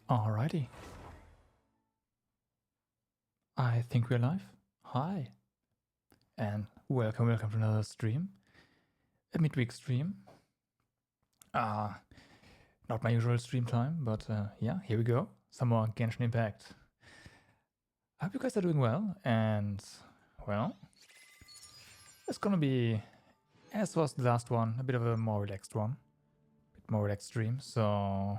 Alrighty. I think we're live. Hi. And welcome to another stream. A midweek stream. Not my usual stream time, but yeah, here we go. Some more Genshin Impact. I hope you guys are doing well, and well, it's gonna be, as was the last one, a bit of a more relaxed one. A bit more relaxed stream, so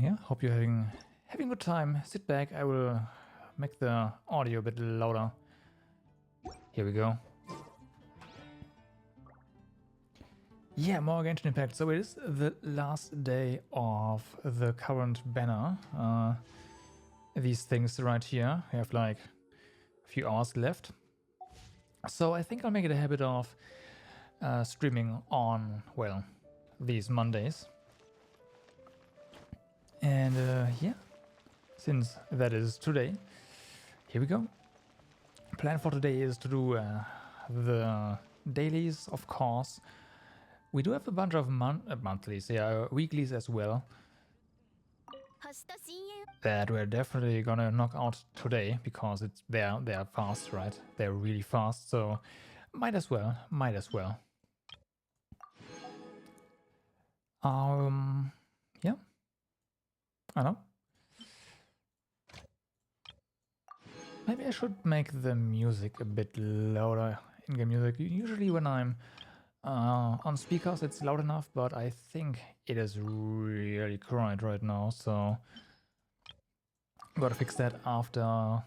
yeah, hope you're having a good time. Sit back, I will make the audio a bit louder. Here we go. Yeah, more Genshin Impact. So it is the last day of the current banner. These things right here. We have like a few hours left. So I think I'll make it a habit of streaming on, well, these Mondays. And yeah, since that is today, here we go. Plan for today is to do the dailies, of course. We do have a bunch of monthlies, yeah, weeklies as well, that we're definitely gonna knock out today because it's they're fast, right? They're really fast, so might as well. Yeah, I know. Maybe I should make the music a bit louder, in-game music. Usually when I'm on speakers it's loud enough, but I think it is really quiet right now, so gotta fix that after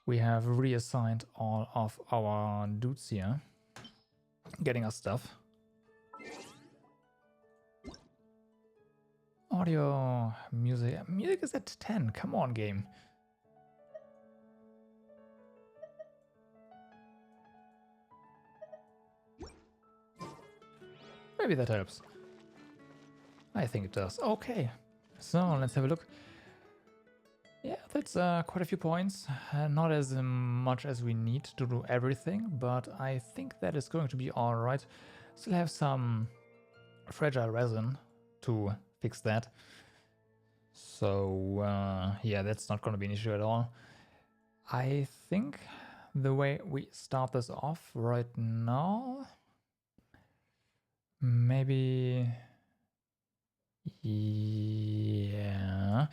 we have reassigned all of our dudes here, getting us stuff. Audio, music is at 10, come on game. Maybe that helps. I think it does. Okay, so let's have a look. Yeah, that's quite a few points. Not as much as we need to do everything, but I think that is going to be alright. Still have some fragile resin to fix that. So yeah, that's not going to be an issue at all. I think the way we start this off right now, maybe, yeah.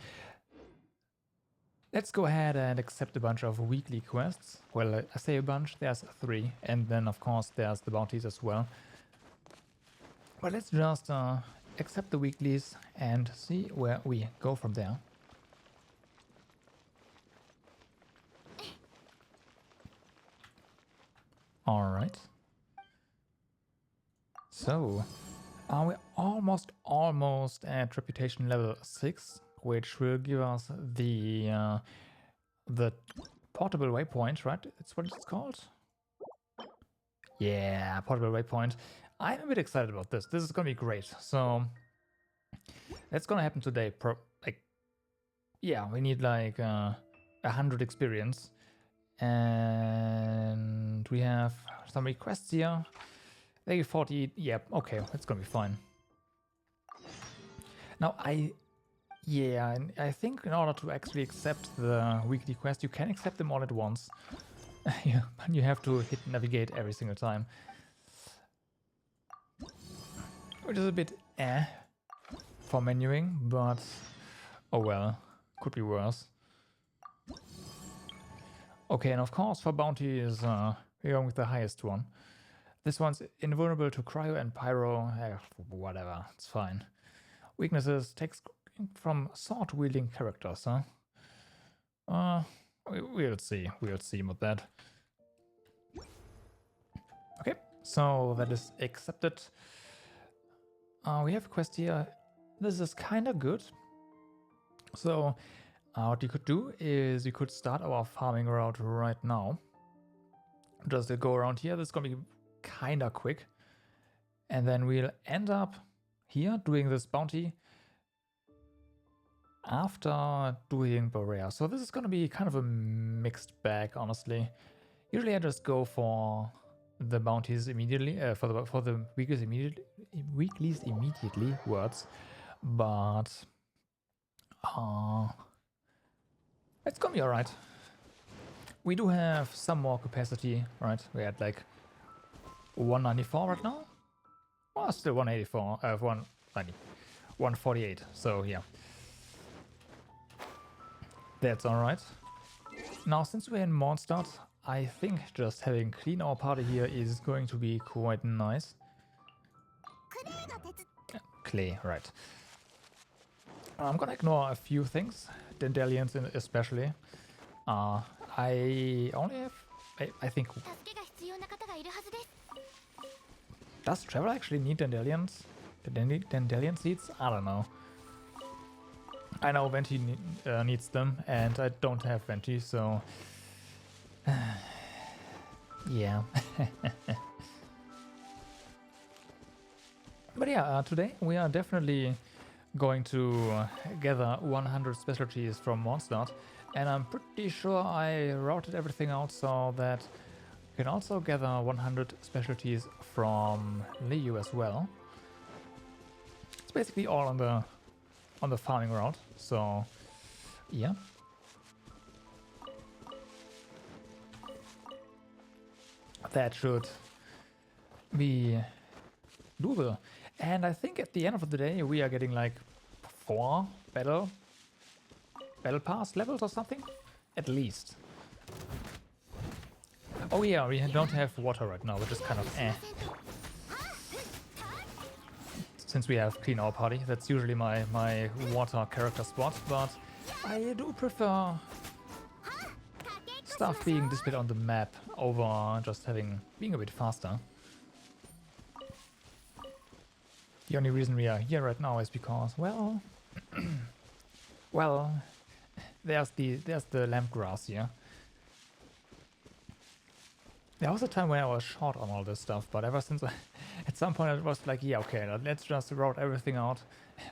Let's go ahead and accept a bunch of weekly quests. Well, I say a bunch, there's 3, and then of course there's the bounties as well. But let's just accept the weeklies and see where we go from there. Alright. So, we're almost at reputation level 6, which will give us the portable waypoint, right? That's what it's called? Yeah, portable waypoint. I'm a bit excited about this. This is gonna be great. So that's gonna happen today. Yeah, we need like 100 experience, and we have some requests here. They give 40. Yeah, okay, that's gonna be fine. Now I think in order to actually accept the weekly quest, you can accept them all at once. Yeah, but you have to hit navigate every single time, which is a bit for menuing, but oh well, could be worse. Okay, and of course for bounties, we're going with the highest one. This one's invulnerable to cryo and pyro. Whatever, it's fine. Weaknesses, text from sword-wielding characters, huh? We'll see about that. Okay, so that is accepted. We have a quest here. This is kind of good. So what you could do is you could start our farming route right now. Just go around here. This is gonna be kind of quick, and then we'll end up here doing this bounty after doing Barrier. So this is going to be kind of a mixed bag, honestly. Usually I just go for the bounties immediately, for the weeklies immediately words, but It's gonna be alright. We do have some more capacity, right? We're at like 194 right now. Well, still 184, 190, 148. So yeah, that's alright. Now, since we're in Mondstadt, I think just having clean our party here is going to be quite nice. Clay, right. I'm gonna ignore a few things, Dandelions especially. I only have, I think... Does Trevor actually need Dandelions? Dandelion seeds? I don't know. I know Venti needs them, and I don't have Venti, so... yeah. But yeah, today we are definitely going to gather 100 specialties from Mondstadt, and I'm pretty sure I routed everything out so that you can also gather 100 specialties from Liu as well. It's basically all on the farming route, so yeah. That should be doable. And I think at the end of the day we are getting like 4 battle pass levels or something, at least. Oh yeah, we don't have water right now, which is kind of eh. Since we have clean our party, that's usually my water character spot, but I do prefer stuff being displayed on the map over just being a bit faster. The only reason we are here right now is because, well, well, there's the lamp grass here. There was a time when I was short on all this stuff, but ever since at some point it was like, yeah, okay, let's just route everything out,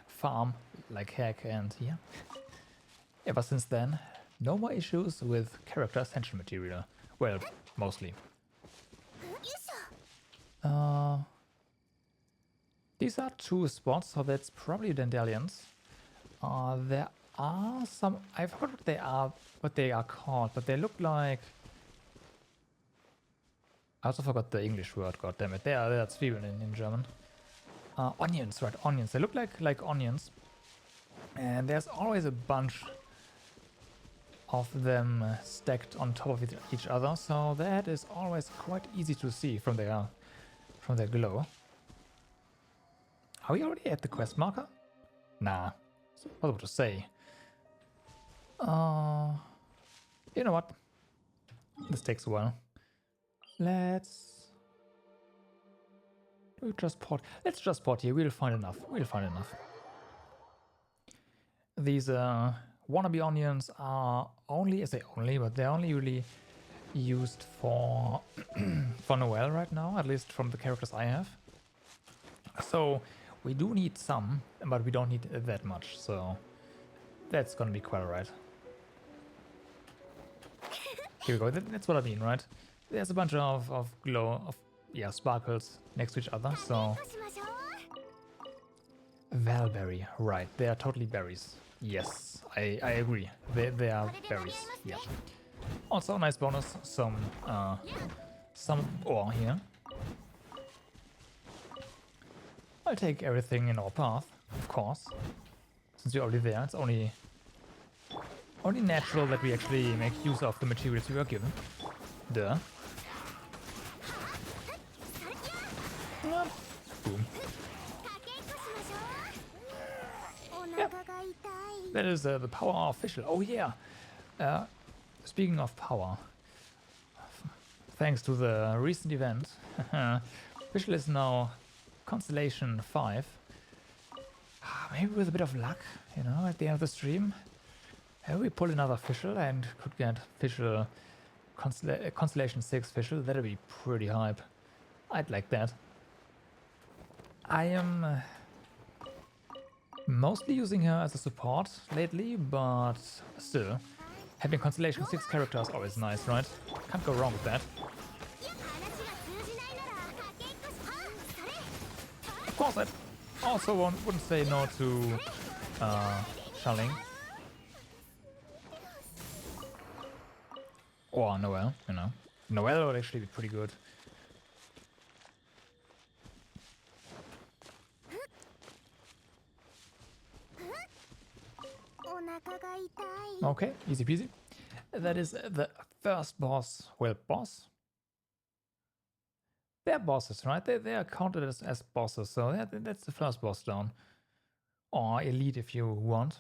farm like heck, and yeah. Ever since then, no more issues with character essential material. Well, mostly. These are 2 spots, so that's probably Dandelions. There are some... I forgot what they are called, but they look like... I also forgot the English word, goddammit. They are Zwiebeln in German. Onions, right, onions. They look like onions. And there's always a bunch of them stacked on top of each other, so that is always quite easy to see from their glow. Are we already at the quest marker? Nah, it's impossible to say. You know what? This takes a while. Let's just port here. We'll find enough. These wannabe onions are only, I say only, but they're only really used for for Noelle right now, at least from the characters I have. So we do need some, but we don't need that much, so that's gonna be quite alright. Here we go. That's what I mean, right? There's a bunch of sparkles next to each other, so... Valberry, right, they are totally berries. Yes, I agree, they are berries, yeah. Also a nice bonus, some ore here. I'll take everything in our path, of course. Since you're already there, it's only natural that we actually make use of the materials we were given. Duh. Boom. Yeah. That is the power of Fischl. Oh yeah. Speaking of power, thanks to the recent event, Fischl is now Constellation 5. Maybe with a bit of luck, you know, at the end of the stream, we pull another Fischl and could get Fischl Constellation 6 Fischl. That'd be pretty hype. I'd like that. I am mostly using her as a support lately, but still, having Constellation 6 character is always nice, right? Can't go wrong with that. Of course, I also wouldn't say no to Shelling. Or Noelle, you know. Noelle would actually be pretty good. Okay, easy peasy. That is the first boss. Well, boss? They're bosses, right? They are counted as bosses, so that's the first boss down. Or elite if you want.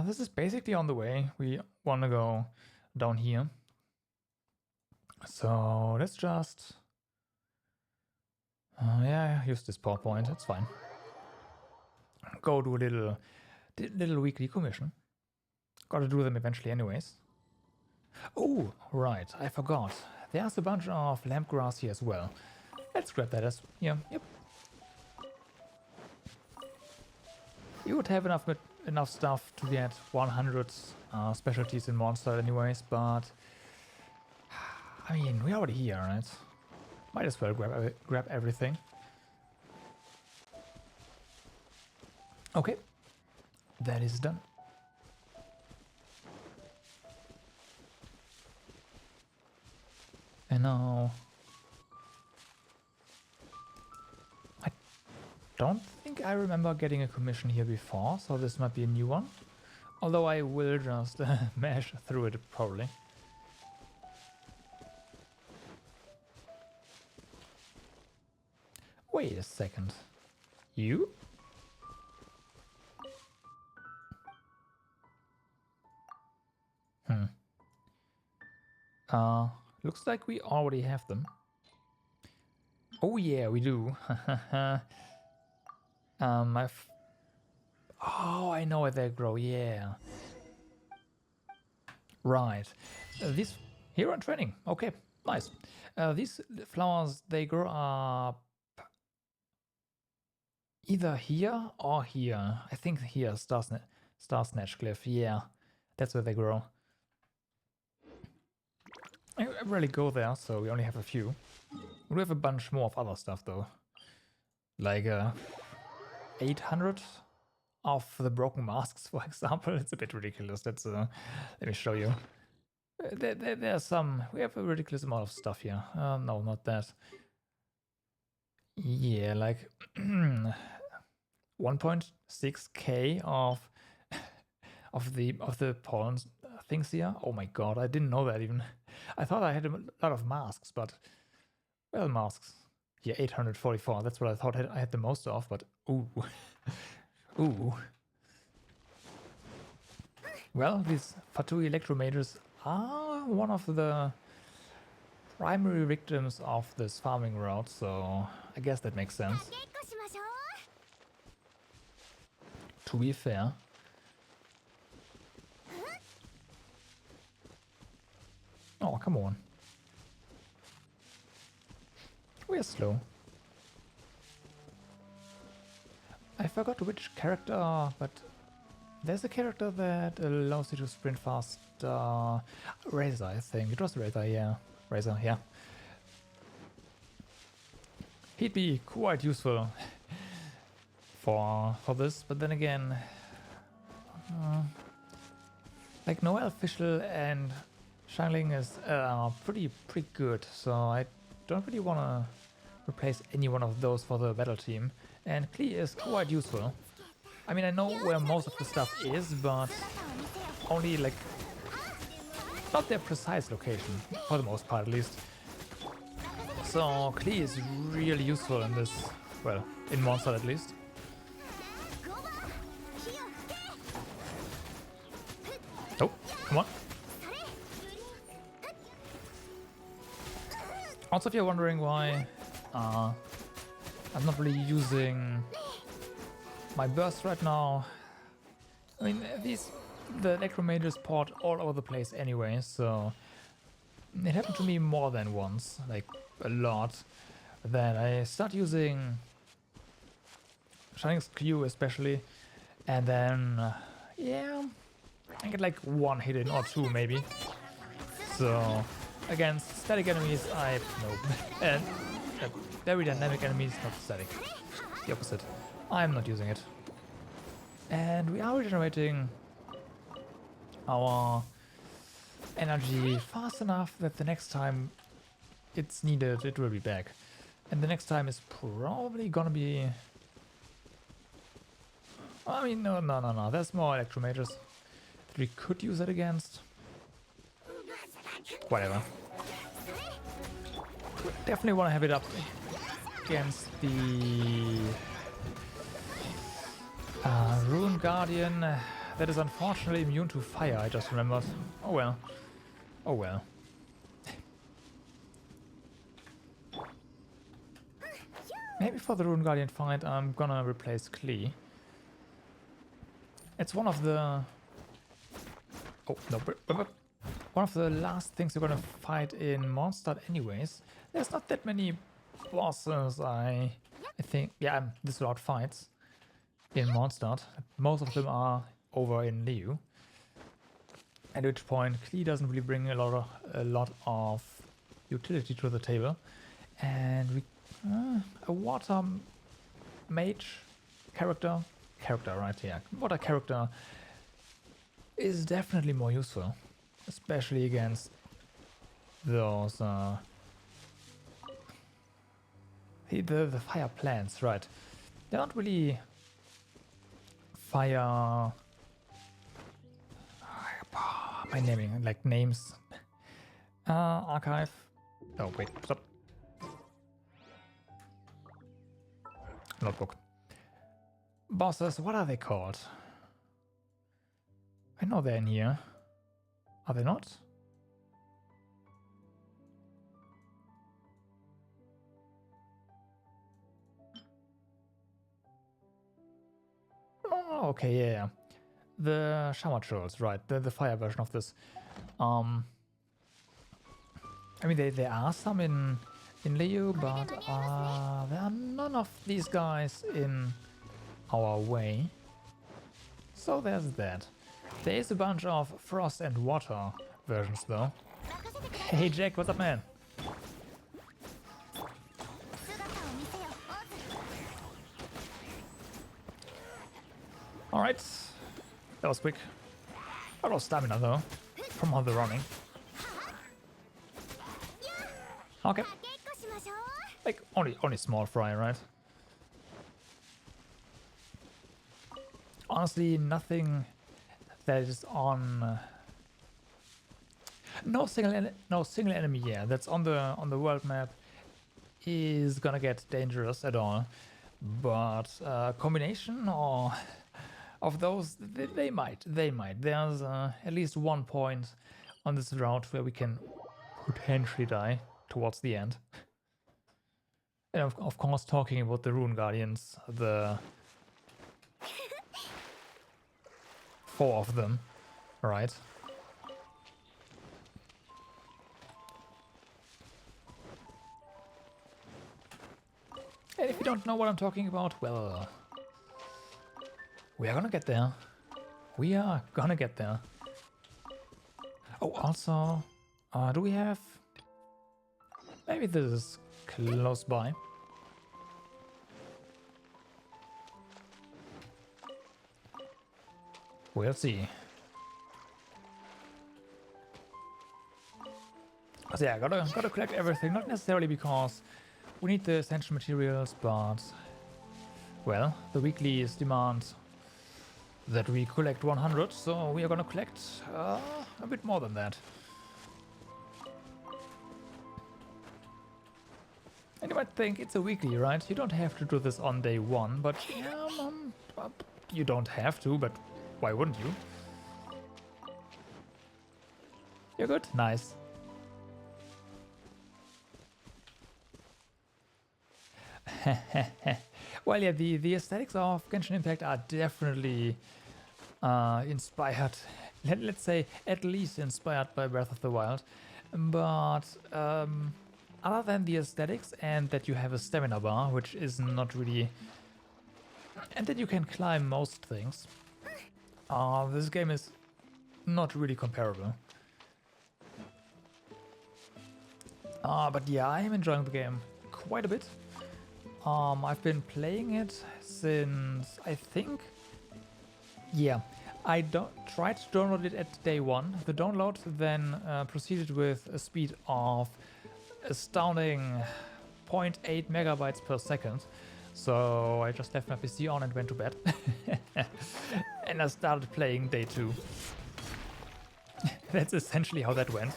This is basically on the way. We want to go down here. So let's just... yeah, use this PowerPoint, it's fine. Go do a little weekly commission. Gotta do them eventually anyways. Oh, right, I forgot. There's a bunch of lamp grass here as well. Let's grab that as... yeah, yep. You would have enough stuff to get 100 specialties in monster anyways, but... I mean, we're already here, right? Might as well grab everything. Okay. That is done. And now... I don't think I remember getting a commission here before, so this might be a new one. Although I will just mash through it probably. Wait a second. You? Looks like we already have them. Oh yeah, we do. Oh, I know where they grow, yeah. Right. These... here on training. Okay, nice. These flowers, they grow up... either here or here. I think here, Star Snatch Cliff. Yeah, that's where they grow. I rarely go there, so we only have a few. We have a bunch more of other stuff though. Like 800 of the broken masks, for example. It's a bit ridiculous. That's let me show you. There's some... we have a ridiculous amount of stuff here. No, not that. Yeah, like 1.6k of the pollen things here. Oh my god, I didn't know that even. I thought I had a lot of masks, but well, masks. Yeah, 844. That's what I thought I had the most of, but ooh, ooh. Well, these Fatu Electromages are one of the primary victims of this farming route, so I guess that makes sense. To be fair. Oh, come on. We're slow. I forgot which character, but there's a character that allows you to sprint fast. Razor, I think. It was Razor, yeah. Razor, yeah. He'd be quite useful for this, but then again, like Noelle, Fischl and Shangling is pretty good, so I don't really want to replace any one of those for the battle team. And Klee is quite useful. I mean, I know where most of the stuff is, but only like not their precise location, for the most part at least. So Klee is really useful in this, well, in Monster at least. Oh, come on. Also, if you're wondering why I'm not really using my burst right now, I mean, the Electromages port all over the place anyway, so it happened to me more than once, like a lot, that I start using Shining's Q especially, and then, yeah, I get like one hit in or two maybe. So against static enemies, nope. And very dynamic enemies, not static. The opposite. I'm not using it. And we are regenerating our energy fast enough that the next time it's needed, it will be back. And the next time is probably gonna be... I mean, no. There's more electromages that we could use it against. Whatever. Definitely want to have it up against the Rune Guardian that is unfortunately immune to fire, I just remembered. Oh well. Oh well. Maybe for the Rune Guardian fight I'm gonna replace Klee. It's one of the... Oh, no. One of the last things you're gonna fight in Mondstadt anyways. There's not that many bosses, I think. Yeah, this route fights in Mondstadt. Most of them are over in Liu. At which point Klee doesn't really bring a lot of utility to the table. And we... a water mage character, right here. Water character is definitely more useful, especially against those the fire plants, right? They're not really fire. My naming, like names. Archive. Oh wait, stop. Notebook. Bosses, what are they called? I know they're in here. Are they not? Oh, okay, yeah. The shower trolls, right? The fire version of this. I mean, there are some in Liu, but there are none of these guys in our way. So there's that. There is a bunch of frost and water versions though. Hey Jack, what's up, man? Alright. That was quick. A lot of stamina though, from all the running. Okay. Like, only small fry, right? Honestly, nothing that is on... no single enemy, yeah, that's on the world map is gonna get dangerous at all. But combination or of those, they might. There's at least one point on this route where we can potentially die towards the end. And of course, talking about the Rune Guardians, the 4 of them, right? And if you don't know what I'm talking about, well, we are gonna get there. We are gonna get there. Oh, also, do we have... maybe this is close by. We'll see. So yeah, gotta collect everything, not necessarily because we need the essential materials, but well, the weeklies demand that we collect 100, so we are gonna collect a bit more than that. And you might think it's a weekly, right? You don't have to do this on day 1, but yeah, you don't have to, but why wouldn't you? You're good? Nice. Well, yeah, the aesthetics of Genshin Impact are definitely inspired, let's say at least inspired by Breath of the Wild. But other than the aesthetics and that you have a stamina bar, which is not really... and that you can climb most things, this game is not really comparable. But yeah, I am enjoying the game quite a bit. I've been playing it since, I think, yeah, I tried to download it at day one. The download then proceeded with a speed of astounding 0.8 megabytes per second. So I just left my PC on and went to bed. And I started playing day 2. That's essentially how that went.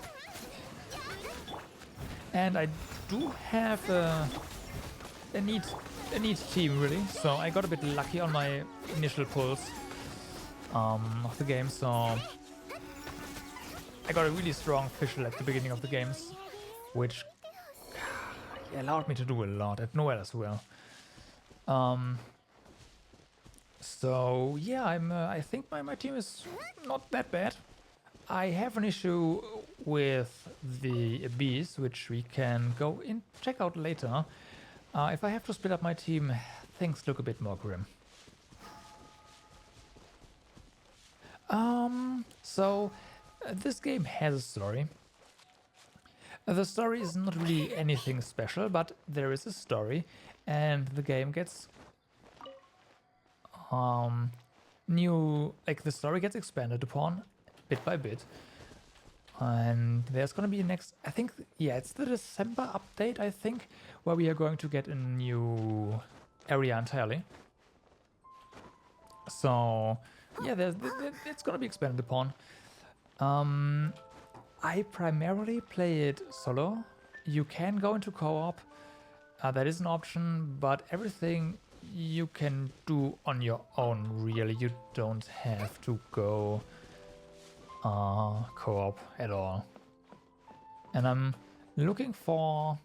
And I do have a neat team, really. So I got a bit lucky on my initial pulls of the game. So I got a really strong official at the beginning of the games, which allowed me to do a lot at Noel as well. So yeah, I think my team is not that bad. I have an issue with the Abyss, which we can go in check out later. If I have to split up my team, things look a bit more grim. So this game has a story. The story is not really anything special, but there is a story, and the game gets the story gets expanded upon bit by bit. And there's gonna be next, I think, yeah, it's the December update, I think, where we are going to get a new area entirely. So yeah, it's gonna be expanded upon. I primarily play it solo. You can go into co-op, that is an option, but everything you can do on your own, really. You don't have to go co-op at all. And I'm looking for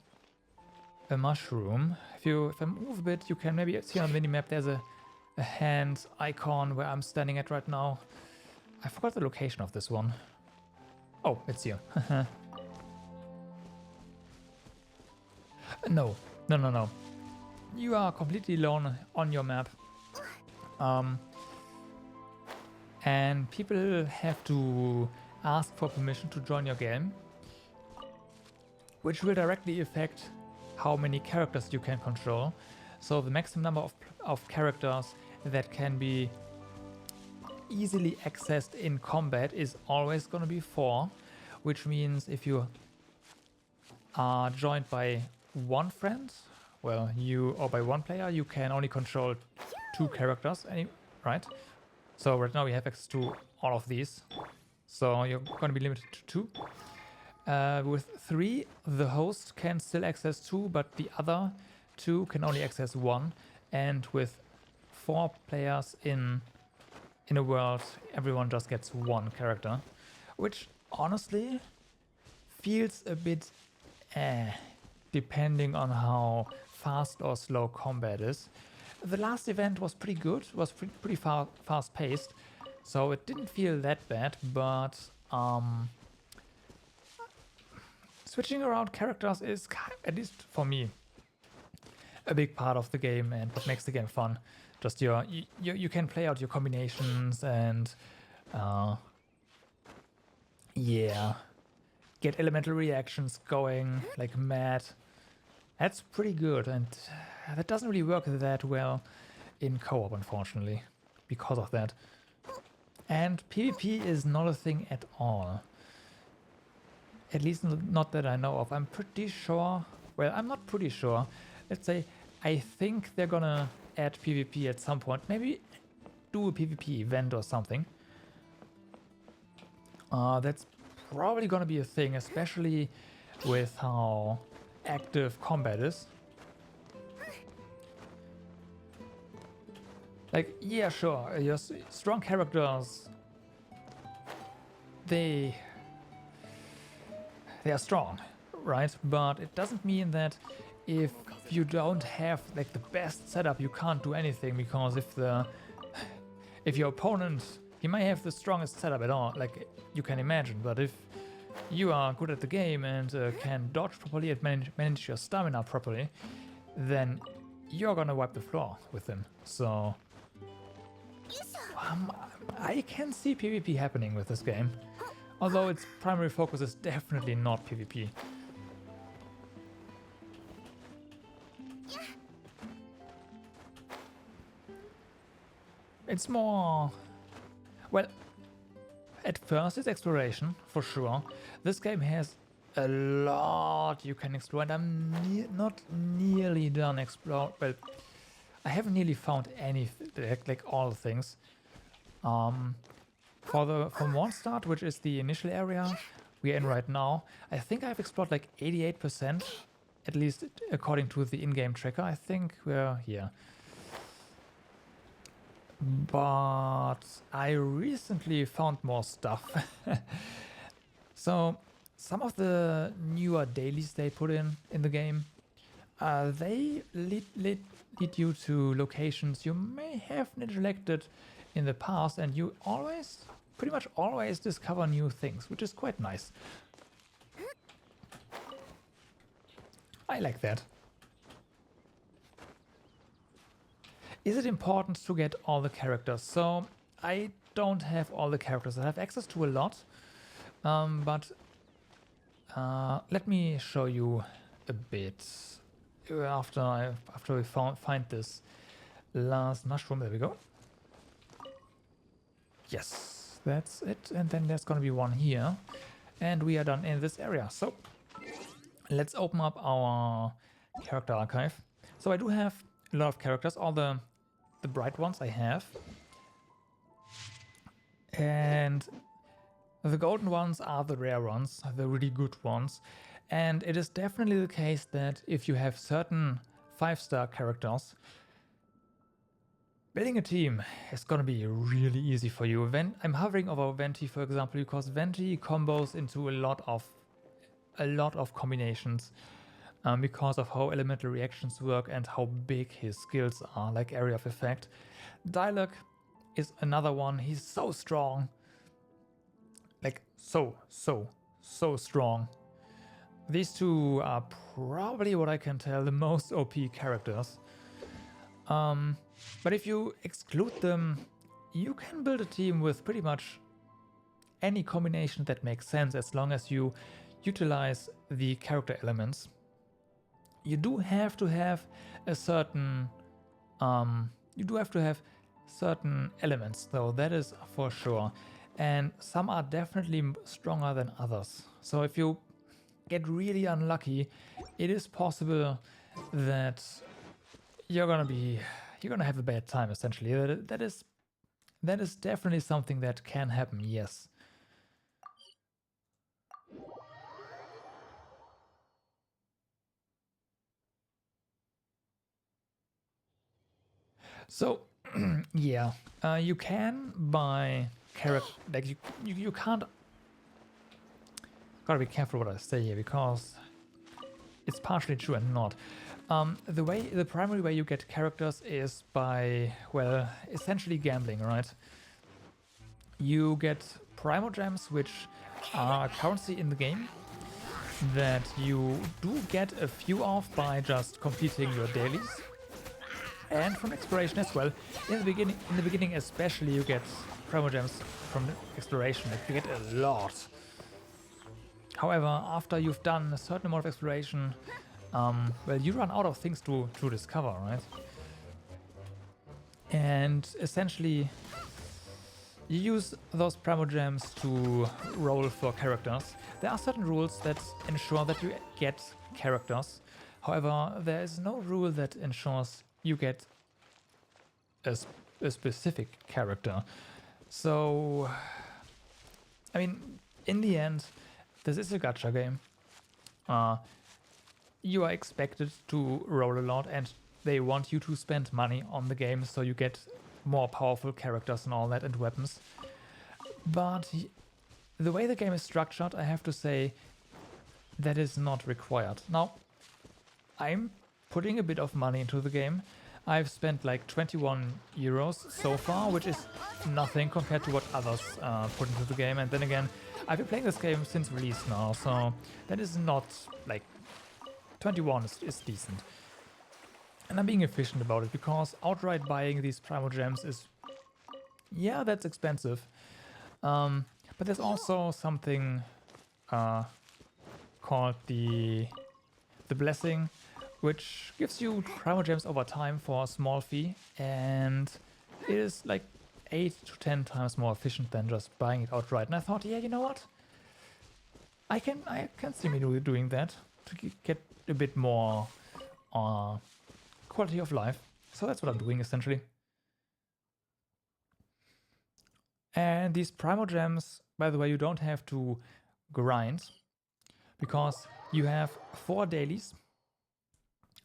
a mushroom. If I move a bit, you can maybe see on the minimap there's a hand icon where I'm standing at right now. I forgot the location of this one. Oh, it's here. No. You are completely alone on your map. And people have to ask for permission to join your game, which will directly affect how many characters you can control. So the maximum number of characters that can be easily accessed in combat is always going to be 4, which means if you are joined by one friend, well, or by one player, you can only control 2 characters, right? So right now we have access to all of these, so you're going to be limited to 2. With 3, the host can still access 2, but the other 2 can only access 1. And with 4 players in a world, everyone just gets 1 character, which honestly feels a bit depending on how fast or slow combat is. The last event was pretty good, was pretty fast paced, so it didn't feel that bad, but switching around characters is, at least for me, a big part of the game and what makes the game fun. Just you can play out your combinations and yeah, get elemental reactions going like mad. That's pretty good, and that doesn't really work that well in co-op, unfortunately, because of that. And PvP is not a thing at all. At least not that I know of. I'm pretty sure, well, I'm not pretty sure. Let's say I think they're gonna add PvP at some point. Maybe do a PvP event or something. That's probably gonna be a thing, especially with how active combat is. Like, yeah, sure, your strong characters, they are strong, right? But it doesn't mean that if you don't have like the best setup, you can't do anything, because if your opponent, he might have the strongest setup at all, like you can imagine, but if you are good at the game and can dodge properly and manage your stamina properly, then you're gonna wipe the floor with them. So I can see PvP happening with this game, although its primary focus is definitely not PvP. It's more, well, At first, it's exploration, for sure. This game has a lot you can explore, and I'm not nearly done exploring. Well, I haven't nearly found anything, like all the things. From Mondstadt, which is the initial area we're in right now, I think I've explored like 88%, at least according to the in-game tracker. I think we're here. But I recently found more stuff. So some of the newer dailies they put in the game, they lead you to locations you may have neglected in the past, and you pretty much always discover new things, which is quite nice. I like that. Is it important to get all the characters? So I don't have all the characters. I have access to a lot, but let me show you a bit after we find this last mushroom. There we go. Yes, that's it. And then there's gonna be one here, and we are done in this area. So let's open up our character archive. So I do have a lot of characters, all the bright ones I have, and the golden ones are the rare ones, the really good ones. And it is definitely the case that if you have certain 5-star characters, building a team is gonna be really easy for you. I'm hovering over Venti, for example, because Venti combos into a lot of combinations. Because of how elemental reactions work and how big his skills are, like Area of Effect. Dialog is another one. He's so strong. Like, so strong. These two are probably, what I can tell, the most OP characters. But if you exclude them, you can build a team with pretty much any combination that makes sense, as long as you utilize the character elements. You do have to have a certain certain elements, though, that is for sure, and some are definitely stronger than others. So if you get really unlucky, it is possible that you're gonna have a bad time, essentially. That is definitely something that can happen, yes. So, yeah, you can buy character, like you can't. Gotta be careful what I say here, because it's partially true and not. The primary way you get characters is by, well, essentially gambling, right? You get primogems, which are currency in the game, that you do get a few of by just completing your dailies. And from exploration as well. In the beginning especially, you get primogems from exploration. Like, you get a lot. However, after you've done a certain amount of exploration, well, you run out of things to discover, right? And essentially, you use those primogems to roll for characters. There are certain rules that ensure that you get characters. However, there is no rule that ensures you get a specific character. So, I mean, in the end, this is a gacha game. You are expected to roll a lot, and they want you to spend money on the game so you get more powerful characters and all that, and weapons. But the way the game is structured, I have to say, that is not required. Now, I'm putting a bit of money into the game. I've spent like 21 euros so far, which is nothing compared to what others put into the game. And then again, I've been playing this game since release now, so that is not like 21 is decent. And I'm being efficient about it, because outright buying these primogems is, yeah, that's expensive. But there's also something called the blessing, which gives you primogems over time for a small fee, and it is like 8 to 10 times more efficient than just buying it outright. And I thought, yeah, you know what? I can see me doing that to get a bit more quality of life. So that's what I'm doing essentially. And these Primo Gems, by the way, you don't have to grind because you have 4 dailies.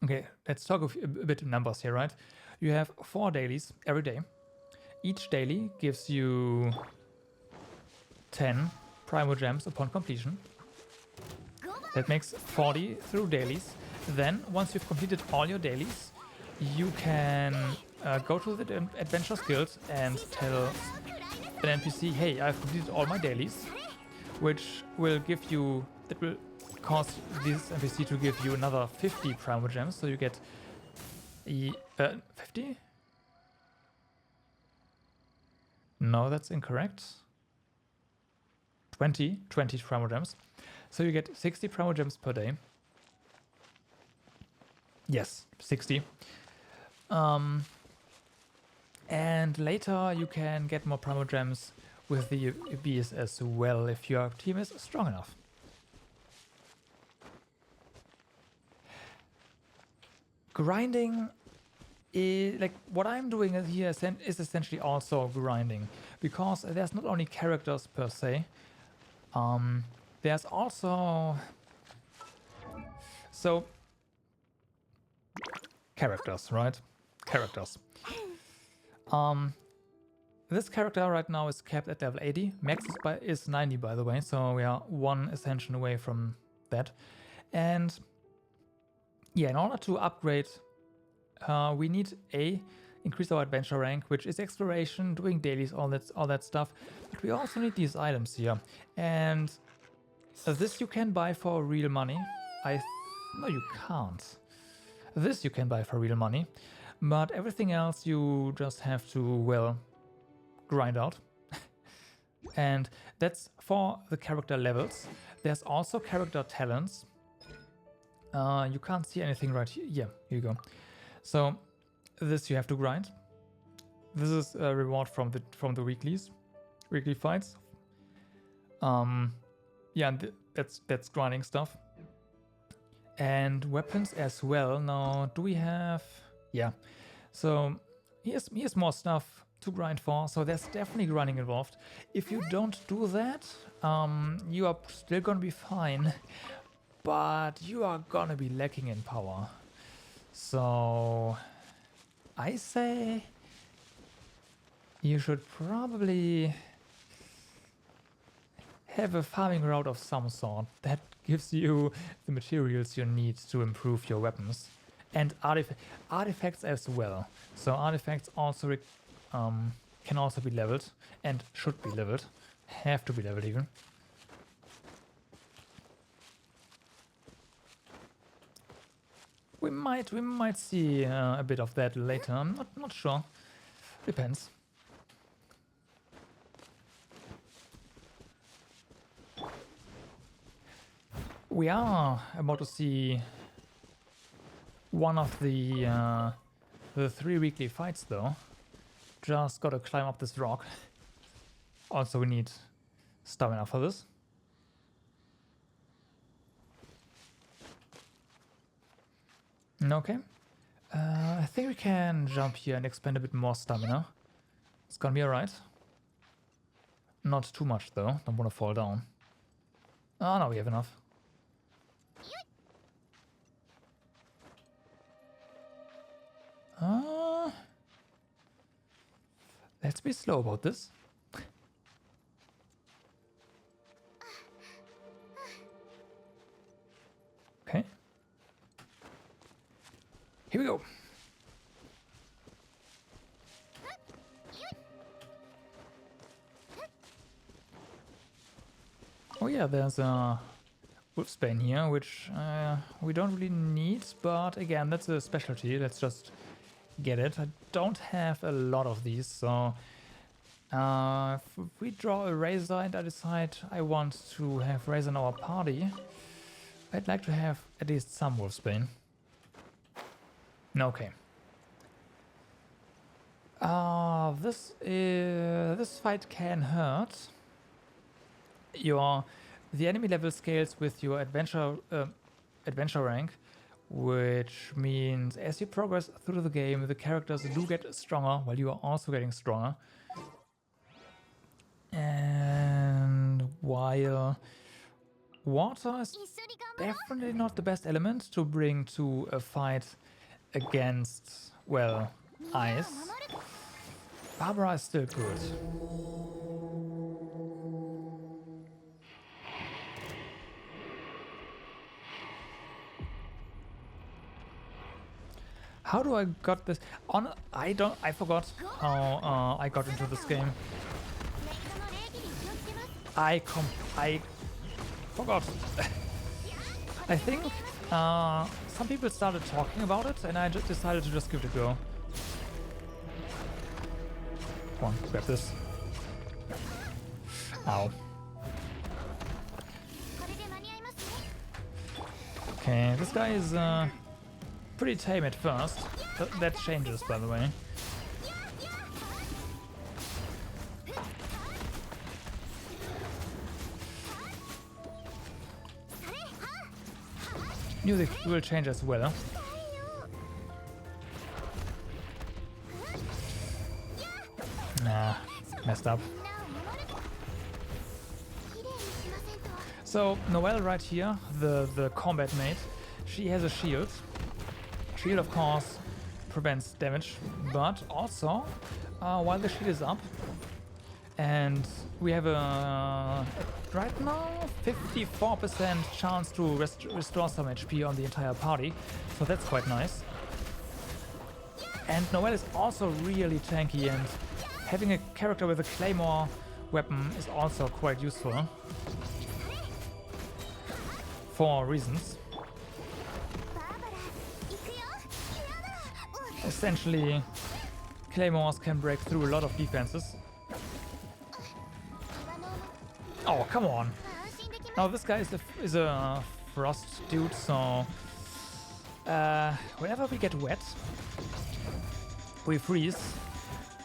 Okay, let's talk a bit of numbers here, right? You have 4 dailies every day. Each daily gives you 10 Primo Gems upon completion. That makes 40 through dailies. Then, once you've completed all your dailies, you can go to the Adventurers Guild and tell an NPC, hey, I've completed all my dailies, which will give you, that will cause this NPC to give you another 50 Primo Gems, so you get 50? No, that's incorrect. 20 Primo Gems. So you get 60 Primo Gems per day. Yes, 60. And later you can get more Primo Gems with the bees as well if your team is strong enough. Grinding is, like, what I'm doing here is essentially also grinding, because there's not only characters per se, there's also characters, right? Characters. This character right now is capped at level 80. Max is 90, by the way, so we are 1 ascension away from that. And yeah, in order to upgrade, we need increase our adventure rank, which is exploration, doing dailies, all that stuff. But we also need these items here, and this you can buy for real money. No, you can't. This you can buy for real money, but everything else you just have to, well, grind out. And that's for the character levels. There's also character talents. You can't see anything right here. Yeah, here you go. So this you have to grind. This is a reward from the weekly fights. Yeah, that's grinding stuff. And weapons as well. Now, do we have? Yeah. So here's more stuff to grind for. So there's definitely grinding involved. If you don't do that, you are still gonna be fine, but you are gonna be lacking in power. So I say you should probably have a farming route of some sort that gives you the materials you need to improve your weapons, and artifacts as well. So artifacts also can also be leveled and should be leveled, have to be leveled even. We might see a bit of that later. I'm not sure. Depends. We are about to see one of the 3 weekly fights though. Just gotta climb up this rock. Also, we need stamina for this. Okay. I think we can jump here and expend a bit more stamina. It's gonna be alright. Not too much though. Don't want to fall down. Oh no, we have enough. Let's be slow about this. Okay. Here we go. Oh yeah, there's a wolfsbane here, which we don't really need, but again, that's a specialty. Let's just get it. I don't have a lot of these, so if we draw a Razor and I decide I want to have Razor in our party, I'd like to have at least some wolfsbane. Okay. This fight can hurt. The enemy level scales with your adventure rank, which means as you progress through the game, the characters do get stronger while you are also getting stronger. And while water is definitely not the best element to bring to a fight against, well, ice, Barbara is still good. How do I got this on? I forgot how I got into this game. I forgot. I think some people started talking about it, and I just decided to just give it a go. Come on, grab this. Ow. Okay, this guy is pretty tame at first. That changes, by the way. Music will change as well. Nah, messed up. So Noelle right here, the combat mate, she has a shield. Shield, of course, prevents damage, but also while the shield is up, and we have a right now 54% chance to restore some HP on the entire party, so that's quite nice. And Noelle is also really tanky, and having a character with a claymore weapon is also quite useful for reasons. Essentially, claymores can break through a lot of defenses. Oh, come on! Now this guy is a frost dude, so whenever we get wet, we freeze.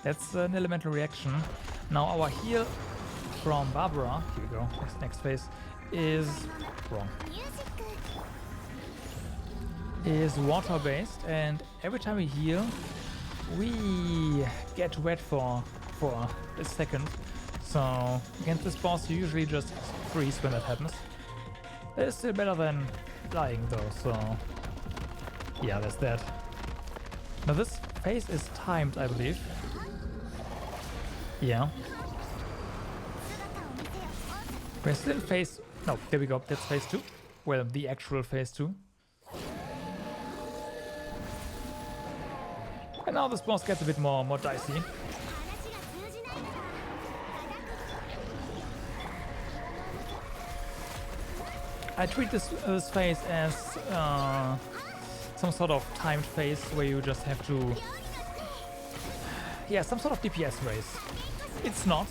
That's an elemental reaction. Now our heal from Barbara, here we go, next phase, is wrong. Is water based, and every time we heal, we get wet for a second. So against this boss, you usually just freeze when that happens. That is still better than dying though, so yeah, that's that. Now this phase is timed, I believe. Yeah. We're still in phase... No, there we go, that's phase 2. Well, the actual phase 2. And now this boss gets a bit more dicey. I treat this phase as some sort of timed phase where you just have to... Yeah, some sort of DPS race. It's not,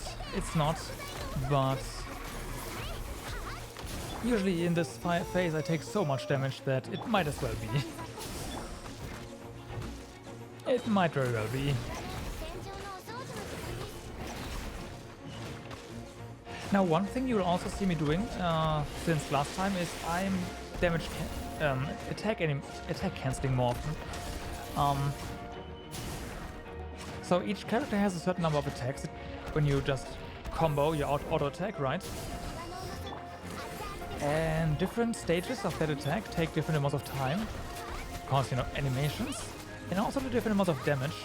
but usually in this phase I take so much damage that it might as well be. It might very well be. Now, one thing you'll also see me doing since last time is I'm attack cancelling more often. So each character has a certain number of attacks when you just combo your auto attack, right? And different stages of that attack take different amounts of time, because, you know, animations, and also the different amounts of damage.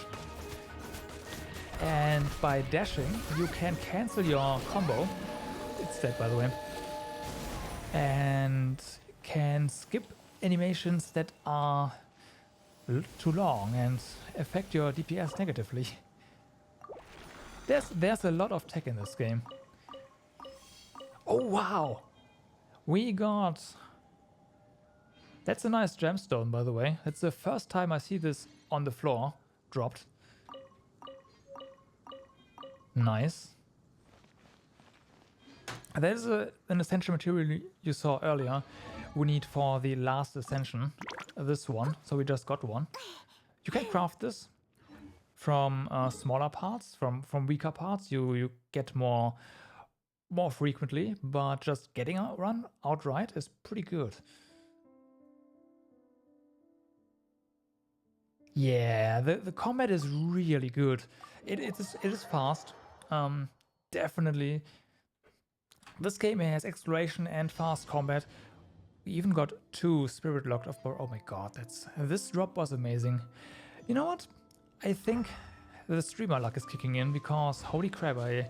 And by dashing, you can cancel your combo. It's dead, by the way. And can skip animations that are too long and affect your DPS negatively. There's a lot of tech in this game. Oh wow! We got... That's a nice gemstone, by the way. It's the first time I see this on the floor dropped. Nice. There's an essential material you saw earlier we need for the last ascension. This one. So we just got one. You can craft this. from smaller parts, from weaker parts. You get more frequently, but just getting a run outright is pretty good. Yeah, the combat is really good. It is fast. Definitely. This game has exploration and fast combat. We even got 2 spirit locked off. Oh my god, this drop was amazing. You know what? I think the streamer luck is kicking in because holy crap, I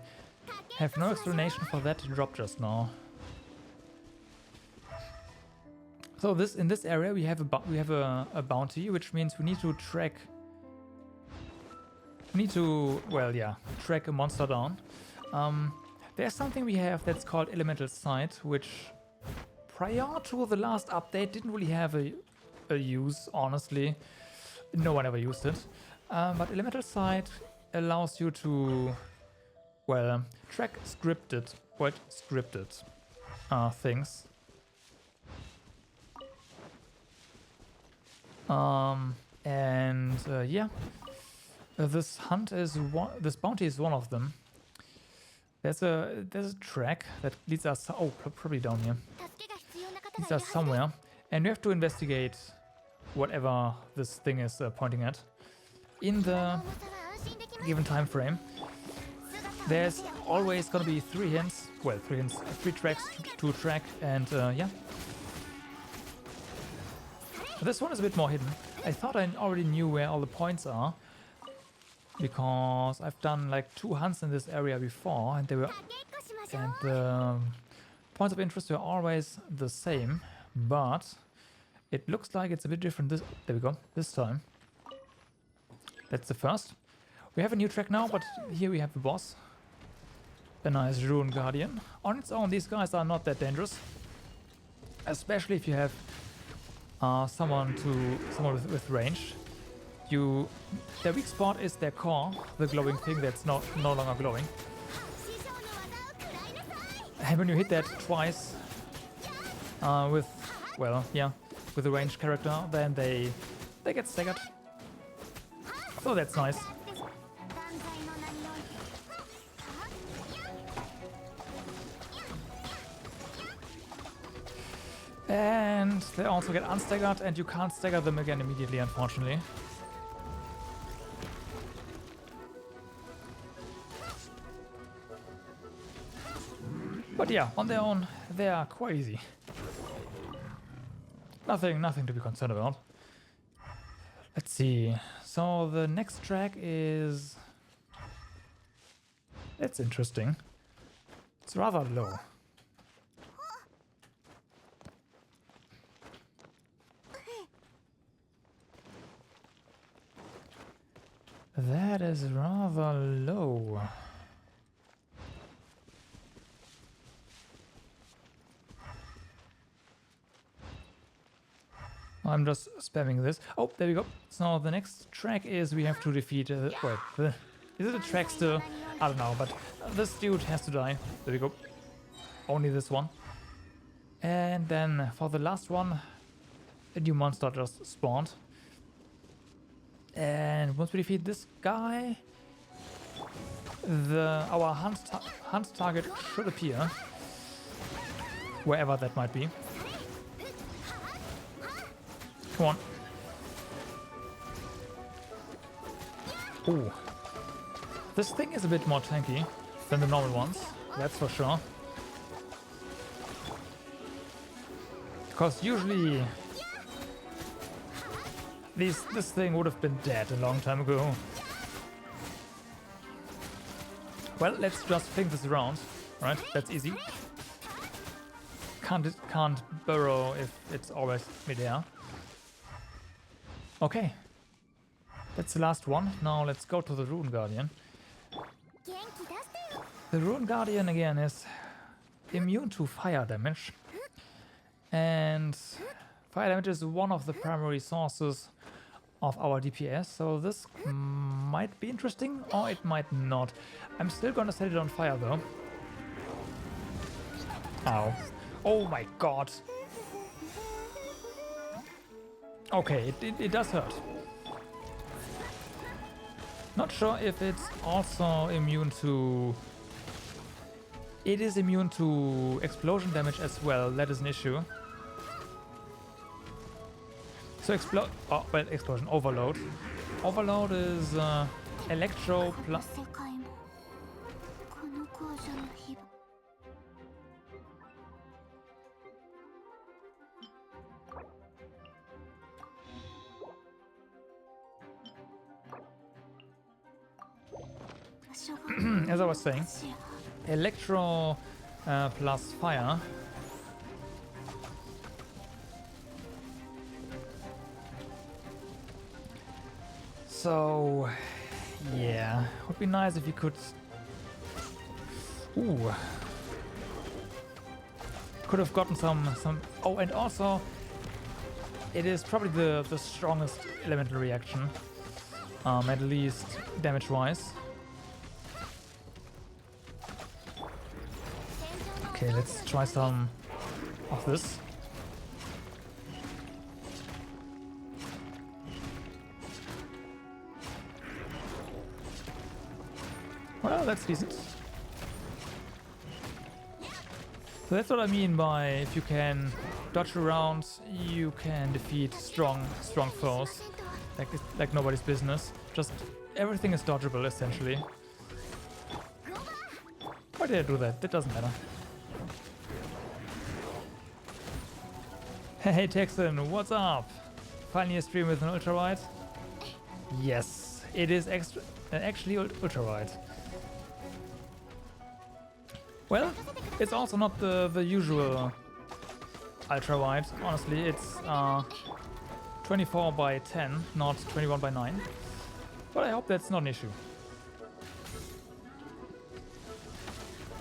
have no explanation for that drop just now. So in this area we have a bounty, which means we need to track. We need to track a monster down. There's something we have that's called Elemental Sight, which prior to the last update didn't really have a use, honestly. No one ever used it. But Elemental Sight allows you to, track scripted things. This bounty is one of them. There's a track that leads us, probably down here. Leads us somewhere, and we have to investigate whatever this thing is pointing at in the given time frame. There's always gonna be 3 hints, 3 tracks to track, and this one is a bit more hidden. I thought I already knew where all the points are, because I've done like 2 hunts in this area before, and the points of interest were always the same, but it looks like it's a bit different this time. That's the first. We have a new track now, but here we have the boss. A nice Rune Guardian. On its own, these guys are not that dangerous, especially if you have someone with range. Their weak spot is their core, the glowing thing that's no longer glowing. And when you hit that twice with a ranged character, then they get staggered. So that's nice. And they also get unstaggered, and you can't stagger them again immediately, unfortunately. But yeah, on their own, they are quite easy. Nothing to be concerned about. Let's see. So the next track is... That's interesting. It's rather low. That is rather low. I'm just spamming this. Oh, there we go. So the next track is we have to defeat... is it a track still? I don't know, but this dude has to die. There we go. Only this one. And then for the last one, a new monster just spawned. And once we defeat this guy, our hunt target should appear, wherever that might be. Come on. Ooh. This thing is a bit more tanky than the normal ones, that's for sure. Because usually this thing would have been dead a long time ago. Well, let's just fling this around, right? That's easy. Can't burrow if it's always midair. Okay. That's the last one. Now let's go to the Rune Guardian. The Rune Guardian again is immune to fire damage. And fire damage is one of the primary sources of our DPS, so this might be interesting or it might not. I'm still gonna set it on fire though. Ow. Oh my god. Okay, it does hurt. Not sure if it's also immune to... It is immune to explosion damage as well. That is an issue. So explosion overload. Overload is electro plus. As I was saying, electro plus fire. So, yeah, would be nice if you could. Ooh, could have gotten some. Oh, and also, it is probably the strongest elemental reaction, at least damage-wise. Okay, let's try some of this. Well, that's decent. So that's what I mean by if you can dodge around, you can defeat strong foes. Like nobody's business. Just everything is dodgeable essentially. Why did I do that? That doesn't matter. Hey Texan, what's up? Finally a stream with an Ultrawide? Yes, it is actually Ultrawide. Well, it's also not the usual Ultrawide. Honestly, it's 24 by 10, not 21 by 9. But I hope that's not an issue.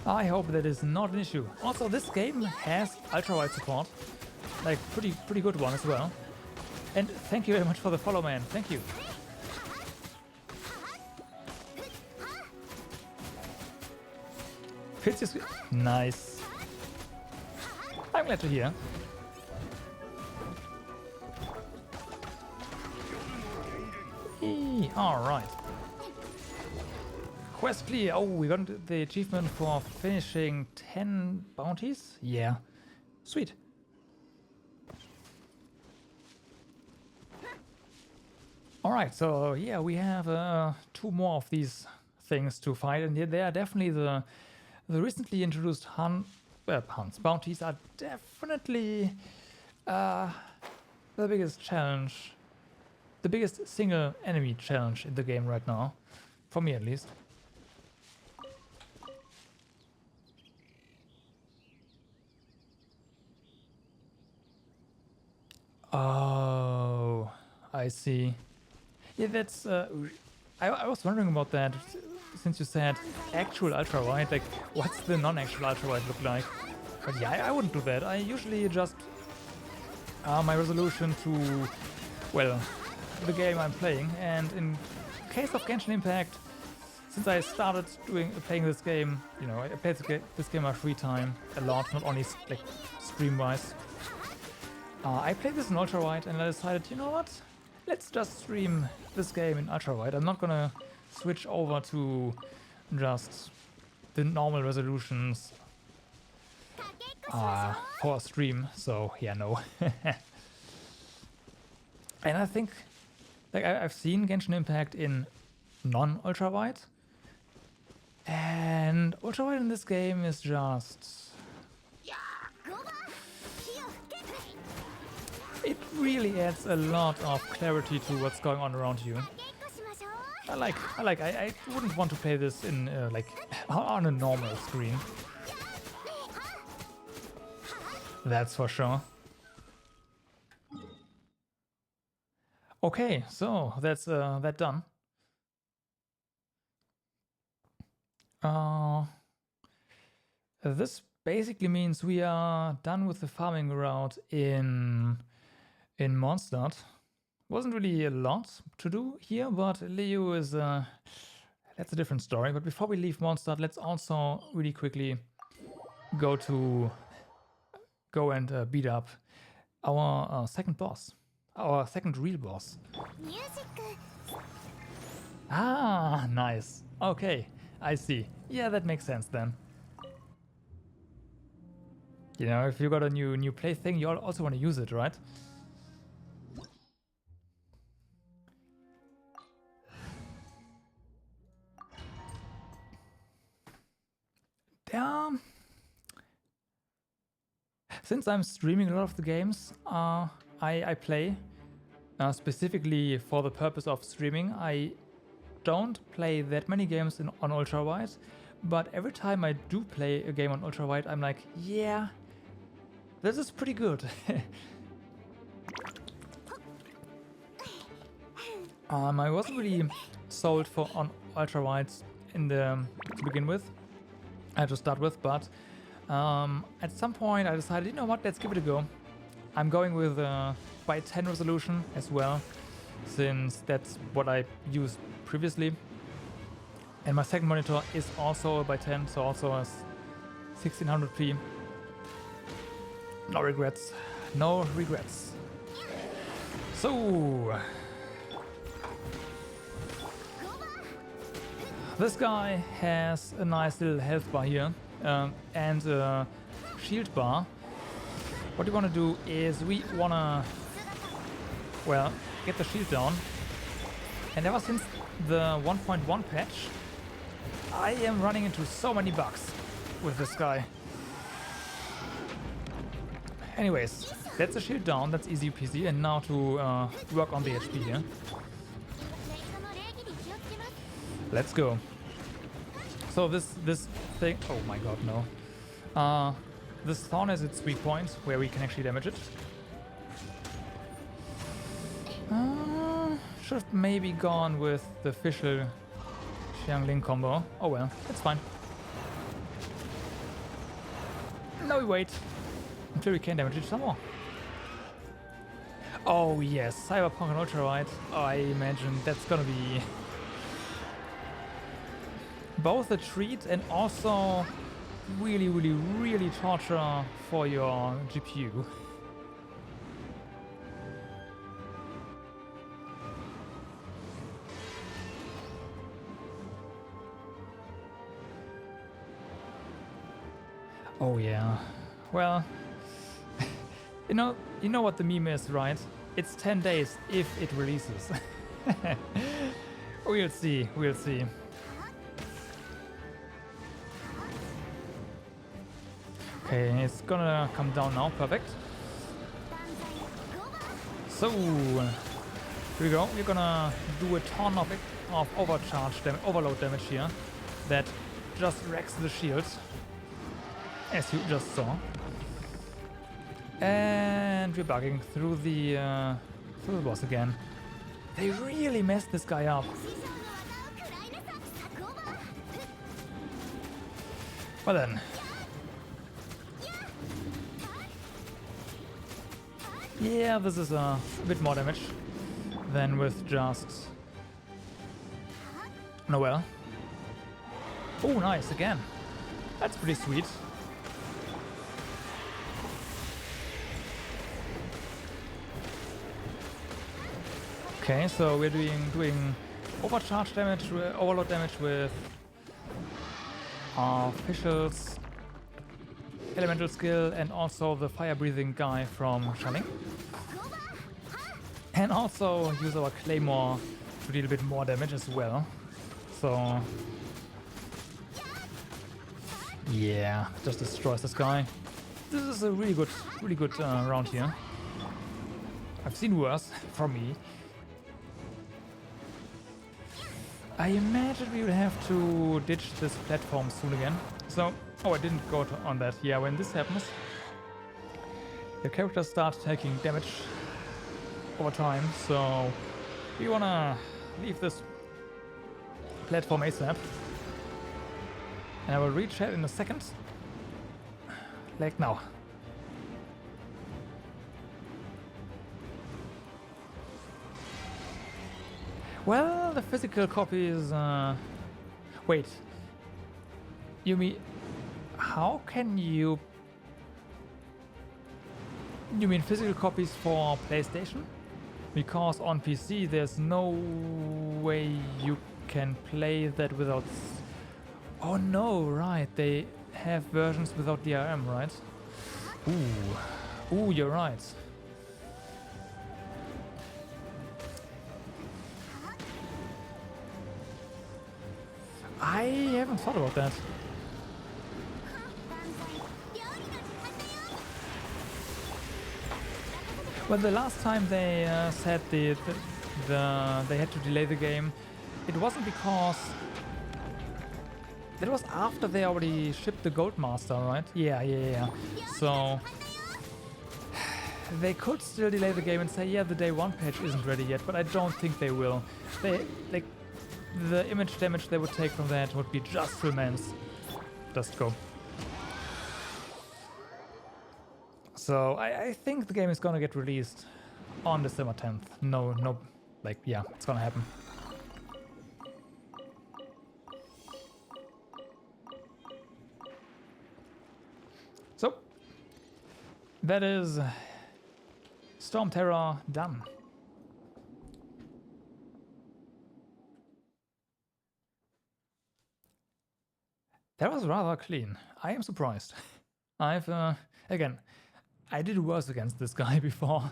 I hope that is not an issue. Also, this game has Ultrawide support. Like, pretty good one as well. And thank you very much for the follow, man. Thank you. Fits your screen. Nice. I'm glad to hear. Alright. Quest clear. Oh, we got the achievement for finishing 10 bounties? Yeah. Sweet. Alright, so yeah, we have 2 more of these things to fight, and they are definitely the recently introduced bounties are definitely the biggest challenge, the biggest single enemy challenge in the game right now, for me at least. Oh, I see. Yeah, that's. I was wondering about that since you said actual ultrawide. Like, what's the non-actual ultrawide look like? But yeah, I wouldn't do that. I usually adjust my resolution to, well, the game I'm playing. And in case of Genshin Impact, since I started playing this game, you know, I played this game on free time a lot, not only like stream-wise. I played this in ultrawide, and I decided, you know what? Let's just stream this game in ultrawide. I'm not gonna switch over to just the normal resolutions for a stream. So yeah, no. And I think, like, I've seen Genshin Impact in non-ultrawide, and ultrawide in this game is just... It really adds a lot of clarity to what's going on around you. I wouldn't want to play this in like on a normal screen. That's for sure. Okay, so that's that done. This basically means we are done with the farming route in Mondstadt. Wasn't really a lot to do here, but Leo is that's a different story. But before we leave Mondstadt, let's also really quickly go and beat up our second boss, our second real boss. Ah, nice. Okay, I see. Yeah, that makes sense then. You know, if you got a new plaything, you also want to use it, right? Yeah. Since I'm streaming a lot of the games I play, specifically for the purpose of streaming, I don't play that many games on Ultrawide, but every time I do play a game on Ultrawide, I'm like, yeah, this is pretty good. I wasn't really sold on Ultrawides to begin with, to start with, but at some point I decided, you know what, let's give it a go. I'm going with by 10 resolution as well, since that's what I used previously. And my second monitor is also by 10, so also a 1600p. No regrets. No regrets. So this guy has a nice little health bar here and a shield bar. What we want to do is we want to, well, get the shield down. And ever since the 1.1 patch, I am running into so many bugs with this guy. Anyways, that's the shield down, that's easy peasy, and now to work on the HP here. Let's go. So this thing, oh my god, no. This thorn is its weak point, where we can actually damage it. Should have maybe gone with the official Xiangling combo. Oh well, it's fine. Now we wait until we can damage it some more. Oh yes, Cyberpunk and Ultrawide. I imagine that's gonna be both a treat and also really torture for your GPU. Oh yeah. Well, you know what the meme is, right? It's 10 days if it releases. We'll see, we'll see. Okay, it's gonna come down now, perfect. So, here we go. We're gonna do a ton of overload damage here that just wrecks the shields, as you just saw. And we're bugging through the boss again. They really messed this guy up. Well then. Yeah, this is a bit more damage than with just Noel. Oh, nice, again. That's pretty sweet. Okay, so we're doing overcharge damage, overload damage with officials, elemental skill, and also the fire breathing guy from Xiangling. And also use our claymore to deal a bit more damage as well. So yeah, just destroys this guy. This is a really good round here. I've seen worse from me. I imagine we will have to ditch this platform soon again. So, oh, I didn't go on that. Yeah, when this happens, the characters start taking damage over time. So, we wanna leave this platform ASAP. And I will reach it in a second. Like now. Well, the physical copy is... Wait. You mean... How can you... You mean physical copies for PlayStation? Because on PC there's no way you can play that without... Oh no, right, they have versions without DRM, right? Ooh, you're right. I haven't thought about that. Well, the last time they said they had to delay the game, it wasn't because... That was after they already shipped the Gold Master, right? Yeah. So... They could still delay the game and say, yeah, the day 1 patch isn't ready yet, but I don't think they will. They, like, the image damage they would take from that would be just immense. Just go. So I think the game is gonna get released on December 10th. No, like, yeah, it's gonna happen. So, that is Storm Terror done. That was rather clean. I am surprised. I've, again, I did worse against this guy before.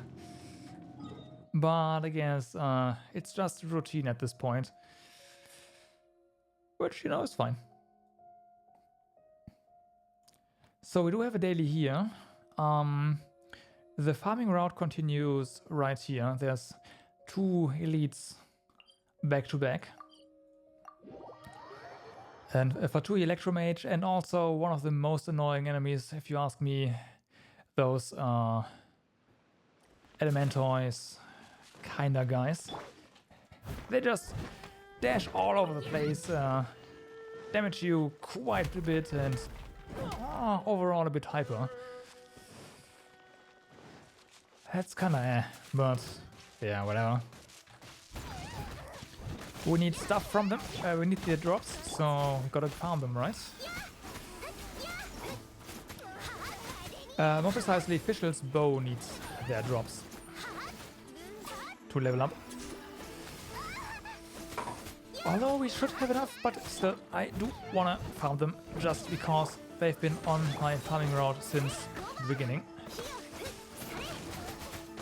But I guess it's just routine at this point. Which, you know, is fine. So we do have a daily here. The farming route continues right here. There's 2 elites back to back. And for 2 Electromage, and also one of the most annoying enemies, if you ask me, those Elementoids kinda guys. They just dash all over the place, damage you quite a bit, and overall a bit hyper. That's kinda but yeah, whatever. We need stuff from them, we need their drops, so we gotta farm them, right? More precisely, Fischl's bow needs their drops to level up. Although we should have enough, but still, I do wanna farm them just because they've been on my farming route since the beginning.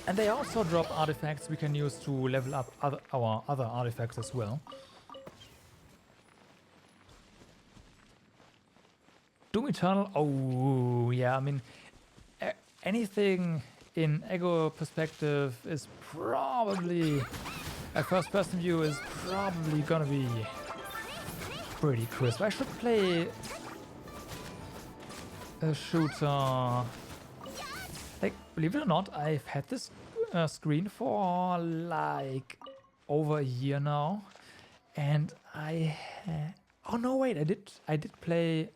And they also drop artifacts we can use to level up our other artifacts as well. Doom Eternal, oh yeah, I mean, anything in ego perspective is probably, a first person view is probably gonna be pretty crisp. I should play a shooter. Like, believe it or not, I've had this screen for like over a year now, and oh no, wait, I did play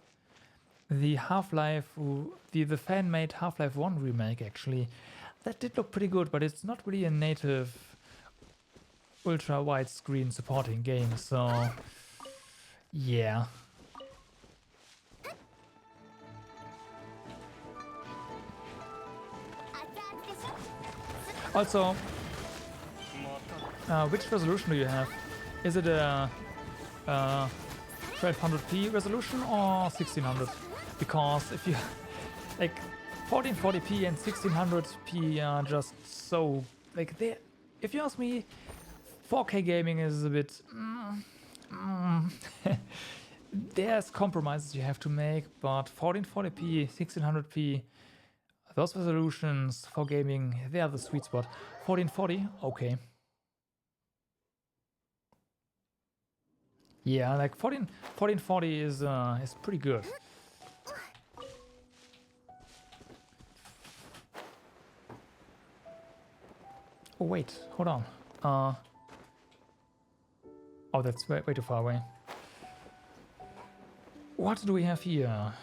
the Half-Life, the fan-made Half-Life 1 remake actually. That did look pretty good, but it's not really a native ultra-wide screen supporting game, so yeah. Also, which resolution do you have? Is it a 1200p resolution or 1600? Because if you like 1440p and 1600p are just so like they. If you ask me, 4K gaming is a bit. There's compromises you have to make, but 1440p, 1600p. Those resolutions for gaming, they are the sweet spot. 1440, okay. Yeah, like 1440 is pretty good. Oh wait, hold on. Oh, that's way too far away. What do we have here?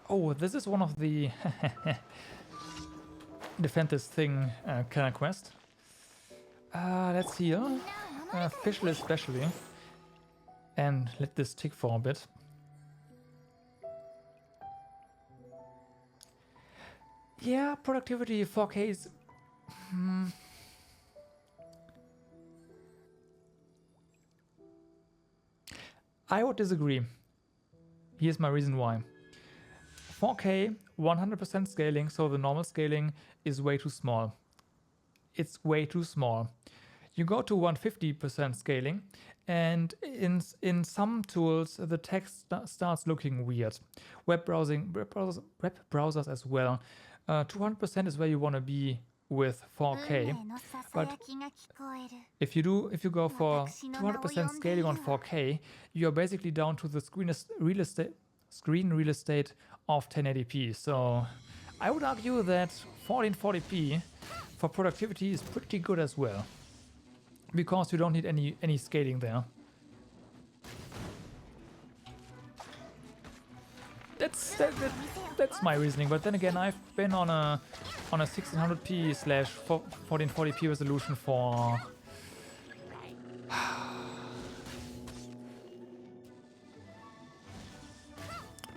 Oh, this is one of the defend this thing kind of quest. Let's see. Fischl especially. And let this tick for a bit. Yeah, productivity 4K is... I would disagree. Here's my reason why. 4K, 100% scaling, so the normal scaling is way too small. It's way too small. You go to 150% scaling, and in some tools the text starts looking weird. Web browsers as well. 200% is where you want to be with 4K. But if you go for 200% scaling on 4K, you're basically down to the screen real estate of 1080p. So I would argue that 1440p for productivity is pretty good as well, because you don't need any scaling there. That's my reasoning. But then again, I've been on a 1600p / 1440p resolution for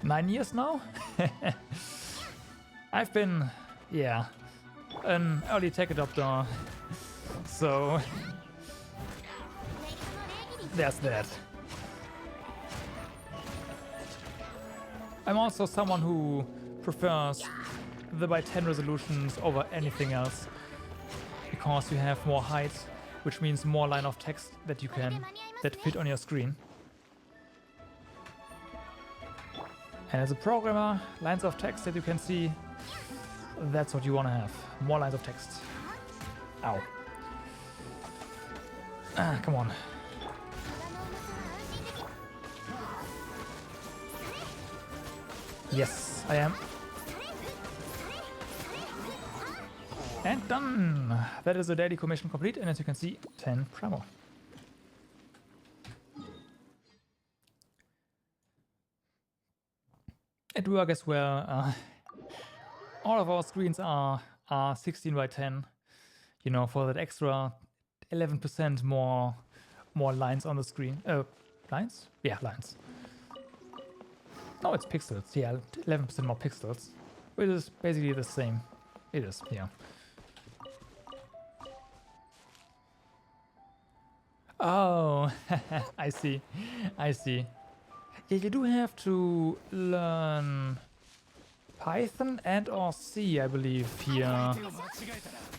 nine years now. I've been, yeah, an early tech adopter, so there's that. I'm also someone who prefers the by 10 resolutions over anything else, because you have more height, which means more line of text that fit on your screen. And as a programmer, lines of text that you can see, that's what you want to have. More lines of text. Ow. Ah, come on. Yes, I am. And done! That is the daily commission complete, and as you can see, 10 primo. At work as well, all of our screens are 16 by 10. You know, for that extra 11% more lines on the screen. Lines? Yeah, lines. No, it's pixels. Yeah, 11% more pixels, which is basically the same. It is, yeah. Oh, I see. I see. Yeah, you do have to learn Python and or C, I believe, here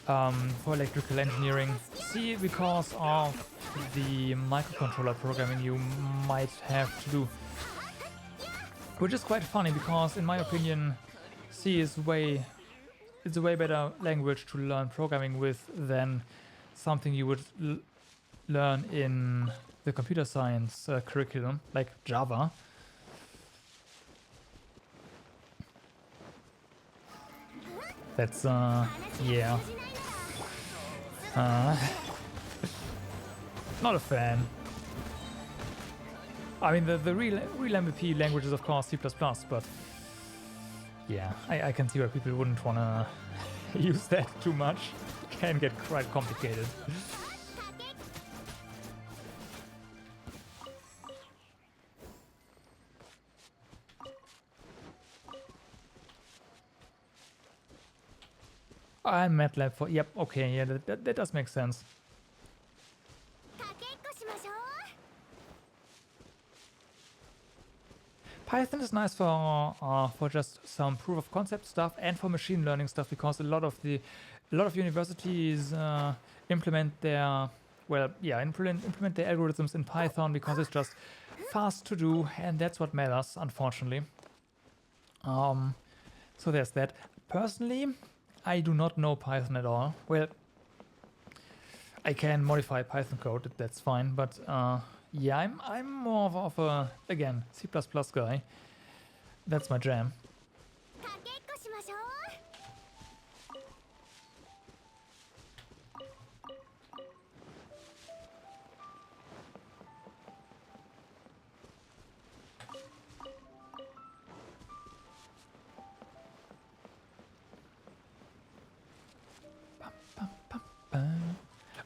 for electrical engineering. C because of the microcontroller programming you might have to do. Which is quite funny, because in my opinion, C is it's a way better language to learn programming with than something you would learn in the computer science curriculum, like Java. That's, yeah. Not a fan. I mean, the real MVP language is of course C++, but yeah, I can see why people wouldn't want to use that too much. It can get quite complicated. I'm MATLAB for, yep, okay, yeah, that does make sense. Python is nice for just some proof of concept stuff and for machine learning stuff, because a lot of universities implement their algorithms in Python because it's just fast to do, and that's what matters, unfortunately. So there's that. Personally, I do not know Python at all. Well, I can modify Python code, that's fine, but yeah, I'm more of a, again, C++ guy. That's my jam.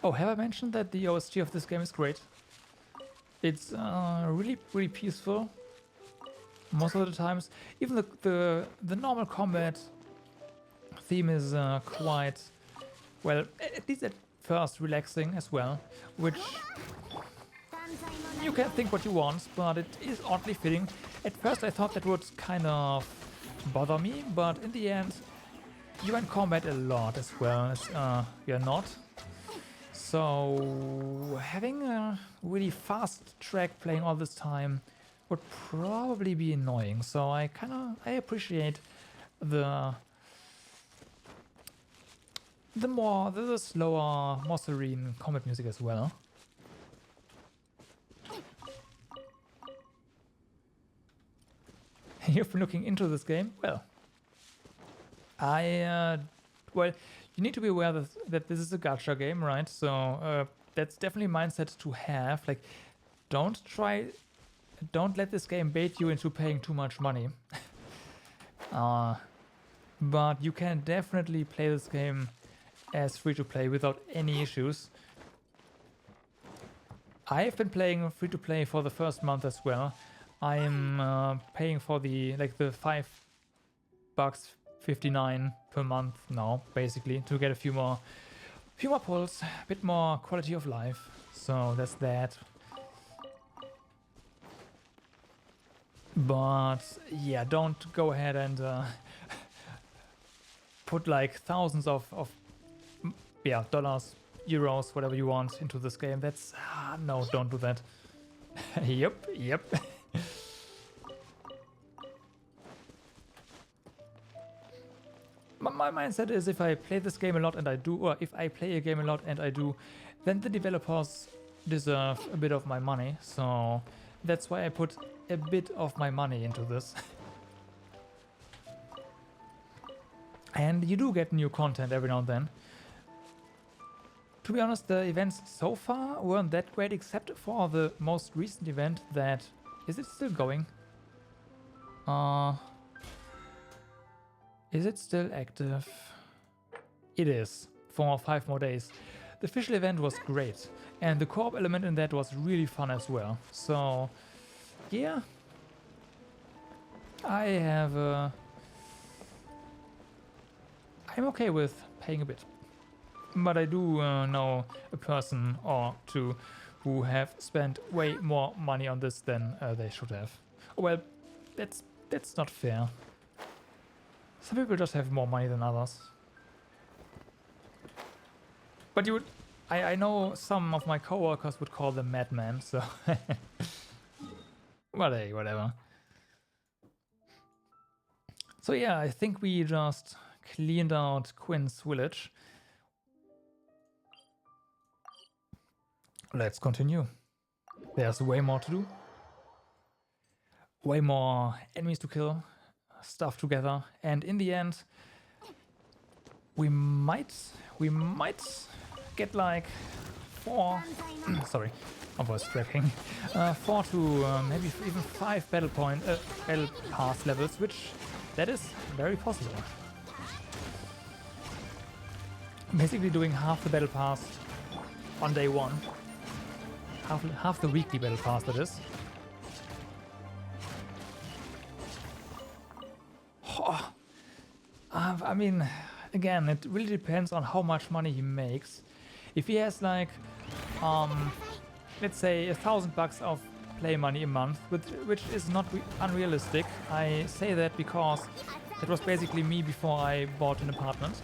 Oh, have I mentioned that the OST of this game is great? It's really peaceful most of the times. Even the normal combat theme is quite, well, at least at first relaxing as well, which you can think what you want, but it is oddly fitting. At first I thought that would kind of bother me, but in the end you in combat a lot as well as you're not. So having a really fast track playing all this time would probably be annoying. So I appreciate the slower, more serene combat music as well. You've been looking into this game? Well, well, you need to be aware that this is a gacha game, right? So that's definitely a mindset to have. Like, don't let this game bait you into paying too much money. But you can definitely play this game as free-to-play without any issues. I have been playing free-to-play for the first month as well. I am paying for the $5.59 per month now, basically, to get a few more pulls, a bit more quality of life. So that's that. But yeah, don't go ahead and put like thousands of dollars, euros, whatever you want into this game. That's no, don't do that. Yep. My mindset is if I play this game a lot and I do, or if I play a game a lot and I do, then the developers deserve a bit of my money. So that's why I put a bit of my money into this. And you do get new content every now and then. To be honest, the events so far weren't that great, except for the most recent event that... Is it still going? Is it still active? It is, for 5 more days. The official event was great, and the co-op element in that was really fun as well. So, yeah. I'm okay with paying a bit. But I do know a person or two who have spent way more money on this than they should have. Well, that's not fair. Some people just have more money than others. But I know some of my coworkers would call them madmen, so... Well, hey, whatever. So yeah, I think we just cleaned out Quinn's village. Let's continue. There's way more to do. Way more enemies to kill. Stuff together, and in the end we might get like 4 sorry, I was tracking 4 to maybe even 5 battle pass levels, which that is very possible. Basically doing half the battle pass on day 1, half the weekly battle pass, that is. I mean, again, it really depends on how much money he makes. If he has like, let's say $1,000 of play money a month, which is not unrealistic. I say that because that was basically me before I bought an apartment.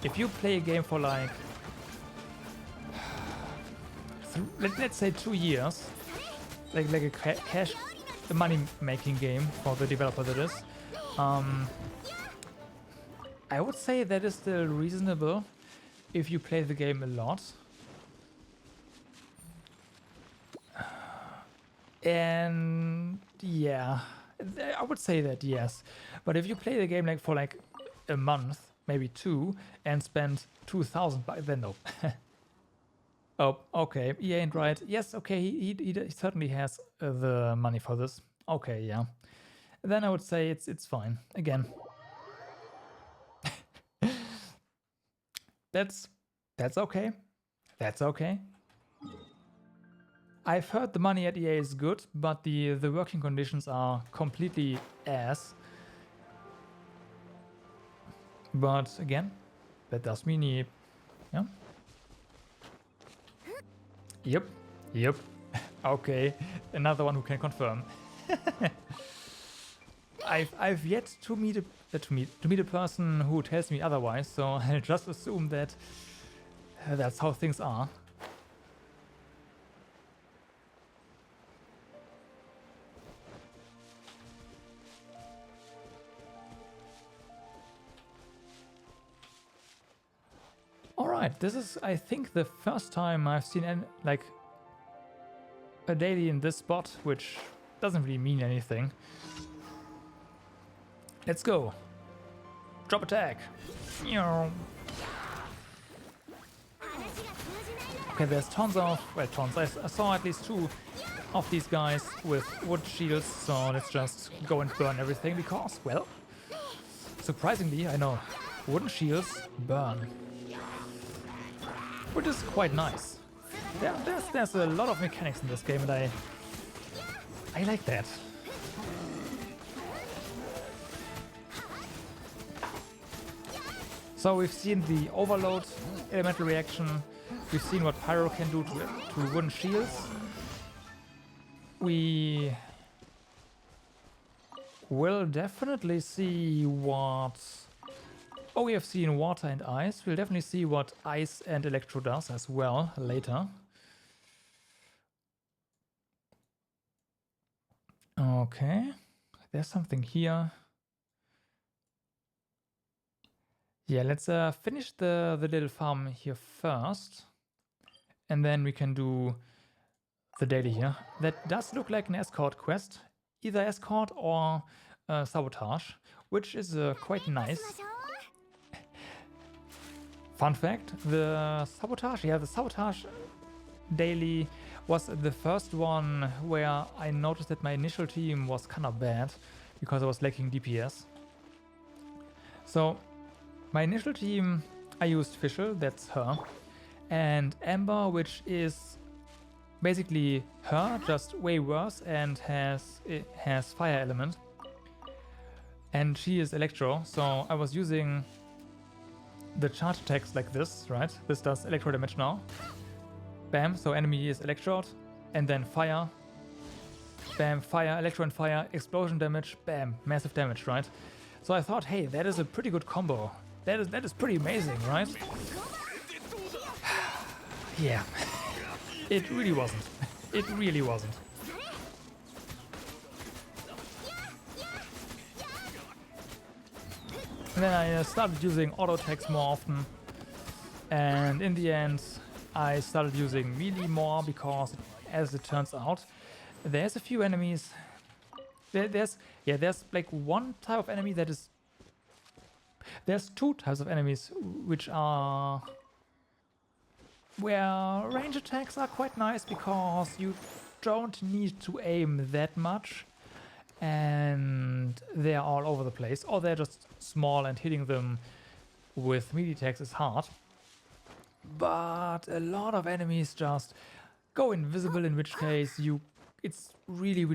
If you play a game for like, let's say 2 years, like a cash money-making game for the developer that is, I would say that is still reasonable if you play the game a lot. And yeah, I would say that, yes. But if you play the game like for like a month, maybe 2, and spend 2,000 bucks, then no. Oh, okay, he ain't right. Yes, okay, he certainly has the money for this. Okay, yeah. Then I would say it's fine. Again. That's okay. That's okay. I've heard the money at EA is good, but the working conditions are completely ass. But again, that does mean he... Yeah. Yep. Yep. Okay. Another one who can confirm. I've yet to meet a person who tells me otherwise, so I'll just assume that that's how things are. Alright, this is, I think, the first time I've seen a daily in this spot, which doesn't really mean anything. Let's go. Drop attack. Okay, there's tons of, well, tons. I saw at least 2 of these guys with wood shields, so let's just go and burn everything because, well, surprisingly, I know, wooden shields burn. Which is quite nice. There's a lot of mechanics in this game and I like that. So we've seen the overload elemental reaction, we've seen what Pyro can do to wooden shields. We will definitely see what... Oh, we have seen water and ice. We'll definitely see what ice and electro does as well later. Okay, there's something here. Yeah, let's finish the little farm here first. And then we can do the daily here. That does look like an escort quest. Either escort or sabotage, which is quite nice. Fun fact, the sabotage daily was the first one where I noticed that my initial team was kind of bad because I was lacking DPS. So my initial team, I used Fischl, that's her, and Amber, which is basically her, just way worse, and has fire element. And she is Electro, so I was using the charge attacks like this, right? This does electro damage now. Bam, so enemy is electrode, and then fire. Bam, fire, electro and fire, explosion damage, bam, massive damage, right? So I thought, hey, that is a pretty good combo. That is pretty amazing, right? Yeah, it really wasn't. It really wasn't. And then I started using auto attacks more often, and in the end I started using melee more because, as it turns out, there's a few enemies. There's like one type of enemy that is. There's 2 types of enemies which are where range attacks are quite nice because you don't need to aim that much. And they're all over the place, or they're just small and hitting them with melee attacks is hard. But a lot of enemies just go invisible, in which case it's really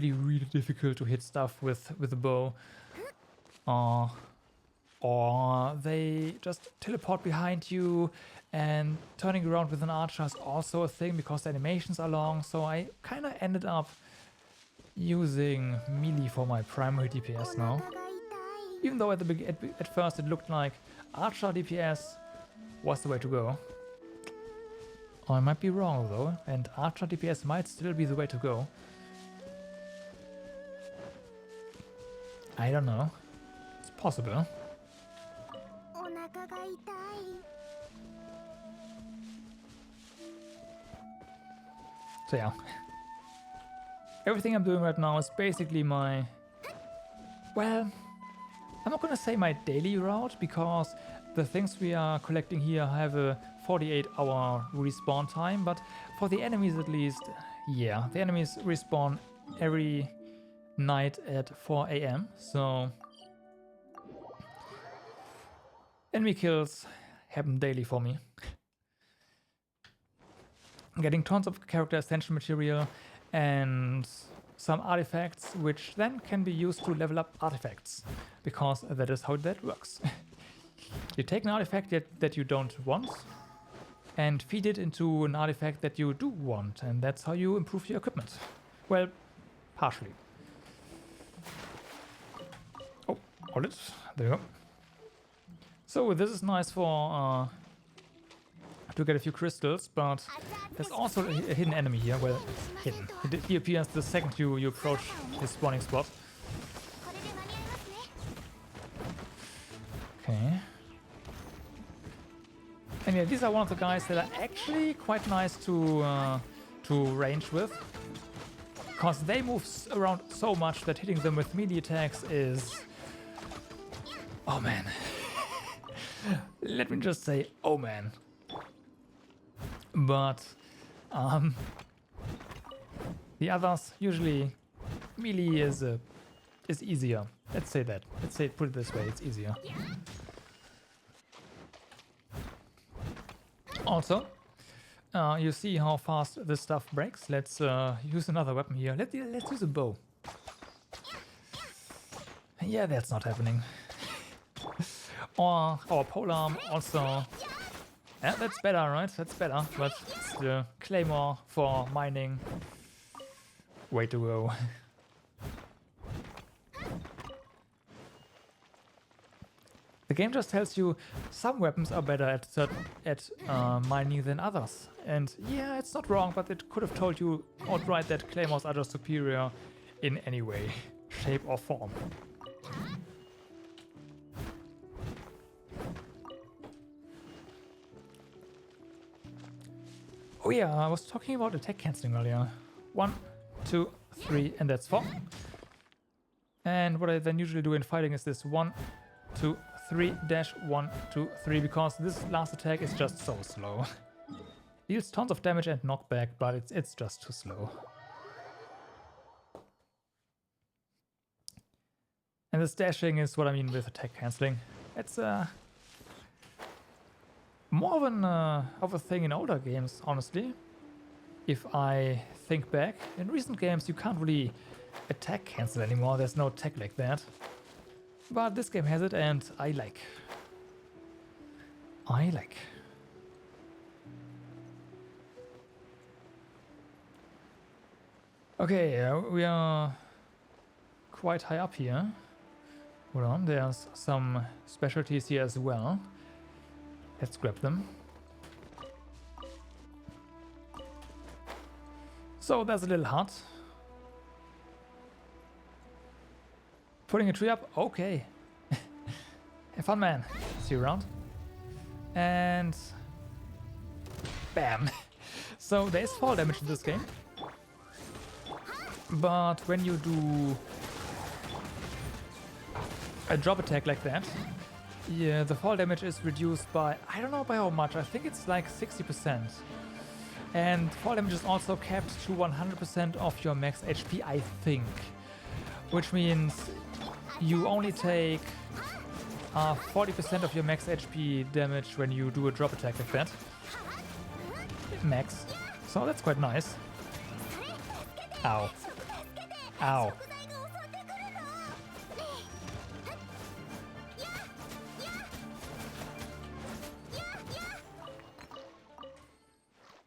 difficult to hit stuff with the bow. Or they just teleport behind you, and turning around with an archer is also a thing because the animations are long, so I kind of ended up using melee for my primary DPS now. Even though at first it looked like archer DPS was the way to go. Or I might be wrong though, and archer DPS might still be the way to go. I don't know. It's possible. So yeah. Everything I'm doing right now is basically my... Well, I'm not gonna say my daily route, because the things we are collecting here have a 48-hour respawn time, but for the enemies at least, yeah, the enemies respawn every night at 4 AM, so... Enemy kills happen daily for me. Getting tons of character essential material and some artifacts, which then can be used to level up artifacts, because that is how that works. You take an artifact that you don't want, and feed it into an artifact that you do want, and that's how you improve your equipment. Well, partially. Oh, hold it. There you go. So this is nice for to get a few crystals, but there's also a hidden enemy here. Well, hidden. He appears the second you approach his spawning spot. Okay. And yeah, these are one of the guys that are actually quite nice to range with, because they move around so much that hitting them with melee attacks is... Oh man. Let me just say, oh man. But the others, usually melee is easier. Let's say that. Put it this way, it's easier. Also, you see how fast this stuff breaks. Let's use another weapon here. Let's use a bow. Yeah, that's not happening. Or our polearm also. Yeah, that's better, right? That's better. But it's the claymore for mining. Way to go. The game just tells you some weapons are better at mining than others. And yeah, it's not wrong, but it could have told you outright that claymores are just superior in any way, shape or form. Oh yeah, I was talking about attack cancelling earlier. 1, 2, 3, and that's 4. And what I then usually do in fighting is this 1, 2, 3, dash 1, 2, 3, because this last attack is just so slow. Deals tons of damage and knockback, but it's just too slow. And this dashing is what I mean with attack cancelling. It's more of a thing in older games, honestly. If I think back, in recent games you can't really attack cancel anymore, there's no tech like that. But this game has it and I like. Okay, we are quite high up here. Hold on, there's some specialties here as well. Let's grab them. So there's a little hut. Putting a tree up? Okay. Have fun, man. See you around. And... bam. So there is fall damage in this game. But when you do a drop attack like that, yeah, the fall damage is reduced by, I don't know by how much, I think it's like 60%. And fall damage is also capped to 100% of your max HP, I think. Which means you only take 40% of your max HP damage when you do a drop attack like that. Max. So that's quite nice. Ow. Ow.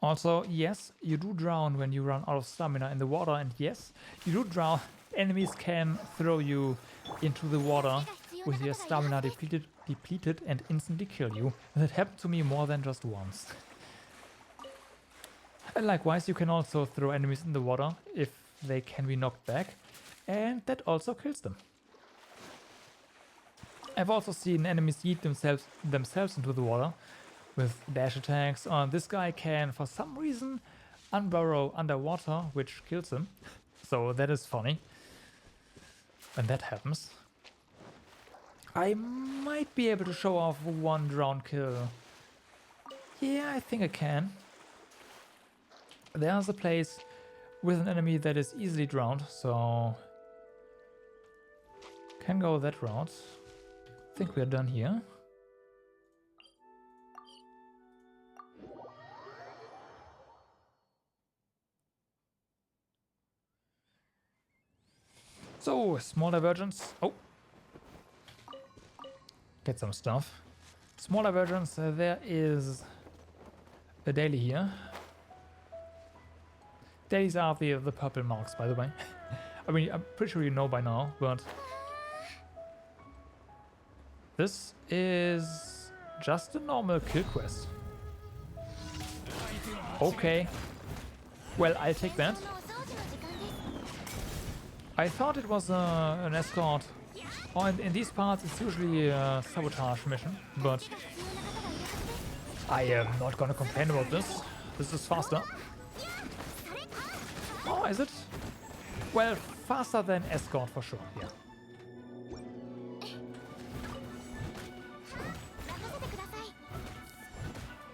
Also, yes, you do drown when you run out of stamina in the water, and yes, you do drown. Enemies can throw you into the water with your stamina depleted and instantly kill you. That happened to me more than just once. And likewise, you can also throw enemies in the water if they can be knocked back, and that also kills them. I've also seen enemies yeet themselves into the water with dash attacks. This guy can, for some reason, unburrow underwater, which kills him. So that is funny when that happens. I might be able to show off one drown kill. Yeah, I think I can. There's a place with an enemy that is easily drowned, so can go that route. I think we're done here. So, small divergence. Oh! Get some stuff. Small divergence, there is a daily here. Dailies are the purple marks, by the way. I mean, I'm pretty sure you know by now, but this is just a normal kill quest. Okay. Well, I'll take that. I thought it was an escort. Oh, in these parts it's usually a sabotage mission, but I am not gonna complain about this. This is faster. Oh, is it? Well, faster than escort for sure, yeah.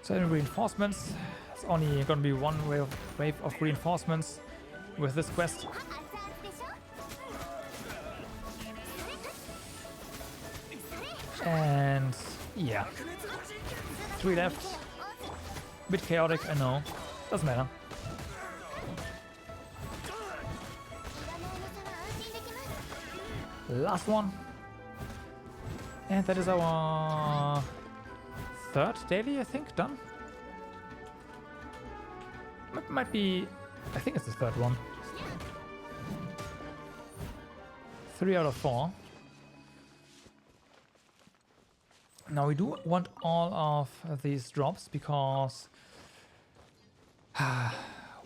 So reinforcements. It's only gonna be one wave of reinforcements with this quest. And yeah, 3 left. Bit chaotic, I know. Doesn't matter. Last one. And that is our 3rd daily, I think, done. Might be... I think it's the 3rd one. 3 out of 4. Now we do want all of these drops because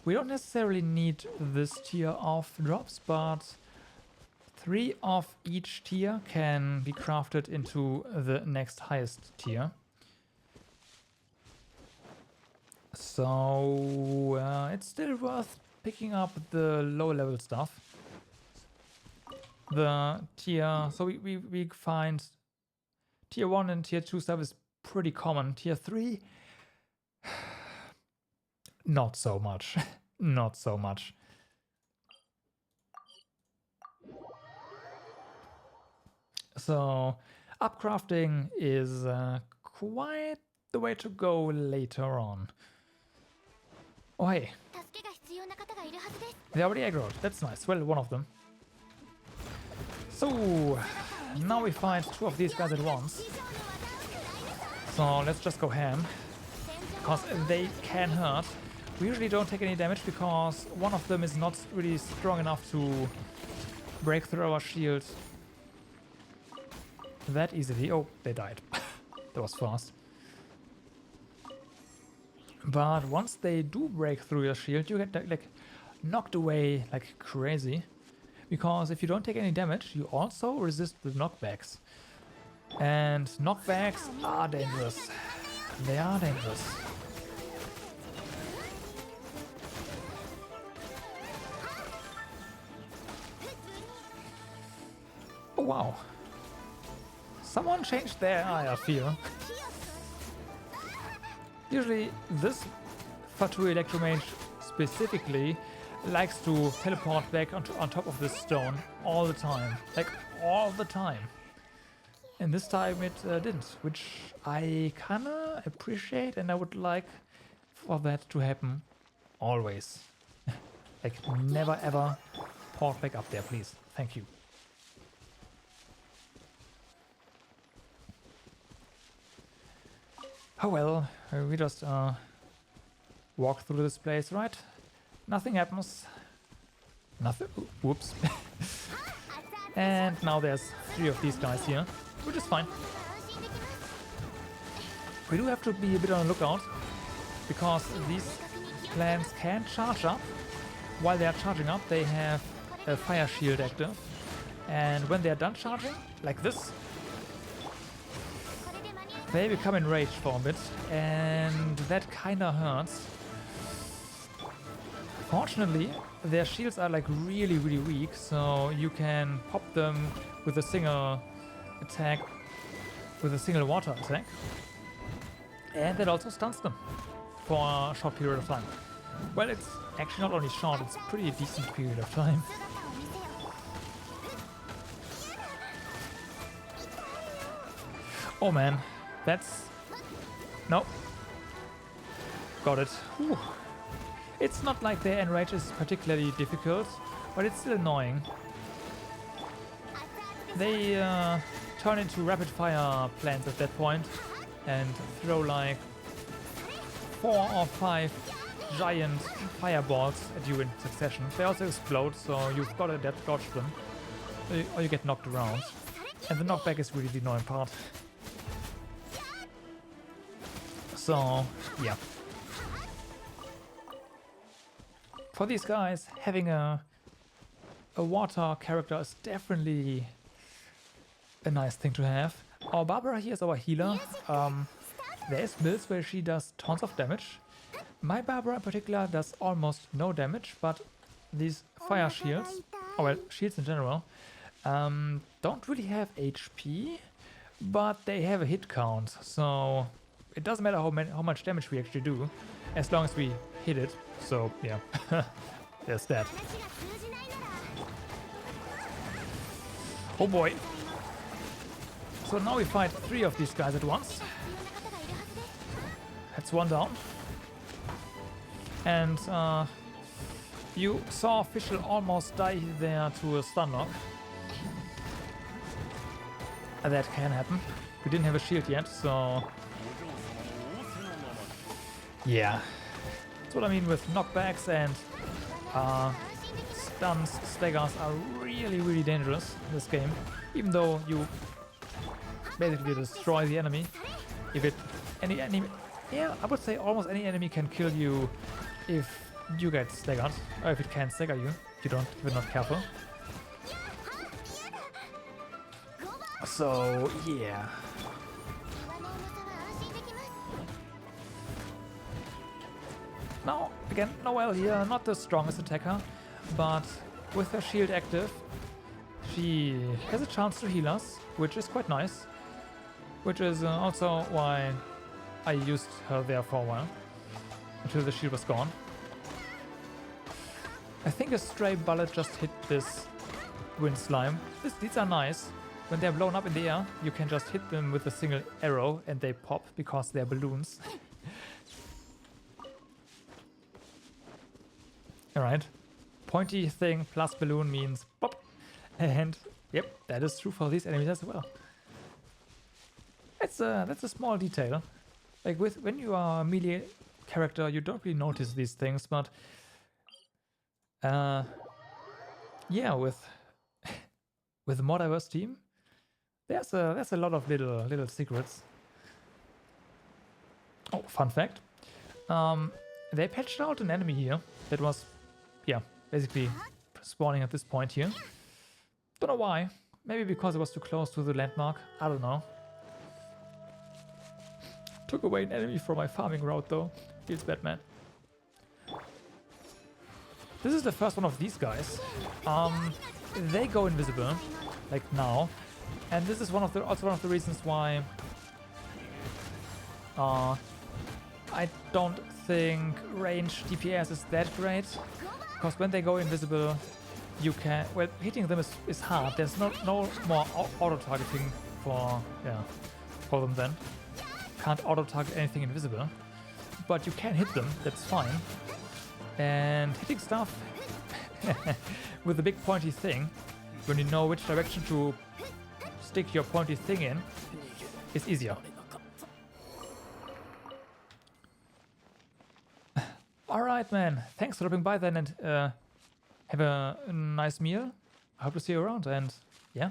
we don't necessarily need this tier of drops, but 3 of each tier can be crafted into the next highest tier. So it's still worth picking up the low level stuff. The tier, so we find tier 1 and tier 2 stuff is pretty common. Tier 3, not so much. Not so much. So upcrafting is quite the way to go later on. Oh hey, they already aggroed. That's nice. Well, one of them. So now we find 2 of these guys at once. So let's just go ham, because they can hurt. We usually don't take any damage because one of them is not really strong enough to break through our shield that easily. Oh, they died. That was fast. But once they do break through your shield, you get like knocked away like crazy. Because if you don't take any damage, you also resist the knockbacks. And knockbacks are dangerous. They are dangerous. Oh wow. Someone changed their eye, I feel. Usually this Fatu Electromage specifically likes to teleport back on top of this stone all the time. Like, all the time. And this time it didn't, which I kinda appreciate, and I would like for that to happen always. Like, never ever port back up there, please. Thank you. Oh well, we just walk through this place, right? Nothing happens. Nothing. Whoops. And now there's 3 of these guys here, which is fine. We do have to be a bit on the lookout, because these plants can charge up. While they are charging up, they have a fire shield active. And when they are done charging, like this, they become enraged for a bit, and that kinda hurts. Fortunately, their shields are like really weak, so you can pop them with a single attack, with a single water attack. And that also stuns them for a short period of time. Well, it's actually not only short, it's a pretty decent period of time. Oh man, that's... No. Got it. Whew. It's not like their enrage is particularly difficult, but it's still annoying. They turn into rapid fire plants at that point and throw like 4 or 5 giant fireballs at you in succession. They also explode, so you've got to dodge them, or you get knocked around. And the knockback is really the annoying part. So, yeah. For these guys, having a water character is definitely a nice thing to have. Our Barbara here is our healer. There's builds where she does tons of damage. My Barbara in particular does almost no damage, but these fire shields, or well, shields in general, don't really have HP, but they have a hit count, so it doesn't matter how much damage we actually do, as long as we hit it. So yeah, there's that. Oh boy. So now we fight 3 of these guys at once. That's 1 down. And you saw Fischl almost die there to a stun lock. That can happen. We didn't have a shield yet, so yeah. That's what I mean with knockbacks, and stuns, staggers are really dangerous in this game. Even though you basically destroy the enemy. If it any enemy, yeah, I would say almost any enemy can kill you if you get staggered, or if it can stagger you if you're not careful. So yeah. Now again, Noelle here, not the strongest attacker, but with her shield active, she has a chance to heal us, which is quite nice. Which is also why I used her there for a while, until the shield was gone. I think a stray bullet just hit this wind slime. These are nice. When they're blown up in the air, you can just hit them with a single arrow and they pop because they're balloons. Alright. Pointy thing plus balloon means pop. And yep, that is true for these enemies as well. That's a small detail. Like when you are a melee character, you don't really notice these things, but yeah, with a more diverse team, there's a lot of little secrets. Oh, fun fact. They patched out an enemy here that was, yeah, basically spawning at this point here. Don't know why. Maybe because it was too close to the landmark. I don't know. Took away an enemy from my farming route though. Feels bad, man. This is the first one of these guys. They go invisible, like now. And this is also one of the reasons why I don't think range DPS is that great. Because when they go invisible, you can, well, hitting them is hard. There's no more auto-targeting for them then. Can't auto-target anything invisible. But you can hit them, that's fine. And hitting stuff with the big pointy thing, when you know which direction to stick your pointy thing in, is easier. Alright, man. Thanks for dropping by then, and have a nice meal. I hope to see you around, and yeah.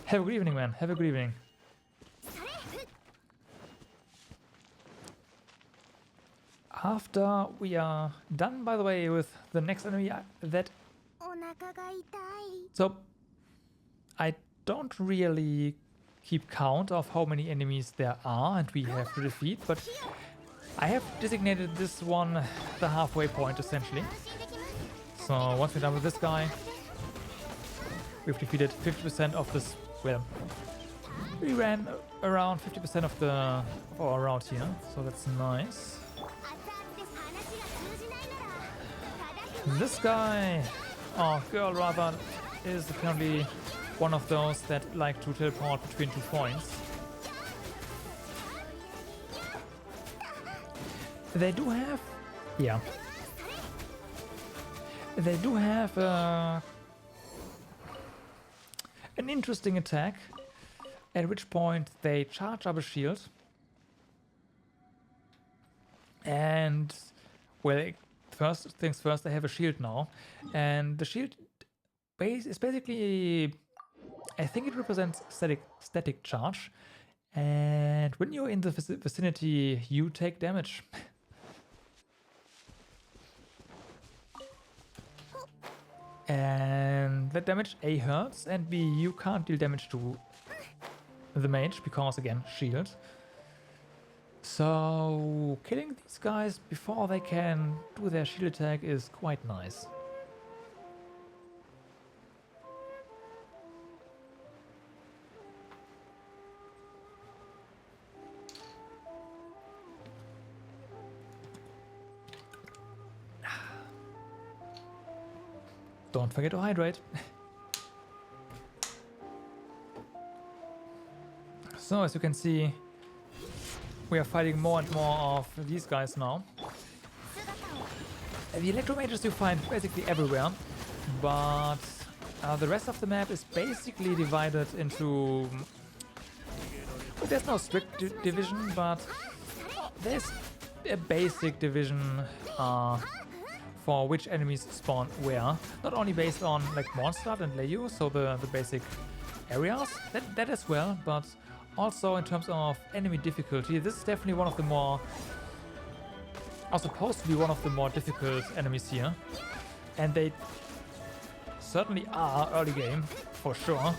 Have a good evening, man. Have a good evening. After we are done, by the way, with the next enemy, so I don't really keep count of how many enemies there are and we have to defeat, but I have designated this one the halfway point, essentially. So once we're done with this guy, we've defeated 50% of this. Well, we ran around 50% of our route here, so that's nice. This guy, or girl rather, is apparently one of those that like to teleport between 2 points. They do have, yeah. They do have an interesting attack, at which point they charge up a shield. And well, first things first, I have a shield now, and the shield base is basically, I think it represents static charge, and when you're in the vicinity, you take damage. And that damage A hurts, and B, you can't deal damage to the mage because, again, shield. So killing these guys before they can do their shield attack is quite nice. Don't forget to hydrate. So as you can see, we are fighting more and more of these guys now. The electromages you find basically everywhere, but the rest of the map is basically divided into... There's no strict division, but there's a basic division for which enemies spawn where. Not only based on like Mondstadt and Leyu, so the basic areas, that as well, but also in terms of enemy difficulty. This is definitely one of the more, are supposed to be one of the more difficult enemies here. And they certainly are early game, for sure.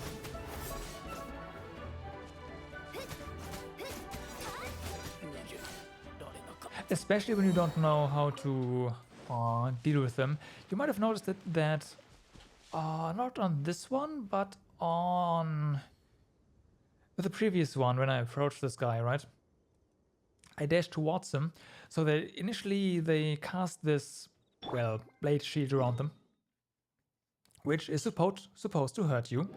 Especially when you don't know how to deal with them. You might have noticed that not on this one, but on the previous one, when I approached this guy, right? I dashed towards him. So initially they cast this, well, blade shield around them, which is supposed to hurt you.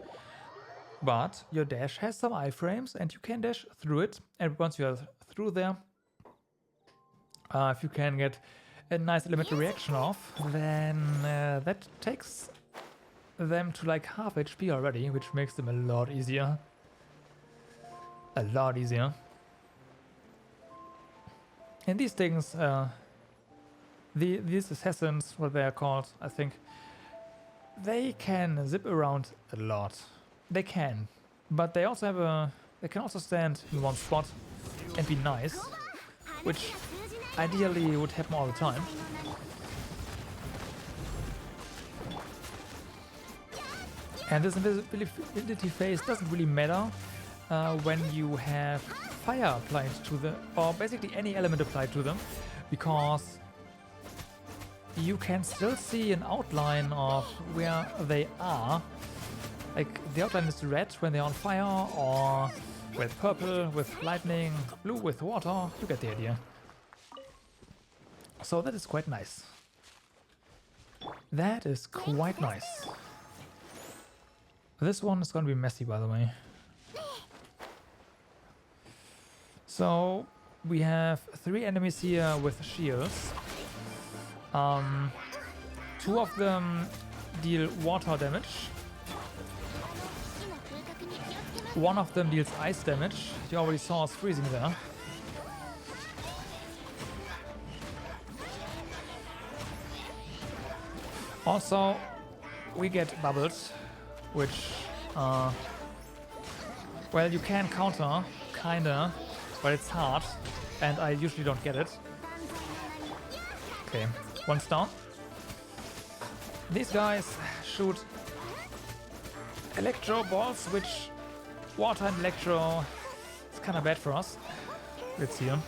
But your dash has some iframes and you can dash through it. And once you are through there, if you can get a nice elemental reaction off, then that takes them to like half HP already, which makes them a lot easier. A lot easier. And these things, these assassins, what they are called, I think, they can zip around a lot. They can, but they also have they can also stand in one spot and be nice, which ideally would happen all the time. And this invisibility phase doesn't really matter when you have fire applied to them, or basically any element applied to them, because you can still see an outline of where they are. Like the outline is red when they're on fire, or with purple with lightning, blue with water. You get the idea. So that is quite nice. That is quite nice. This one is going to be messy, by the way. So we have 3 enemies here with shields. 2 of them deal water damage. 1 of them deals ice damage. You already saw us freezing there. Also, we get bubbles, which, well, you can counter, kinda, but it's hard, and I usually don't get it. Okay, one's down. These guys shoot electro balls, which water and electro is kind of bad for us. Let's see them.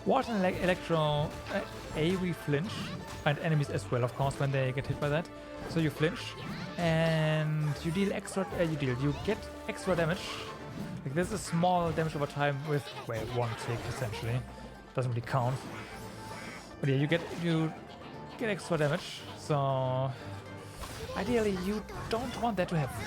Water and electro, we flinch, and enemies as well, of course, when they get hit by that. So you flinch, and you deal extra. You get extra damage. Like this is small damage over time with, well, 1 tick essentially. Doesn't really count. But yeah, you get extra damage. So ideally, you don't want that to happen.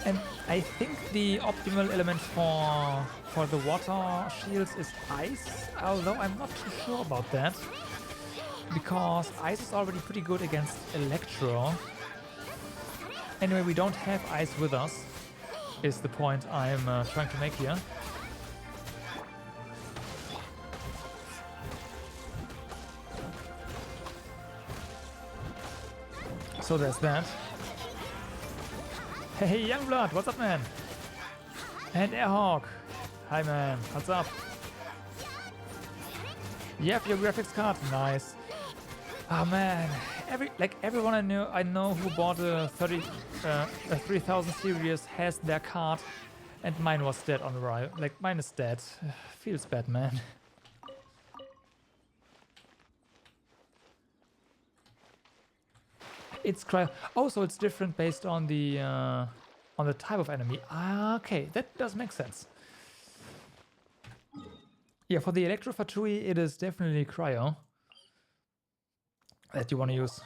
And I think the optimal element for the water shields is ice, although I'm not too sure about that. because Ice is already pretty good against Electro. Anyway, we don't have Ice with us, is the point I'm trying to make here. So there's that. Hey, Youngblood, what's up, man? And Airhawk. Hi, man. What's up? You have your graphics card? Nice. Oh, man. Everyone I know who bought a 3000 series has their card, and mine was dead on arrival. Like, mine is dead. Feels bad, man. It's cryo. Oh, so it's different based on the type of enemy. Ah, okay, that does make sense. Yeah, for the Electro Fatui, it is definitely cryo that you want to use.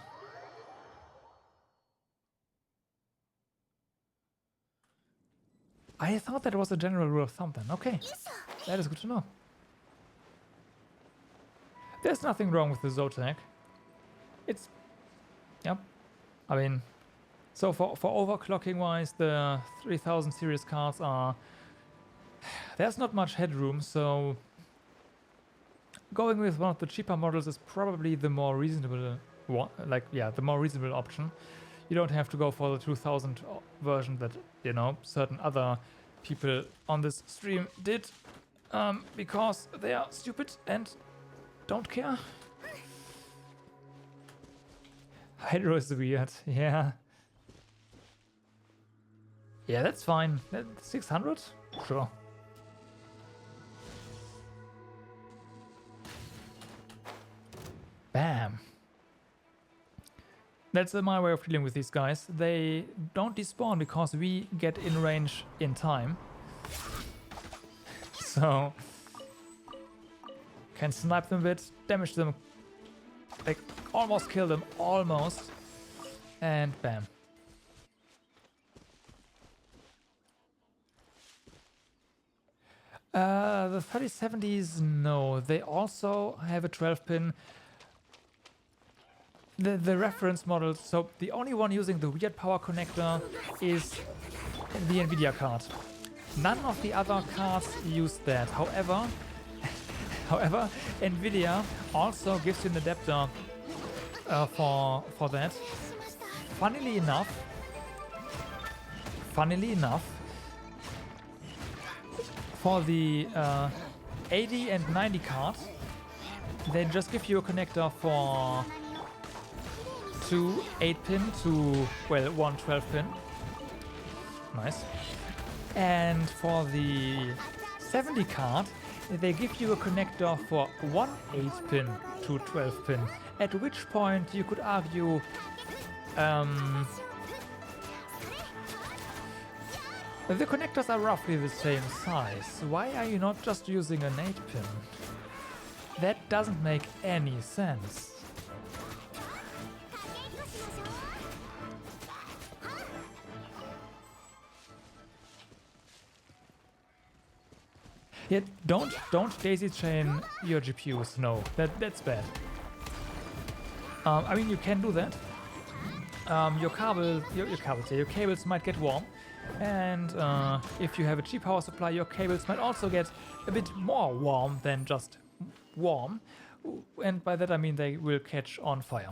I thought that was a general rule of thumb then. Okay, that is good to know. There's nothing wrong with the Zotac. It's... Yep. I mean, so for overclocking wise, the 3000 series cards are... There's not much headroom, so... Going with one of the cheaper models is probably the more reasonable one, the more reasonable option. You don't have to go for the 2000 version that, you know, certain other people on this stream did, because they are stupid and don't care. Hydro is weird, yeah. Yeah, that's fine. 600? Sure. Bam. That's my way of dealing with these guys. They don't despawn because we get in range in time. So... Can snipe them a bit, damage them, like almost kill them, almost. And bam. The 3070s, no. They also have a 12-pin. The reference model, so the only one using the weird power connector is the Nvidia card. None of the other cards use that. However, Nvidia also gives you an adapter for that. Funnily enough, for the 80 and 90 card, they just give you a connector for 2 8-pin to, well, 1 12-pin. Nice. And for the 70 card, they give you a connector for 1 8-pin to 12-pin. At which point you could argue the connectors are roughly the same size. Why are you not just using an 8-pin? That doesn't make any sense. Yeah, don't daisy chain your GPUs. No, that's bad. I mean, you can do that. Your cables might get warm, and if you have a cheap power supply, your cables might also get a bit more warm than just warm, and by that I mean they will catch on fire.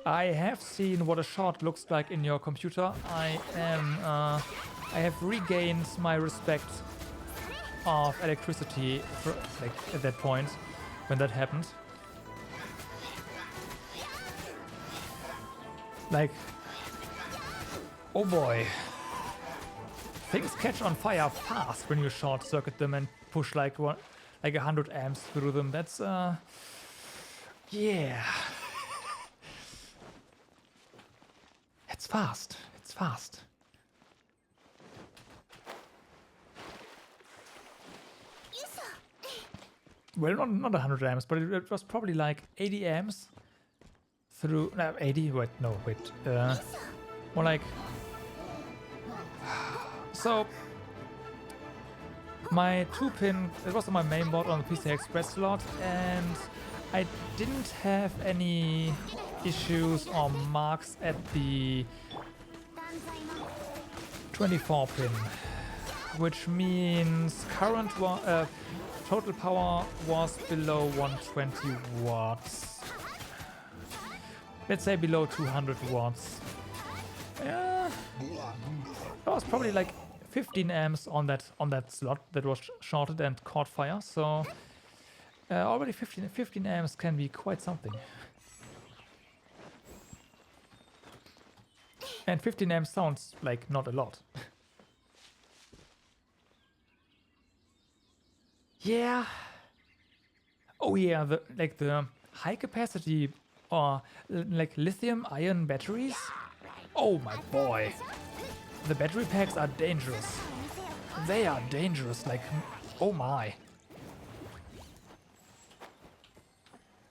I have seen what a short looks like in your computer. I have regained my respect of electricity at that point when that happened. Like, oh boy, things catch on fire fast when you short circuit them and push like 100 amps through them. That's yeah, it's fast. It's fast. Well, not 100 amps, but it was probably like 80 amps through... No, 80? Wait, no, wait. More like... So... My 2-pin... It was on my main board on the PCI Express slot, and I didn't have any issues or marks at the 24 pin, which means current total power was below 120 watts. Let's say below 200 watts. Yeah, that was probably like 15 amps on that slot that was shorted and caught fire. So already 15 amps can be quite something. And 15 amps sounds like not a lot. Yeah. Oh yeah, the high capacity or like lithium ion batteries. Oh my boy. The battery packs are dangerous. They are dangerous, like, oh my.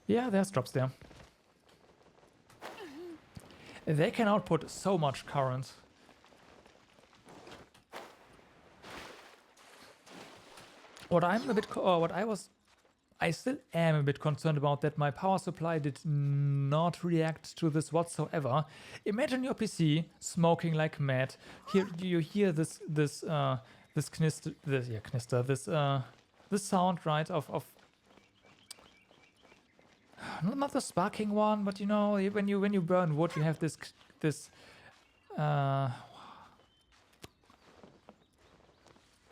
Yeah, there's drops there. They can output so much current. I still am a bit concerned about that my power supply did not react to this whatsoever. Imagine your PC smoking like mad. Here you hear this sound, right, of not the sparking one, but you know, when you burn wood, you have this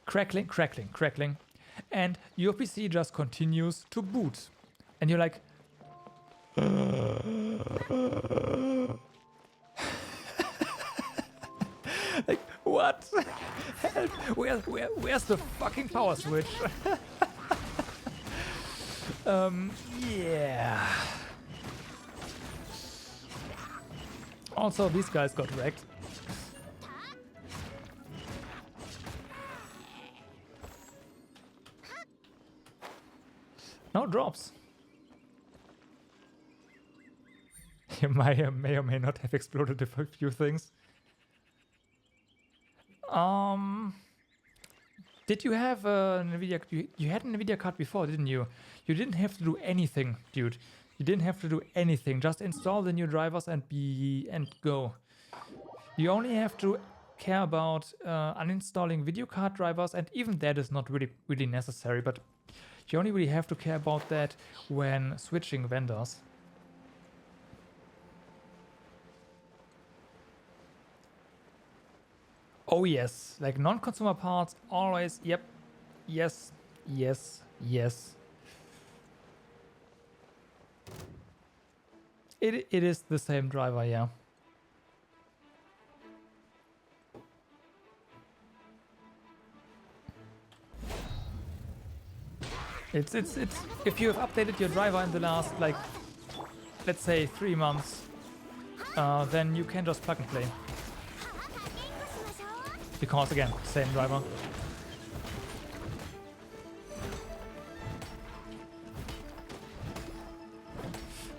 crackling, and your PC just continues to boot, and you're like, like, what? Help! Where's the fucking power switch? Yeah. Also, these guys got wrecked. No drops. You may or may not have exploded a few things. Did you have an NVIDIA? You had an NVIDIA card before, didn't you? You didn't have to do anything, dude. You didn't have to do anything. Just install the new drivers and go. You only have to care about uninstalling video card drivers, and even that is not really necessary. But you only really have to care about that when switching vendors. Oh yes, like non-consumer parts always. Yep. Yes. It is the same driver, yeah. It's if you have updated your driver in the last, like, let's say 3 months, then you can just plug and play. Because again, same driver.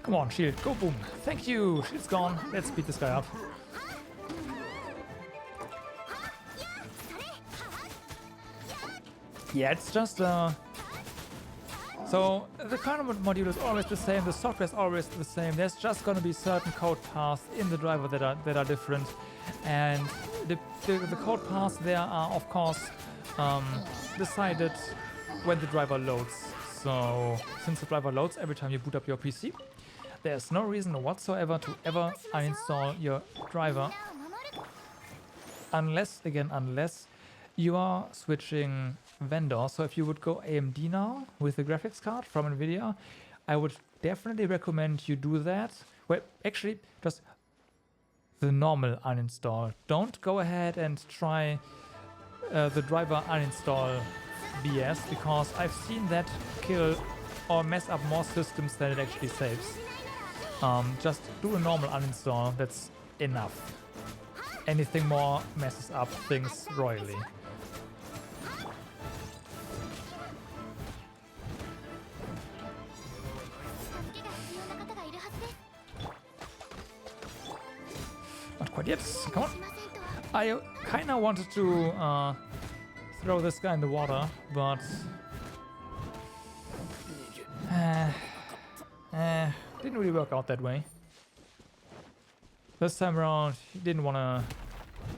Come on, shield, go boom. Thank you, shield's gone. Let's beat this guy up. Yeah, it's just so the kernel module is always the same, the software is always the same. There's just gonna be certain code paths in the driver that are different, and the code paths there are of course decided when the driver loads. So since the driver loads every time you boot up your PC, there's no reason whatsoever to ever uninstall your driver, unless you are switching vendor. So if you would go AMD now with the graphics card from NVIDIA, I would definitely recommend you do that. Well, actually, just the normal uninstall. Don't go ahead and try the driver uninstall BS, because I've seen that kill or mess up more systems than it actually saves. Just do a normal uninstall, that's enough. Anything more messes up things royally. Not quite yet, come on. I kinda wanted to throw this guy in the water, but Didn't really work out that way. This time around, he didn't want to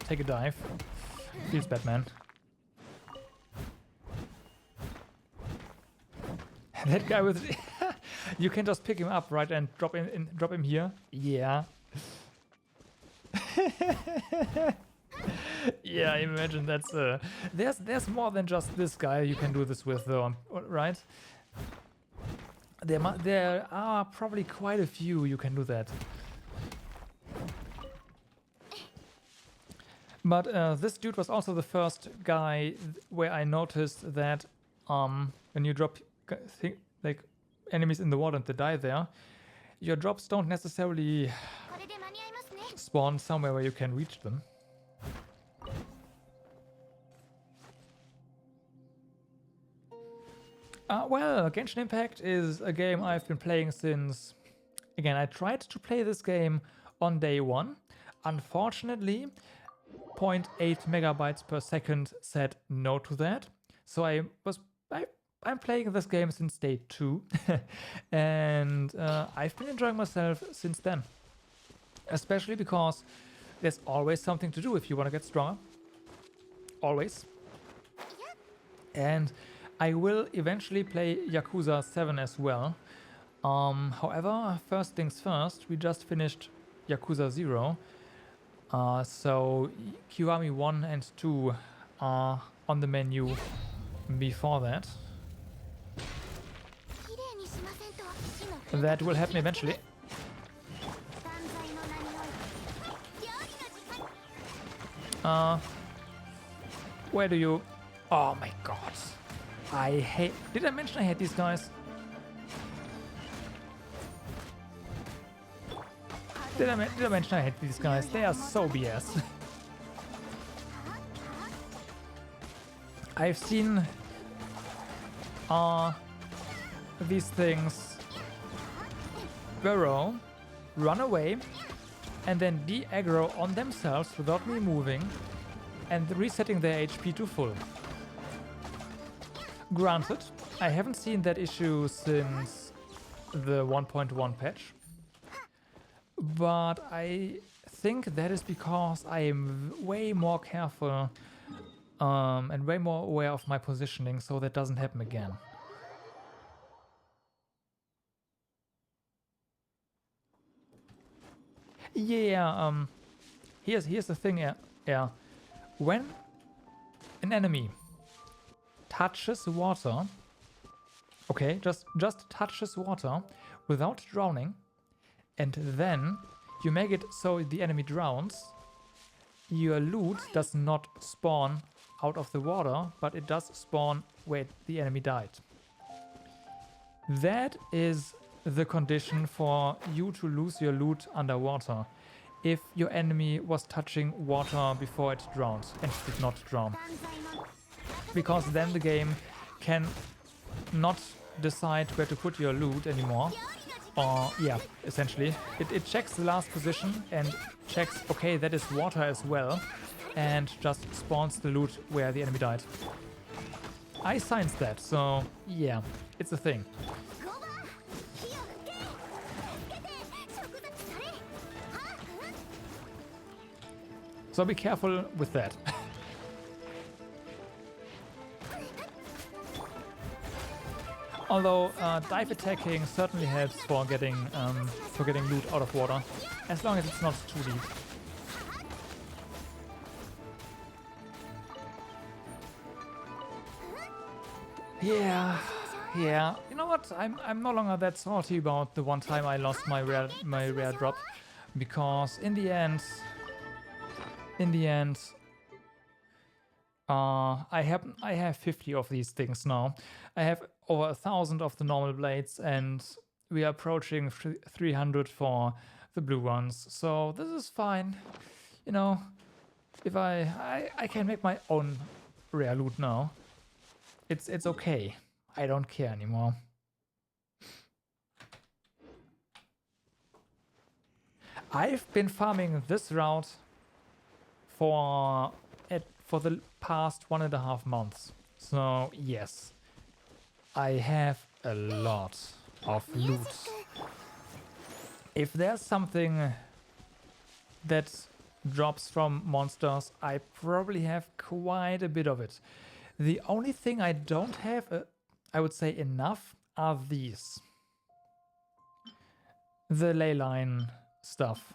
take a dive. Feels bad, man. That guy with... You can just pick him up, right, and drop him here. Yeah. Yeah, I imagine that's... There's more than just this guy you can do this with, though, right? There are probably quite a few you can do that. But this dude was also the first guy where I noticed that when you drop like enemies in the water and they die there, your drops don't necessarily spawn somewhere where you can reach them. Well, Genshin Impact is a game I've been playing since... Again, I tried to play this game on day one. Unfortunately, 0.8 megabytes per second said no to that. So I'm playing this game since day 2. And I've been enjoying myself since then. Especially because there's always something to do if you want to get stronger. Always. And I will eventually play Yakuza 7 as well. However, first things first, we just finished Yakuza 0. So Kiwami 1 and 2 are on the menu before that. That will happen eventually. Where do you... Oh my god. I hate... Did I mention I hate these guys? Did I mention I hate these guys? They are so BS. I've seen these things burrow, run away, and then de-aggro on themselves without me moving and resetting their HP to full. Granted, I haven't seen that issue since the 1.1 patch, but I think that is because I am way more careful and way more aware of my positioning, so that doesn't happen again. Yeah, here's the thing, yeah. When an enemy touches water, okay, just touches water without drowning, and then you make it so the enemy drowns, your loot does not spawn out of the water, but it does spawn where the enemy died. That is the condition for you to lose your loot underwater. If your enemy was touching water before it drowned and did not drown. Because then the game can not decide where to put your loot anymore. Or, yeah, essentially. It checks the last position and checks, okay, that is water as well. And just spawns the loot where the enemy died. I science that, so yeah, it's a thing. So be careful with that. Although dive attacking certainly helps for getting loot out of water, as long as it's not too deep. Yeah. You know what? I'm no longer that salty about the one time I lost my rare drop, because in the end, I have 50 of these things now. I have over 1,000 of the normal blades, and we are approaching 300 for the blue ones. So this is fine. You know, if I can make my own rare loot now. It's okay. I don't care anymore. I've been farming this route for the past 1.5 months. So yes, I have a lot of loot. If there's something that drops from monsters, I probably have quite a bit of it. The only thing I don't have, I would say enough, are these. The ley line stuff.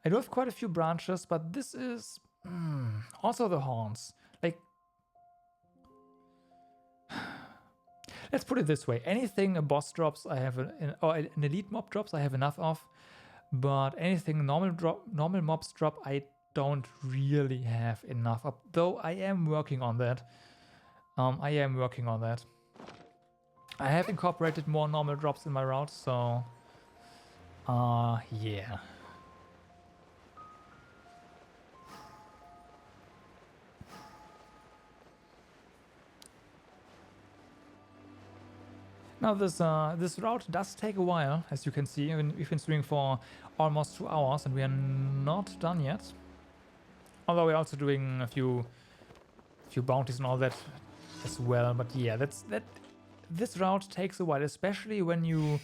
I do have quite a few branches, but this is also the horns. Like, let's put it this way: anything a boss drops, I have or an elite mob drops, I have enough of. But anything normal mobs drop, I don't really have enough of. Though I am working on that. I have incorporated more normal drops in my route, so yeah. Now this route does take a while, as you can see. We've been streaming for almost 2 hours and we are not done yet. Although we're also doing a few bounties and all that as well. But yeah, this route takes a while, especially when you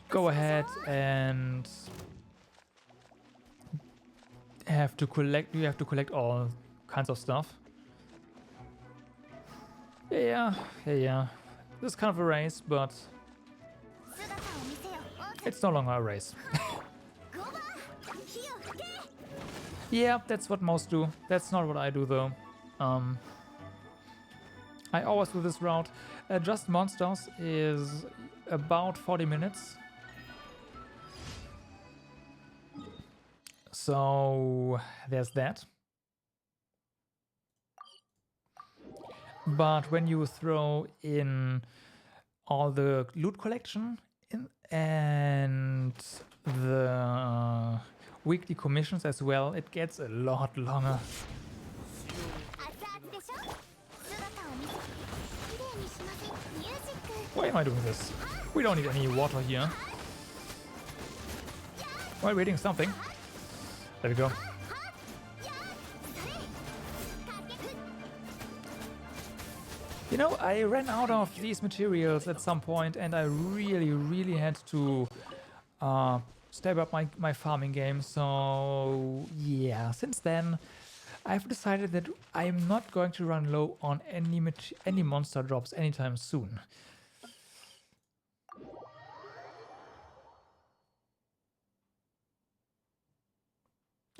go ahead and have to collect all kinds of stuff. Yeah. This is kind of a race, but it's no longer a race. Yeah, that's what most do. That's not what I do though. I always do this route. Just monsters is about 40 minutes. So there's that. But when you throw in all the loot collection and the weekly commissions as well, it gets a lot longer. Why am I doing this? We don't need any water here. While waiting something. There we go. You know, I ran out of these materials at some point and I really had to step up my farming game. So yeah, since then I've decided that I'm not going to run low on any monster drops anytime soon.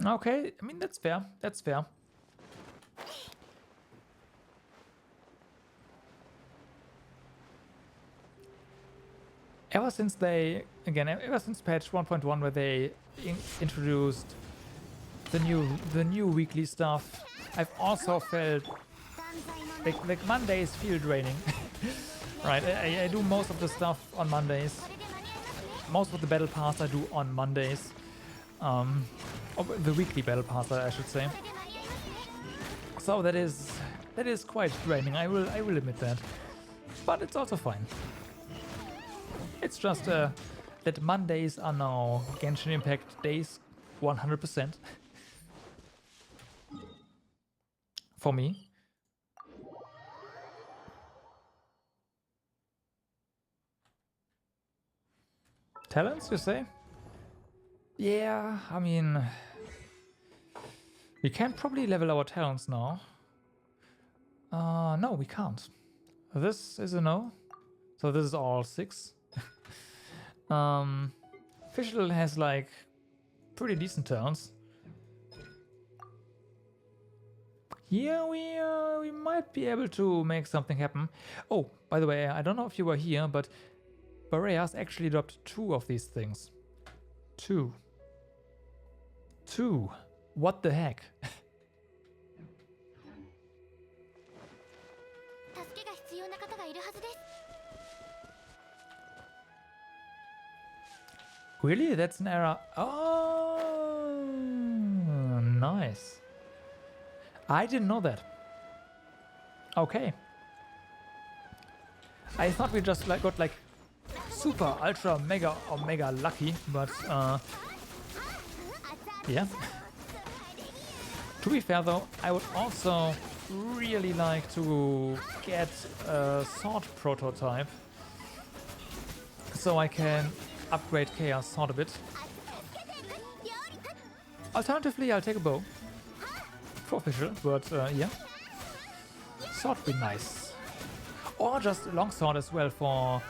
Okay, I mean, that's fair. That's fair. Ever since patch 1.1, where they introduced the new weekly stuff, I've also felt like Mondays feel draining. Right, I do most of the stuff on Mondays. Most of the battle pass I do on Mondays. The weekly battle pass, I should say. So that is quite draining. I will admit that, but it's also fine. It's just that Mondays are now Genshin Impact days 100% for me. Talents, you say? Yeah, I mean, we can probably level our talents now. No, we can't. This is a no. So this is all 6. Fischl has like pretty decent talents. Yeah, we might be able to make something happen. Oh, by the way, I don't know if you were here, but Boreas actually dropped 2 of these things. 2. What the heck? Really? That's an error. Oh, nice. I didn't know that. Okay. I thought we just got like super, ultra, mega, omega lucky, but yeah. To be fair though, I would also really like to get a sword prototype. so I can upgrade Chaos Sword a bit. Alternatively, I'll take a bow for official, but yeah, sword would be nice, or just a long sword as well for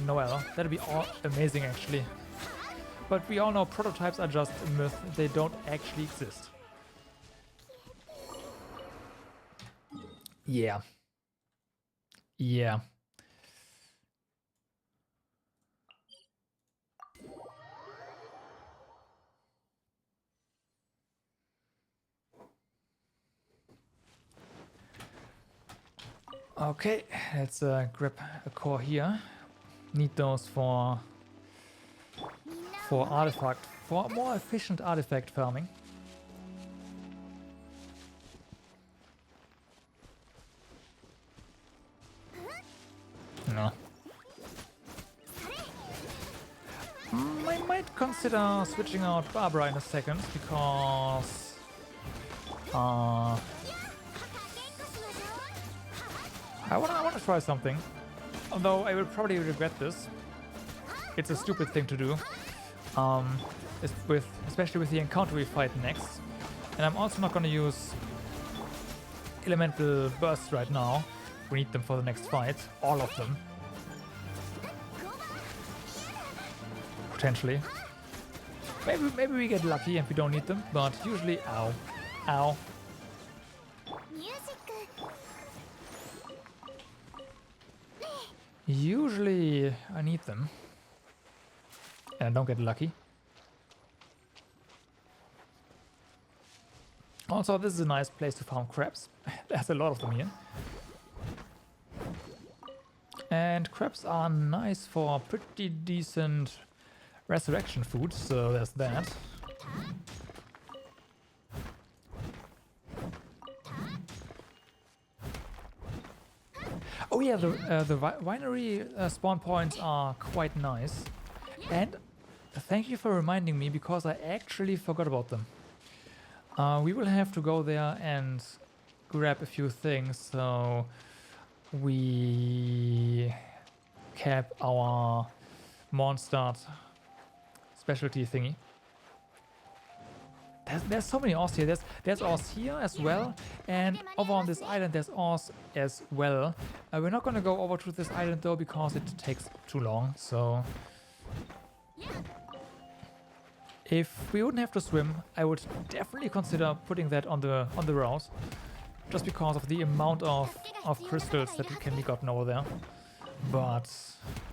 Noelle. That'd be all amazing actually. But we all know prototypes are just a myth; they don't actually exist. Yeah. Yeah. Okay, let's grab a core here. Need those for artifact, for more efficient artifact farming. No. I might consider switching out Barbara in a second because I wanna try something. Although I will probably regret this. It's a stupid thing to do. Especially with the encounter we fight next. And I'm also not gonna use elemental bursts right now. We need them for the next fight. All of them. Potentially. Maybe we get lucky and we don't need them, but usually ow. Usually I need them. And I don't get lucky. Also, this is a nice place to farm crabs. There's a lot of them here. And crabs are nice for pretty decent resurrection food, so there's that. Oh yeah, the winery spawn points are quite nice. And thank you for reminding me, because I actually forgot about them. We will have to go there and grab a few things, so we cap our Mondstadt specialty thingy. There's so many ores here. There's ores here as well, and over on this island there's ores as well. We're not gonna go over to this island though because it takes too long. So if we wouldn't have to swim, I would definitely consider putting that on the route, just because of the amount of crystals that can be gotten over there. But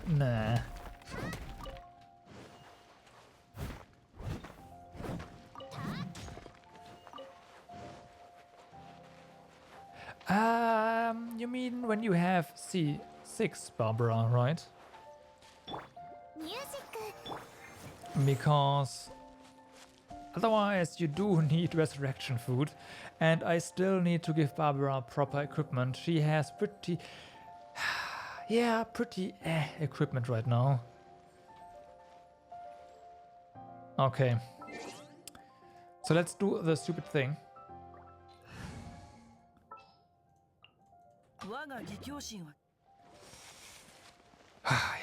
nah. You mean when you have C6, Barbara, right? Because otherwise you do need resurrection food, and I still need to give Barbara proper equipment. She has pretty equipment right now. Okay. So let's do the stupid thing.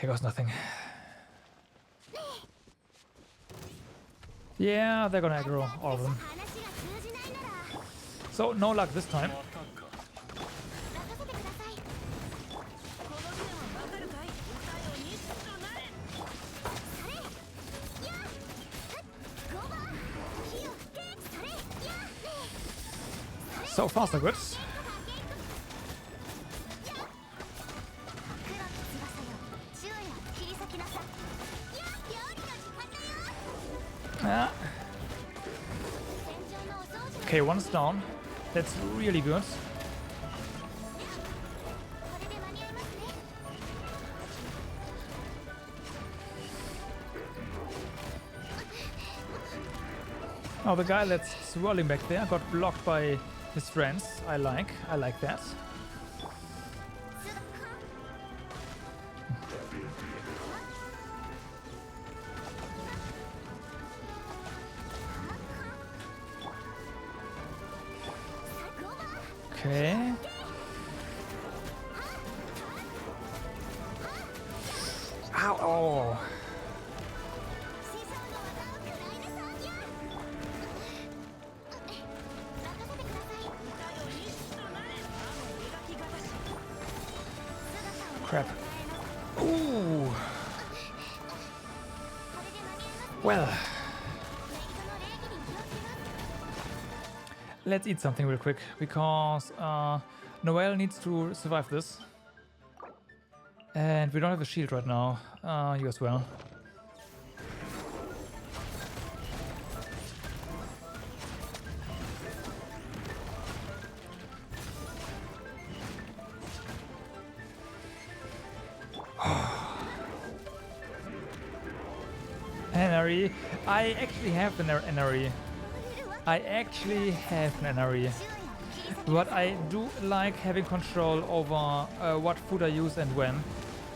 Here goes nothing. Yeah, they're gonna aggro all of them. So no luck this time. So far so good. Yeah. Okay, one's down. That's really good. Oh, the guy that's swirling back there got blocked by his friends. I like that. Okay. Ow, crap. Ooh. Well. Let's eat something real quick, because Noelle needs to survive this. And we don't have a shield right now. You as well. NRE. I actually have an NRE. I actually have an NRE. But I do like having control over what food I use and when.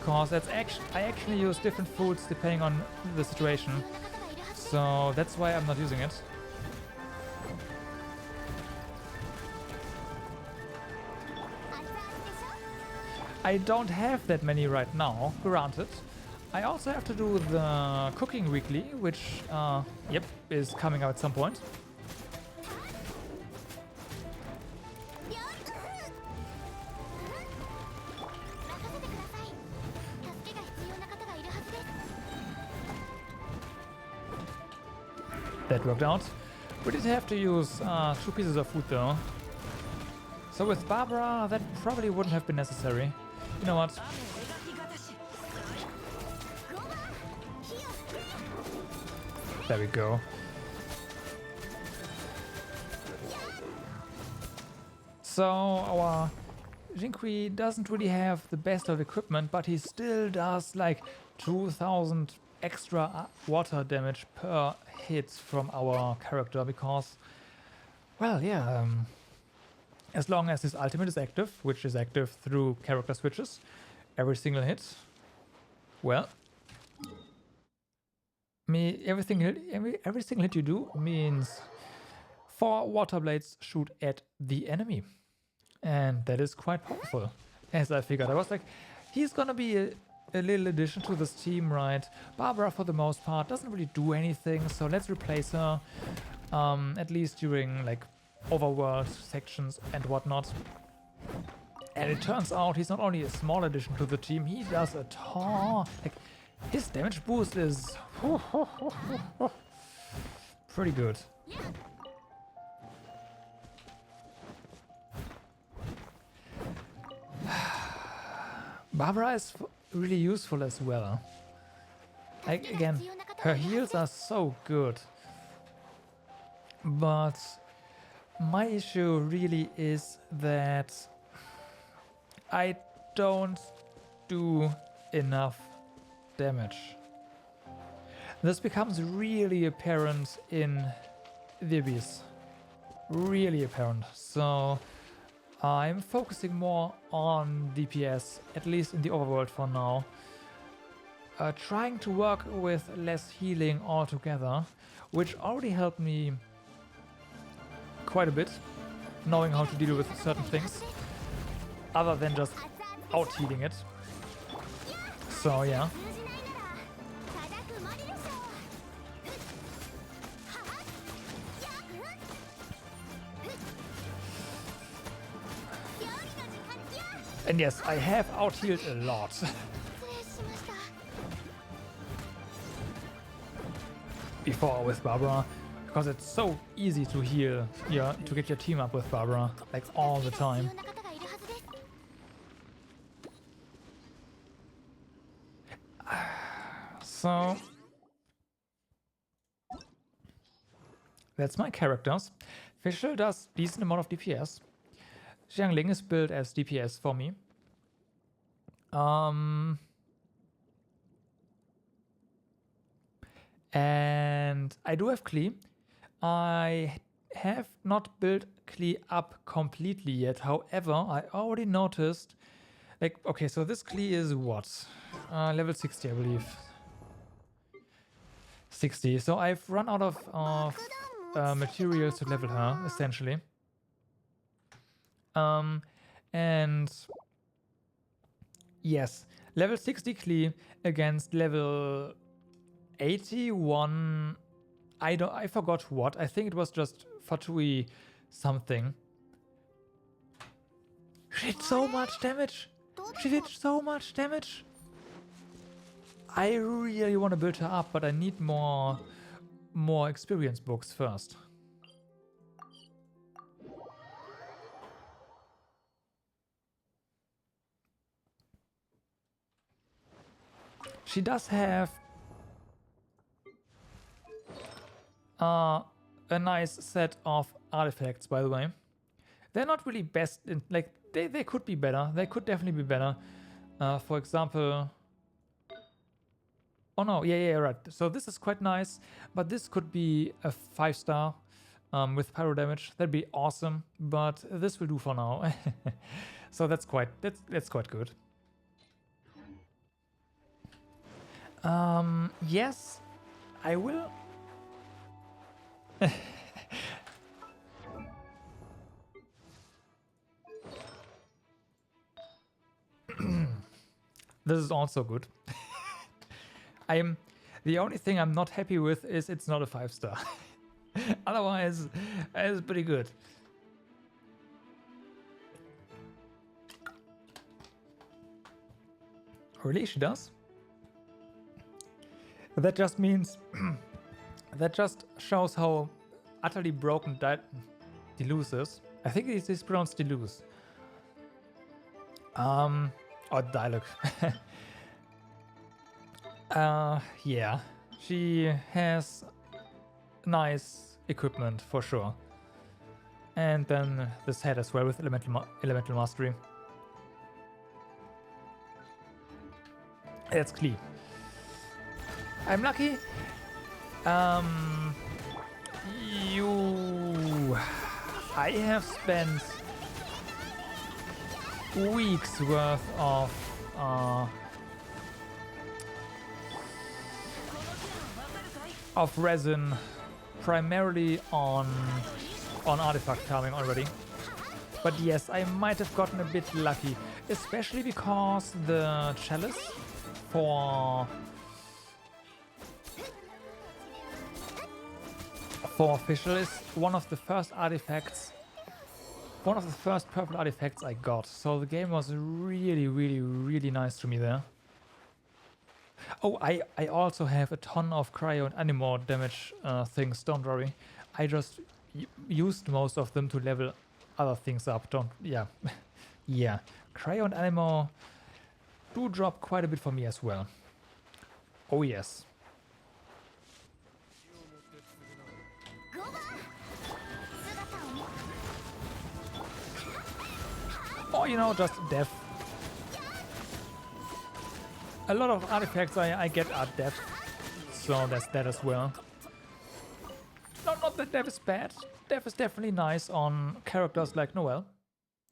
Because I actually use different foods depending on the situation. So that's why I'm not using it. I don't have that many right now, granted. I also have to do the cooking weekly, which, yep, is coming out at some point. That worked out. We did have to use 2 pieces of food though. So with Barbara, that probably wouldn't have been necessary. You know what? There we go. So our Jinqui doesn't really have the best of equipment, but he still does like 2000 extra water damage per hit from our character, because, well, yeah, as long as his ultimate is active, which is active through character switches, every single hit, well, every single hit you do means 4 water blades shoot at the enemy, and that is quite powerful. As I figured, I was like, he's gonna be a little addition to this team, right? Barbara, for the most part, doesn't really do anything, so let's replace her, at least during like overworld sections and whatnot. And it turns out he's not only a small addition to the team, he does a ton. Like, his damage boost is pretty good. Barbara is really useful as well. Like, again, her heals are so good. But my issue really is that I don't do enough damage. This becomes really apparent in the Abyss. Really apparent. So I'm focusing more on DPS, at least in the overworld for now. Trying to work with less healing altogether, which already helped me quite a bit, knowing how to deal with certain things, other than just out-healing it. So yeah. And yes, I have out-healed a lot. Before with Barbara, because it's so easy to heal, yeah, to get your team up with Barbara, like all the time. So that's my characters. Fischl does decent amount of DPS. Xiangling is built as DPS for me. And I do have Klee. I have not built Klee up completely yet. However, I already noticed, like, okay, so this Klee is what? Level 60, I believe. 60. So I've run out of materials to level her, essentially. And yes, level 60 Klee against level 81. I forgot what. I think it was just Fatui something. Shit, so much damage. She did so much damage. I really want to build her up, but I need more experience books first. She does have a nice set of artifacts, by the way. They're not really best in, like, they could be better. They could definitely be better. For example, oh no, yeah, right. So this is quite nice, but this could be a 5-star with pyro damage. That'd be awesome, but this will do for now. So that's quite good. Yes, I will. This is also good. The only thing I'm not happy with is it's not a 5-star. Otherwise, it's pretty good. Really, she does? That just means that just shows how utterly broken Deleuze is. I think it is pronounced Deleuze. Or dialogue. Yeah, she has nice equipment for sure. And then this head as well with elemental mastery. That's clear. I'm lucky. I have spent weeks worth of resin, primarily on artifact farming already. But yes, I might have gotten a bit lucky, especially because the chalice for official is one of the first artifacts, one of the first purple artifacts I got. So the game was really nice to me there. Oh, I also have a ton of cryo and animo damage things, don't worry. I just used most of them to level other things up, yeah. Yeah, cryo and animo do drop quite a bit for me as well. Oh yes. Or, you know, just death. A lot of artifacts I get are death, so there's that as well. Not that death is bad. Death is definitely nice on characters like Noelle.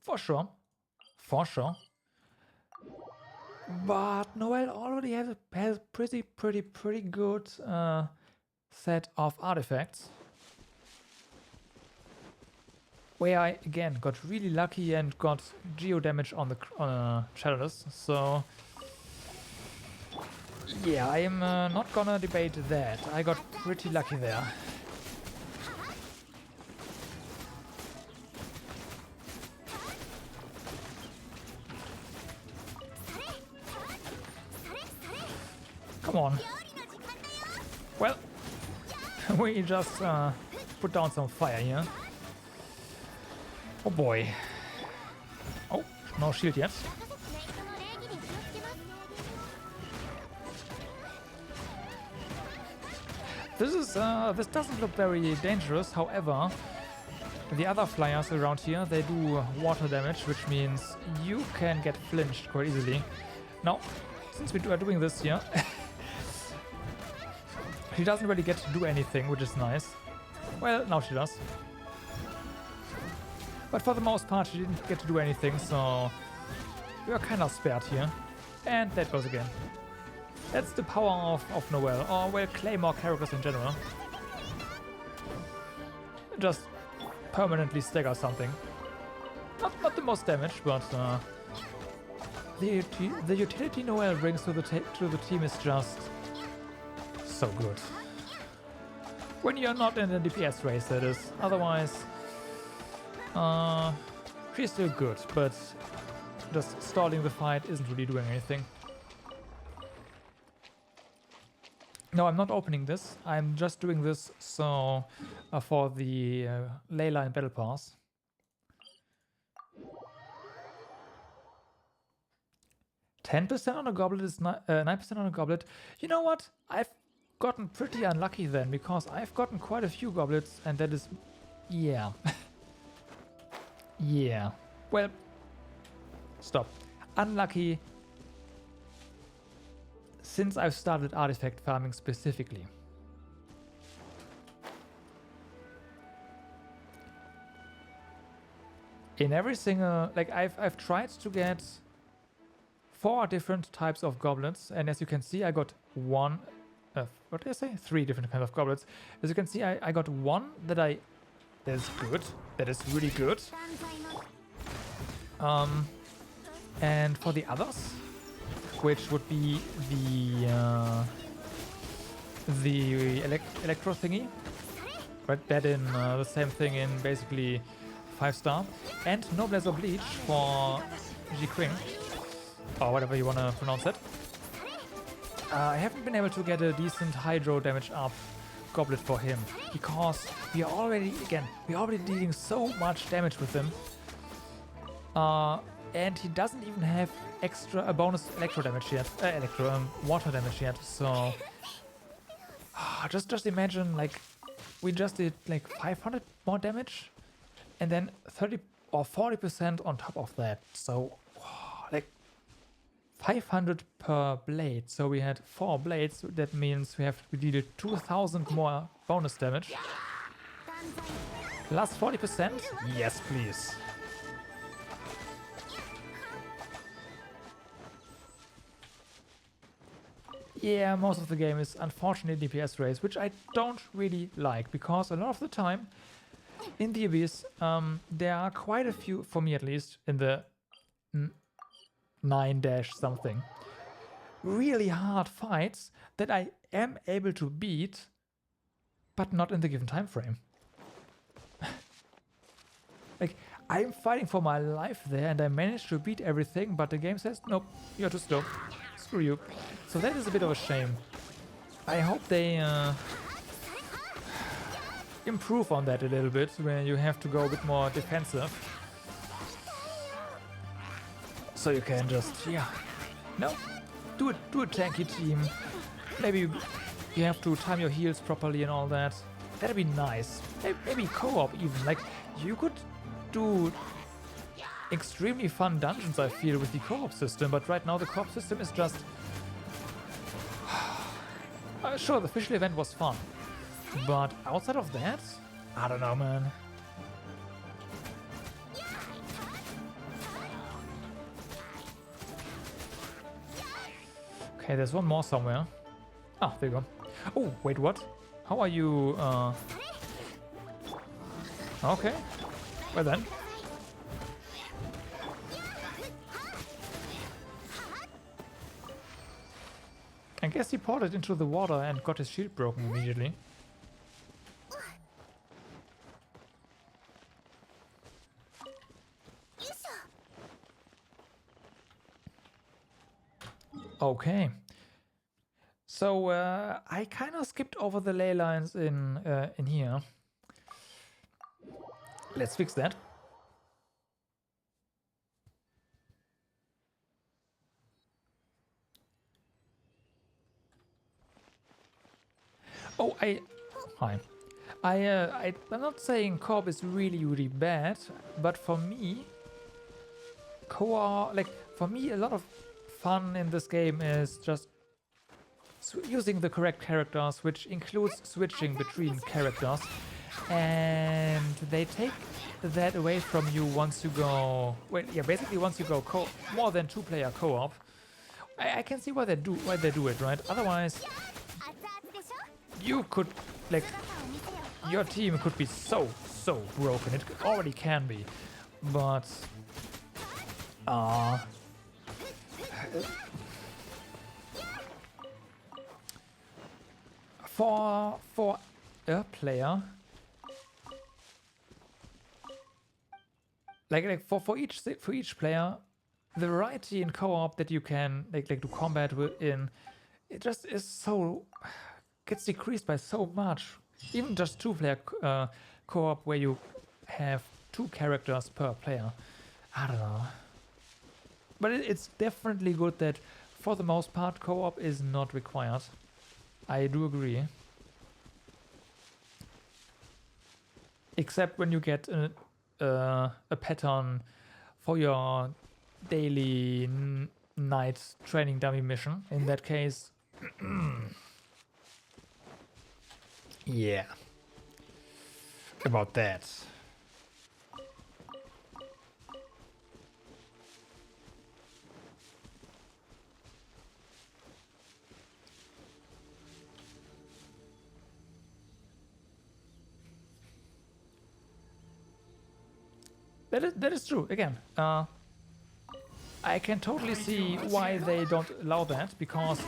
For sure. For sure. But Noelle already has a pretty good set of artifacts. Where I, again, got really lucky and got geo damage on the chalice, so... Yeah, I am not gonna debate that. I got pretty lucky there. Come on. Well, we just put down some fire here. Oh boy. Oh, no shield yet. This doesn't look very dangerous. However, the other flyers around here, they do water damage, which means you can get flinched quite easily. Now, since we are doing this here, she doesn't really get to do anything, which is nice. Well, now she does. But for the most part, she didn't get to do anything, so we are kind of spared here. And that goes again. That's the power of Noelle, or well, Claymore characters in general. Just permanently stagger something. Not the most damage, but the utility Noelle brings to the team is just so good. When you're not in the DPS race, that is. Otherwise, she's still good, but just stalling the fight isn't really doing anything. No, I'm not opening this. I'm just doing this so for the Leyline Battle Pass. $10% on a goblet is 9% on a goblet. You know what? I've gotten pretty unlucky then, because I've gotten quite a few goblets, and that is... yeah. Yeah. Well, stop. Unlucky since I've started artifact farming specifically. In every single... like, I've tried to get 4 different types of goblets, and as you can see, I got one... what did I say? 3 different kinds of goblets. As you can see, I got one that is good. That is really good. And for the others, which would be the electro thingy, but that in the same thing in basically 5-star, and Noblesse Oblige for G-Queen, or whatever you want to pronounce it. I haven't been able to get a decent hydro damage up goblet for him, because we are already dealing so much damage with him, and he doesn't even have a bonus electro damage yet, water damage yet. So just imagine, like, we just did like 500 more damage, and then 30 or 40% on top of that. So like 500 per blade. So we had 4 blades. That means we needed 2000 more bonus damage. Plus 40%? Yes, please. Yeah, most of the game is unfortunately DPS race, which I don't really like, because a lot of the time in the Abyss, there are quite a few, for me at least, in the 9-something, really hard fights that I am able to beat, but not in the given time frame. Like, I'm fighting for my life there, and I managed to beat everything, but the game says, nope, you're too slow. Screw you. So that is a bit of a shame. I hope they improve on that a little bit, where you have to go a bit more defensive. So you can just, yeah, no, do a tanky team. Maybe you have to time your heals properly and all that. That'd be nice. Maybe co-op even. Like, you could do extremely fun dungeons, I feel, with the co-op system, but right now the co-op system is just... sure, the official event was fun, but outside of that, I don't know, man. Okay, there's one more somewhere. Ah, there you go. Oh, wait, what? How are you, Okay, well then. I guess he ported into the water and got his shield broken immediately. Okay. So I kind of skipped over the ley lines in here. Let's fix that. Oh, hi. I'm not saying co-op is really bad, but for me, co-op, like, for me, a lot of fun in this game is just using the correct characters, which includes switching between characters, and they take that away from you once you go, well, yeah, basically once you go more than 2-player co-op. I can see why they do it, right? Otherwise, you could, like, your team could be so broken. It already can be, but for a player, like for each player, the variety in co-op that you can like do combat in, it just is so gets decreased by so much. Even just 2-player co-op where you have 2 characters per player. I don't know. But it's definitely good that for the most part co-op is not required. I do agree. Except when you get a pattern for your daily night training dummy mission. In that case, yeah. About that. That is true. Again, I can totally see why they don't allow that, because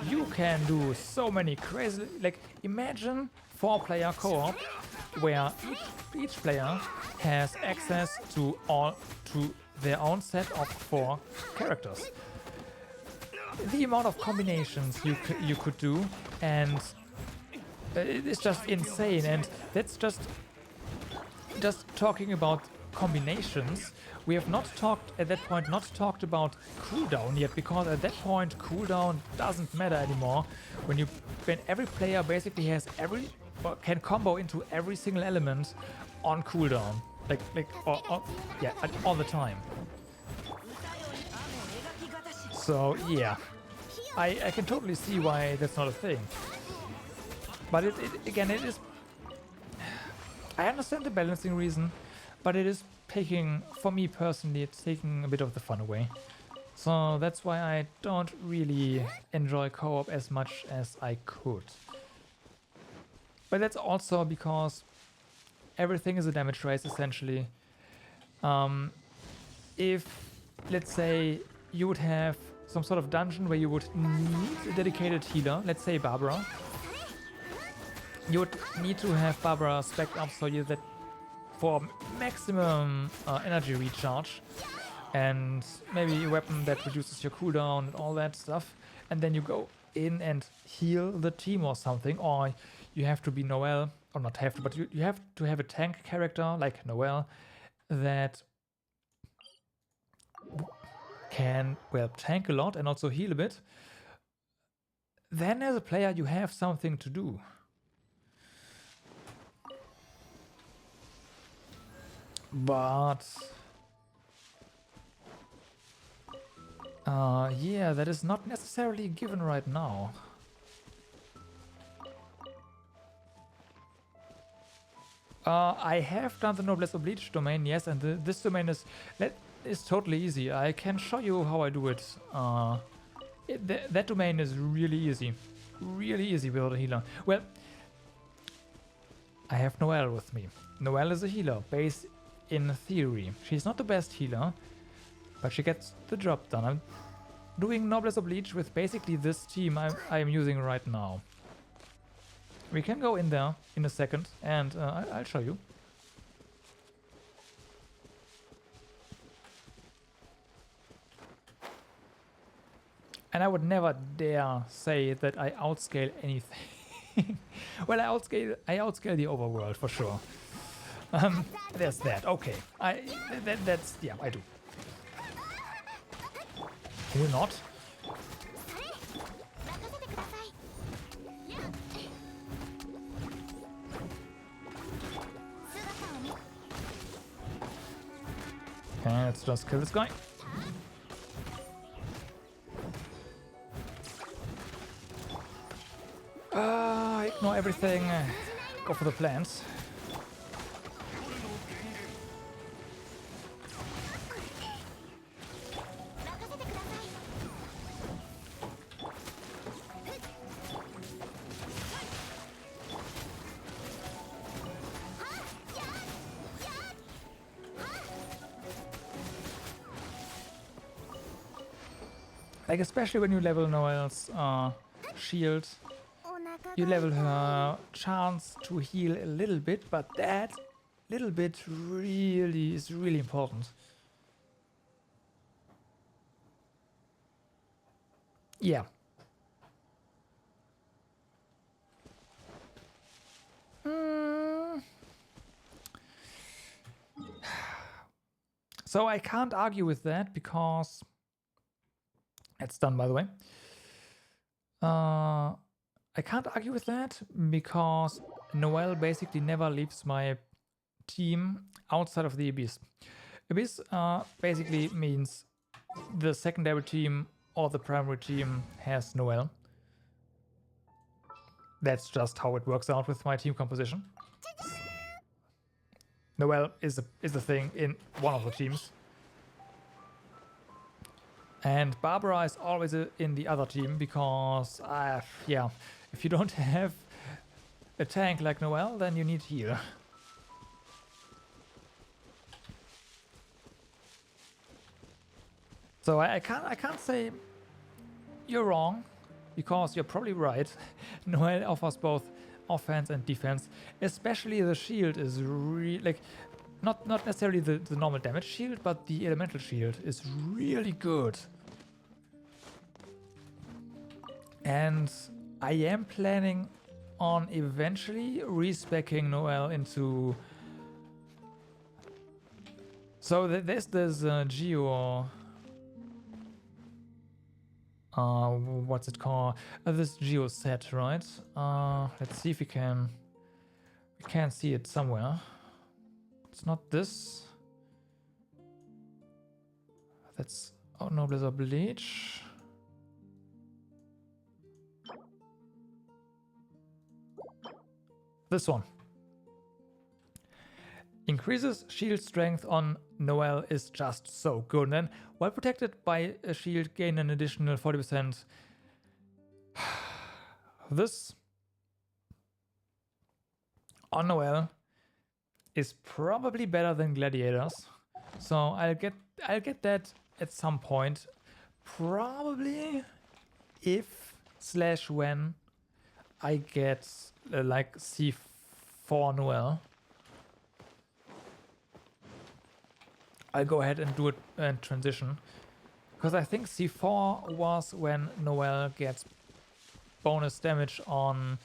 you can do so many crazy. Like, imagine 4-player co-op where each player has access to their own set of 4 characters. The amount of combinations you could do, and it is just insane. And that's just talking about combinations. We have not talked at that point talked about cooldown yet, because at that point cooldown doesn't matter anymore. When every player basically has can combo into every single element on cooldown, all the time. So yeah, I can totally see why that's not a thing. But it is. I understand the balancing reason, but it is for me personally, it's taking a bit of the fun away. So that's why I don't really enjoy co-op as much as I could. But that's also because everything is a damage race essentially. If, let's say, you would have some sort of dungeon where you would need a dedicated healer, let's say Barbara, you would need to have Barbara spec'd up so that for maximum energy recharge, and maybe a weapon that reduces your cooldown and all that stuff, and then you go in and heal the team or something, or you have to be Noelle, or not have to, but you have to have a tank character like Noelle that can, well, tank a lot and also heal a bit. Then as a player you have something to do. But yeah, that is not necessarily given right now. I have done the Noblesse Oblige domain, yes, and this domain is totally easy. I can show you how I do it. That domain is really easy without a healer. Well, I have Noelle with me. Noelle is a healer, based in theory. She's not the best healer, but she gets the job done. I'm doing Noblesse Oblige with basically this team I'm using right now. We can go in there in a second, and I'll show you. And I would never dare say that I outscale anything. Well, I outscale the overworld for sure. There's that. Okay, that's yeah, I do. Will not. Okay, let's just kill this guy. Ignore everything. Go for the plants. Like, especially when you level Noelle's shield, you level her chance to heal a little bit, but that little bit is really important. Yeah. So I can't argue with that because it's done, by the way. I can't argue with that because Noelle basically never leaves my team outside of the Abyss. Abyss basically means the secondary team or the primary team has Noelle. That's just how it works out with my team composition. Noelle is the thing in one of the teams. And Barbara is always in the other team because, yeah, if you don't have a tank like Noelle, then you need heal. So I can't say you're wrong, because you're probably right. Noelle offers both offense and defense. Especially the shield is really, like, not necessarily the normal damage shield, but the elemental shield is really good. And I am planning on eventually respecking Noelle into... So there's this Geo... what's it called? This Geo set, right? Let's see if we can see it somewhere. It's not this. That's no Blizzard Bleach. This one. Increases shield strength on Noelle is just so good. And then, while protected by a shield, gain an additional 40%. This on Noelle is probably better than Gladiators. So I'll get that at some point. Probably if/when I get like C4 Noelle. I'll go ahead and do it and transition. Because I think C4 was when Noelle gets bonus damage on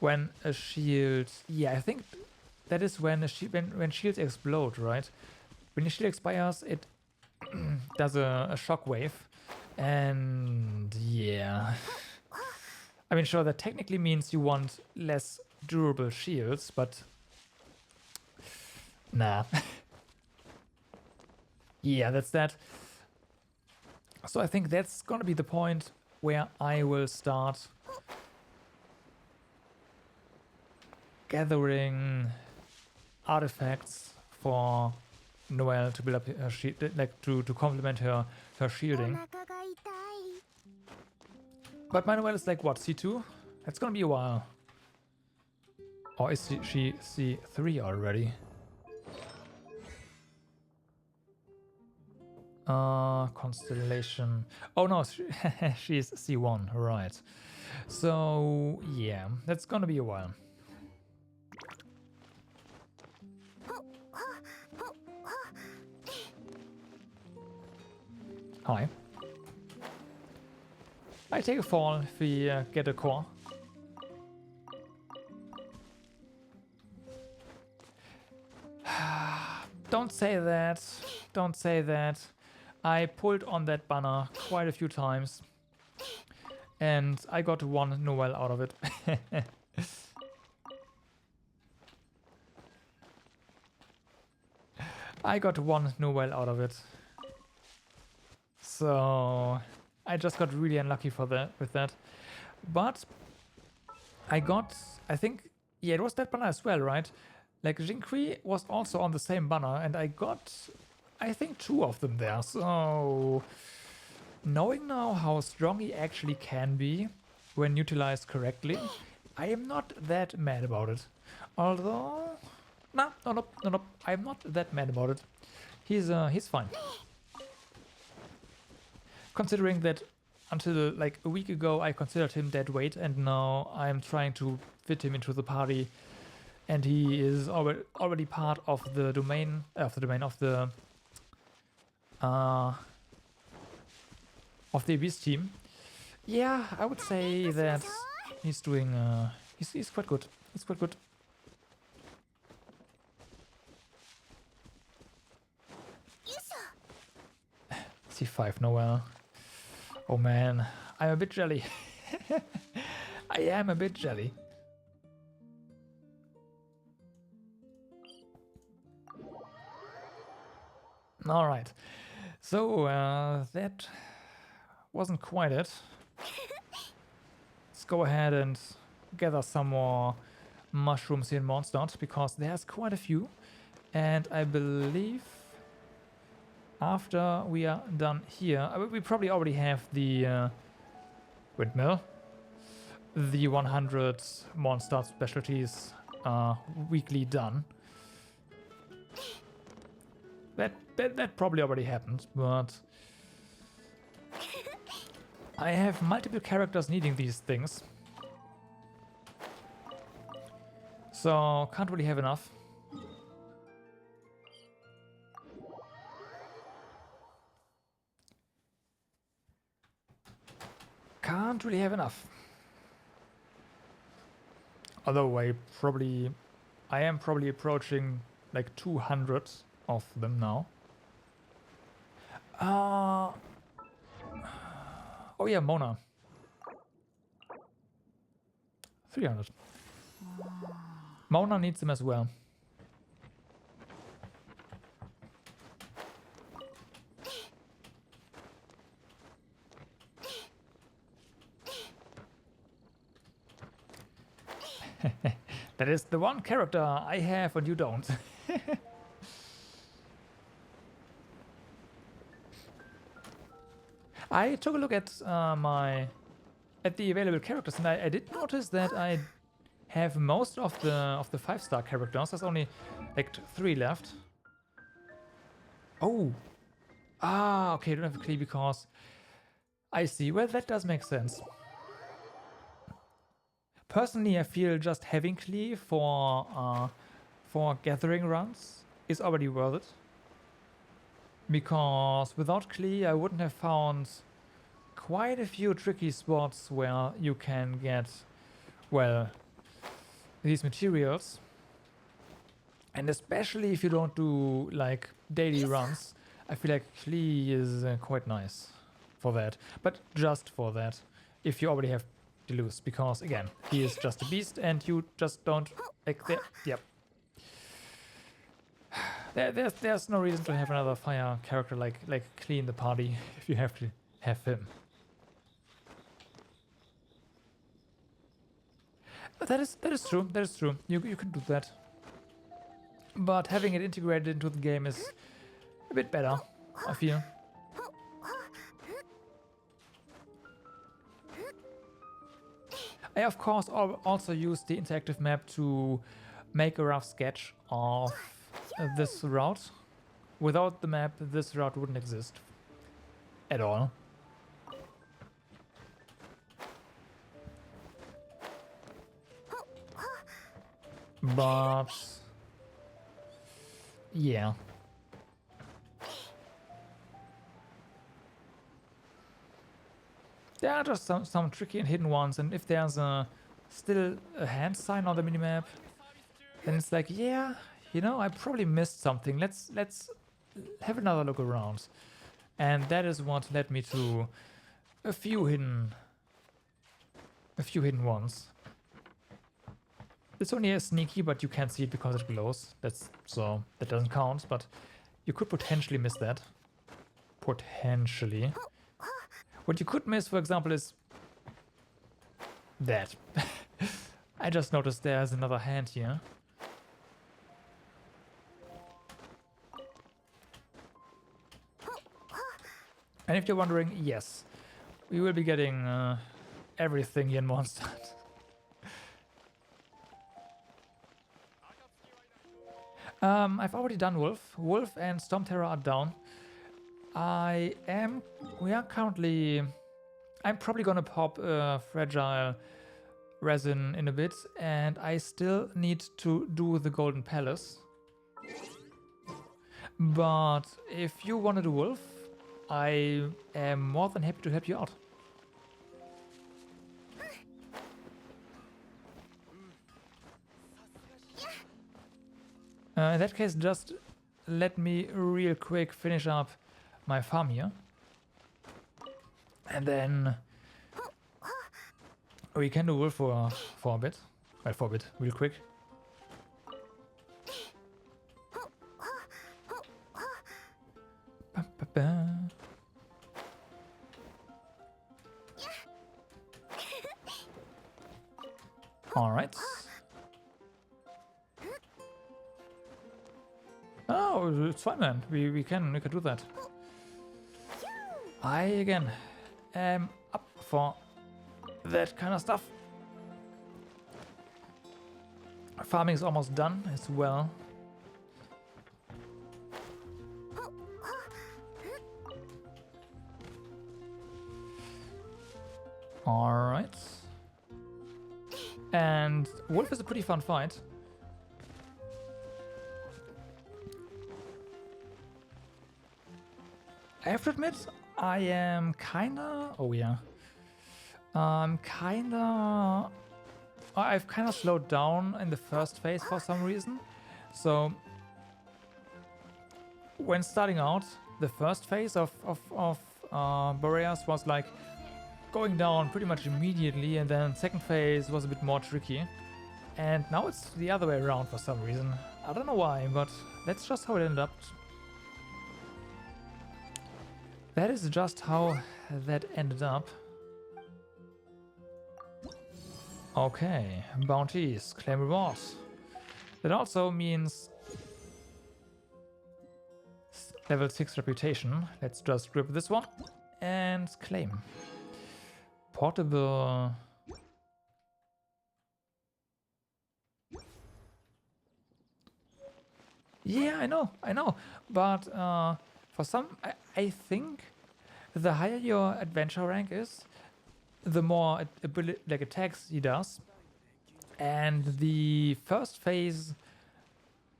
when a shield... Yeah, I think that is when when shields explode, right? When your shield expires, it does a shockwave. And yeah... I mean, sure, that technically means you want less durable shields, but... Nah. Yeah, that's that. So I think that's gonna be the point where I will start gathering artifacts for Noelle to build up her shield, like to complement her shielding. But my Noelle is like what, C2? That's gonna be a while. Or is she C3 already? Constellation. Oh no, she's C1, right. So yeah, that's gonna be a while. Hi. I take a fall if we get a core. Don't say that. Don't say that. I pulled on that banner quite a few times. And I got one Noelle out of it. I got one Noelle out of it. So I just got really unlucky with that. But I got, I think, yeah, it was that banner as well, right? Like Jinkri was also on the same banner, and I got, I think, 2 of them there. So knowing now how strong he actually can be when utilized correctly, I am not that mad about it. Although, no, I'm not that mad about it. He's fine. Considering that until like a week ago I considered him dead weight, and now I'm trying to fit him into the party, and he is already part of the domain of the of the Abyss team. Yeah, I would say that he's doing, he's quite good. He's quite good. C5 Noel. Oh man, I'm a bit jelly. I am a bit jelly. Alright, so that wasn't quite it. Let's go ahead and gather some more mushrooms here in Mondstadt, because there's quite a few. And I believe after we are done here, we probably already have the windmill, the 100 Mondstadt specialties weekly done. That probably already happened, but I have multiple characters needing these things, so can't really have enough. Can't really have enough. Although I am probably approaching like 200 of them now. Oh yeah, Mona. 300. Mona needs them as well. That is the one character I have and you don't. I took a look at the available characters, and I did notice that I have most of the 5-star characters. There's only like 3 left. Oh, okay, I don't have a Klee because I see. Well, that does make sense. Personally, I feel just having Klee for gathering runs is already worth it. Because without Klee, I wouldn't have found quite a few tricky spots where you can get, well, these materials. And especially if you don't do like daily runs, I feel like Klee is quite nice for that. But just for that, if you already have Deleuze, because again, he is just a beast and you just don't like that. Yep. There's no reason to have another fire character like Klee in the party if you have to have him. That is true. That is true. You can do that. But having it integrated into the game is a bit better, I feel. I of course also use the interactive map to make a rough sketch of this route. Without the map, this route wouldn't exist at all. But yeah. There are just some tricky and hidden ones, and if there's still a hand sign on the minimap, then it's like, yeah, you know, I probably missed something. Let's have another look around. And that is what led me to a few hidden ones. It's only a sneaky, but you can't see it because it glows. So that doesn't count, but you could potentially miss that. Potentially. What you could miss, for example, is that. I just noticed there's another hand here. And if you're wondering, yes, we will be getting everything here in Mondstadt. I've already done Wolf. Wolf and Storm Terror are down. I'm probably gonna pop Fragile Resin in a bit, and I still need to do the Golden Palace. But if you want to do Wolf, I am more than happy to help you out. In that case, just let me real quick finish up my farm here. And then we can do wool for a bit. Well, for a bit, real quick. All right. Oh, it's fine, man. We can do that. I again am up for that kind of stuff. Farming is almost done as well. All right. And wolf is a pretty fun fight. I have to admit, I am kinda... Oh yeah. I've kinda slowed down in the first phase for some reason. So when starting out, the first phase of Boreas was like going down pretty much immediately, and then second phase was a bit more tricky. And now it's the other way around for some reason. I don't know why, but that's just how it ended up. That is just how that ended up. Okay, bounties, claim rewards. That also means level 6 reputation. Let's just grab this one and claim. Portable. Yeah, I know. But for some, I think the higher your adventure rank is, the more attacks he does. And the first phase,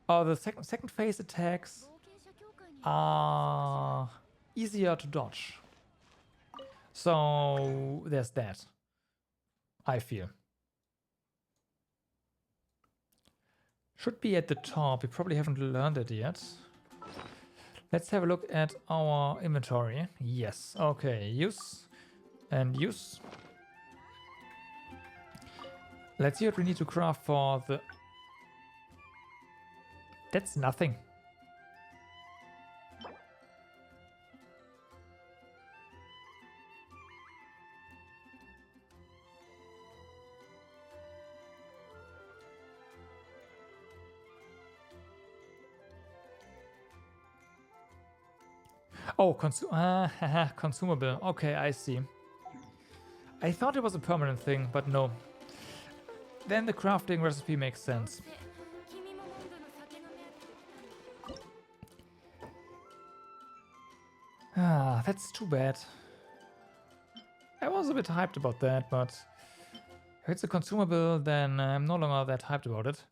or the second phase attacks are easier to dodge. So there's that, I feel. Should be at the top. We probably haven't learned it yet. Let's have a look at our inventory. Yes, okay, use and use. Let's see what we need to craft for the... That's nothing. Oh, consumable. Okay, I see. I thought it was a permanent thing, but no. Then the crafting recipe makes sense. Ah, that's too bad. I was a bit hyped about that, but if it's a consumable, then I'm no longer that hyped about it.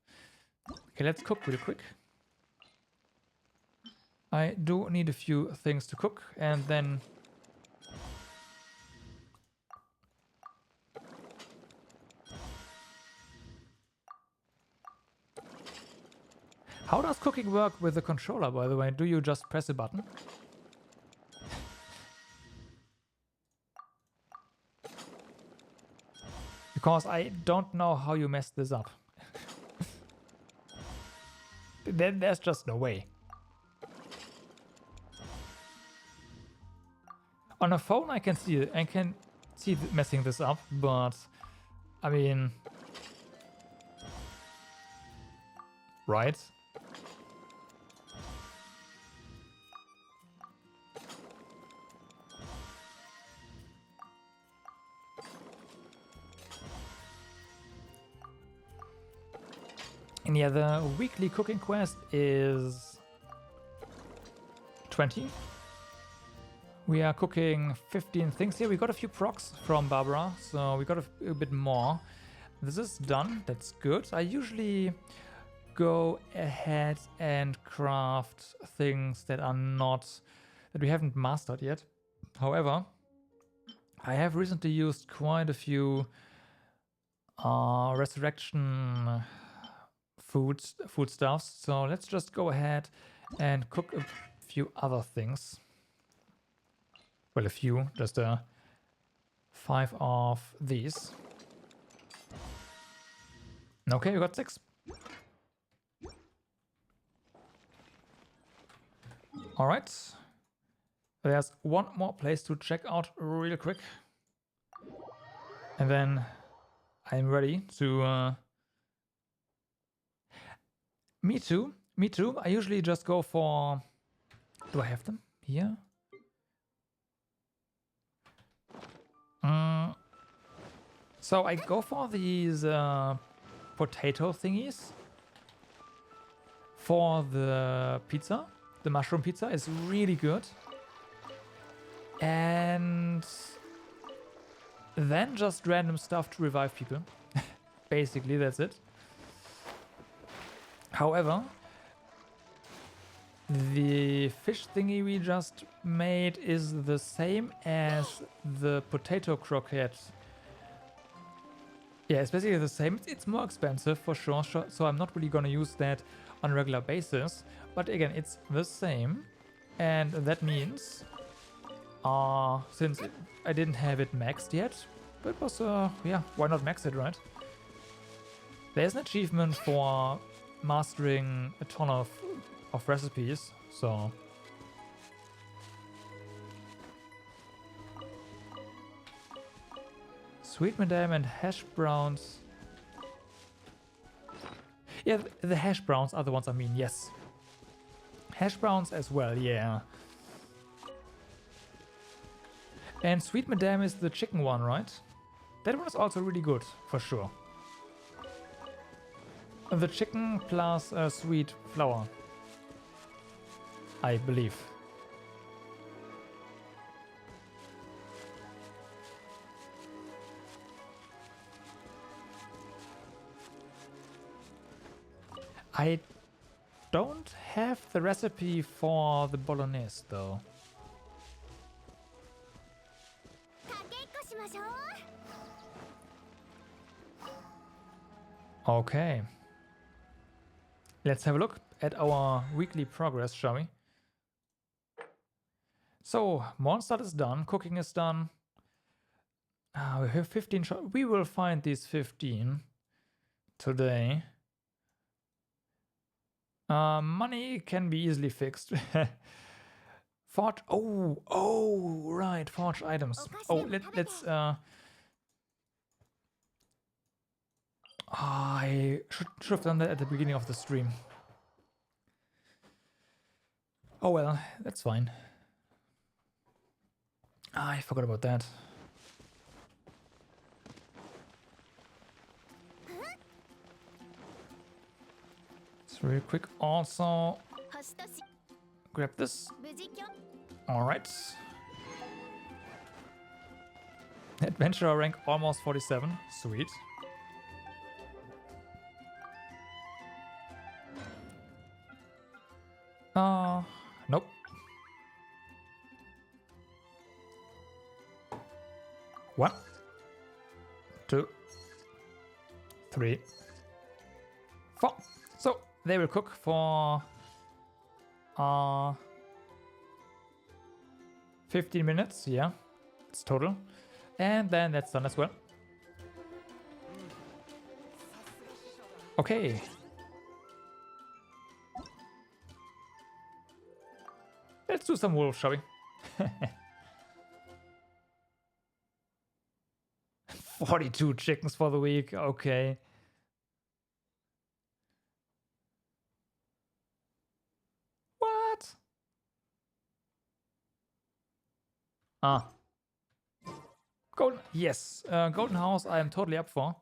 Okay, let's cook real quick. I do need a few things to cook, and then... How does cooking work with the controller, by the way? Do you just press a button? Because I don't know how you messed this up. Then there's just no way. On a phone, I can see it. I can see messing this up, but I mean, right? And yeah, the weekly cooking quest is 20. We are cooking 15 things here. We got a few procs from Barbara, so we got a bit more. This is done. That's good. I usually go ahead and craft things that are not that we haven't mastered yet. However, I have recently used quite a few resurrection foodstuffs, so let's just go ahead and cook a few other things. Well, a few, just 5 of these. Okay, we got 6. All right. There's one more place to check out real quick. And then I'm ready to... Me too. Me too. I usually just go for... Do I have them here? So I go for these potato thingies for the pizza. The mushroom pizza is really good. And then just random stuff to revive people. Basically, that's it. However, the fish thingy we just made is the same as the potato croquette. Yeah, it's basically the same. It's more expensive for sure, so I'm not really gonna use that on a regular basis. But again, it's the same. And that means, since I didn't have it maxed yet, but it was, yeah, why not max it, right? There's an achievement for mastering a ton of recipes, so... Sweet madame and hash browns. Yeah, the hash browns are the ones I mean, yes. Hash browns as well, yeah. And sweet madame is the chicken one, right? That one is also really good, for sure. The chicken plus sweet flour, I believe. I don't have the recipe for the bolognese though. Okay. Let's have a look at our weekly progress, shall we? So, Mondstadt is done, cooking is done. We have 15 shots. We will find these 15 today. Money can be easily fixed. Forge. Oh, right. Forge items. Oh, let's. I should have done that at the beginning of the stream. Oh well, that's fine. I forgot about that. So real quick, also grab this. All right. Adventurer rank almost 47. Sweet. Nope. One, 2, 3, 4. So they will cook for 15 minutes. Yeah, it's total. And then that's done as well. Okay. Let's do some wolves, shall we? 42 chickens for the week. Okay. What? Golden. Yes. Golden House I am totally up for.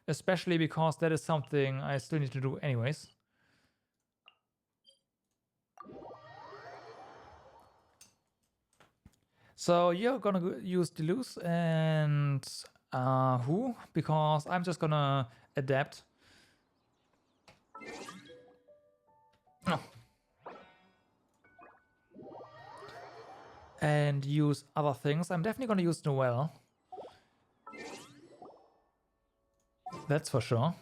Especially because that is something I still need to do anyways. So you're gonna use Deleuze and who? Because I'm just gonna adapt. Oh. and use other things. I'm definitely gonna use Noelle. That's for sure.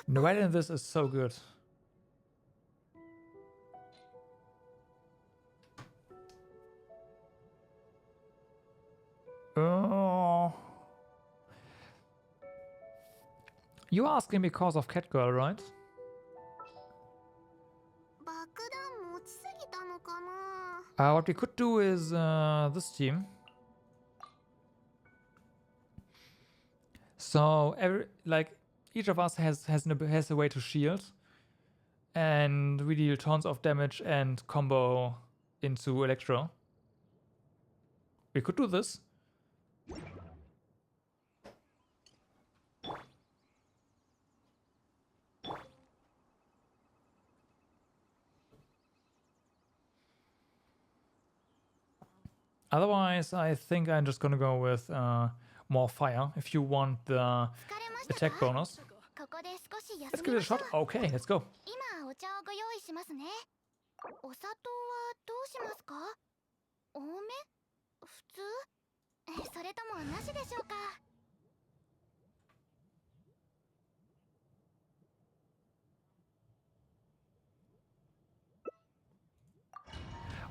Noelle in this is so good. Oh. You're asking because of Catgirl, right? What we could do is this team. So each of us has a way to shield, and we deal tons of damage and combo into Electro. We could do this. Otherwise, I think I'm just gonna go with more fire if you want the attack bonus. Let's give it a shot. Okay, let's go.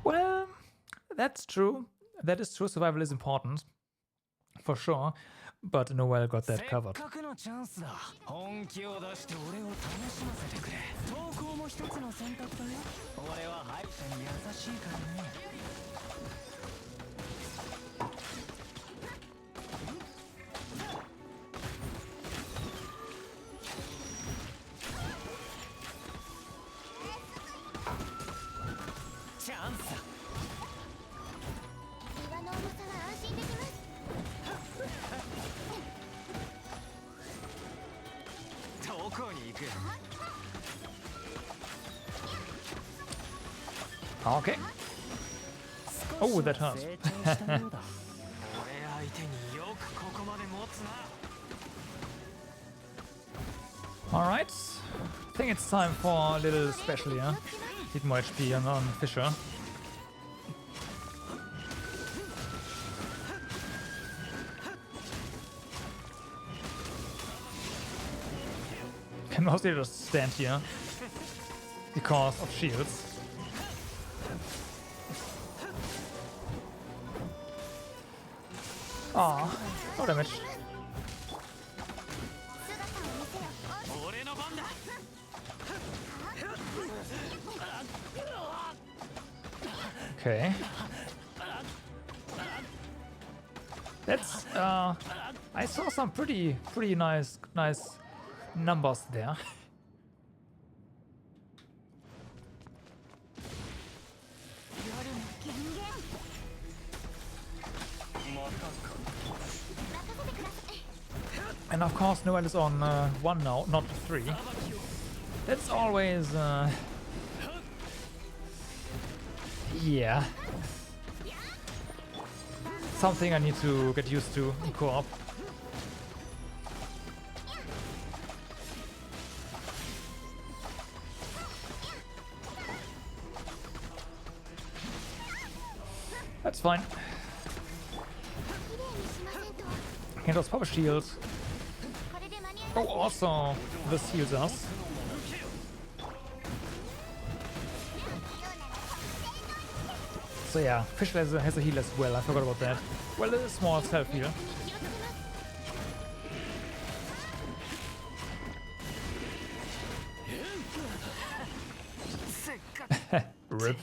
Well, that's true. That is true. Survival is important, for sure. But Noelle got that covered. Okay. Oh, that hurts. Alright. I think it's time for a little special here. Need more HP on Fisher. Can mostly just stand here because of shields. Ah, no damage. Okay. That's I saw some pretty nice numbers there. And of course Noelle is on 1 now, not 3. That's always yeah, something I need to get used to in co-op. That's fine. Can just pop a shield. Oh, also this heals us. So yeah, Fish has a heal as well. I forgot about that. Well, a small self heal. Rip.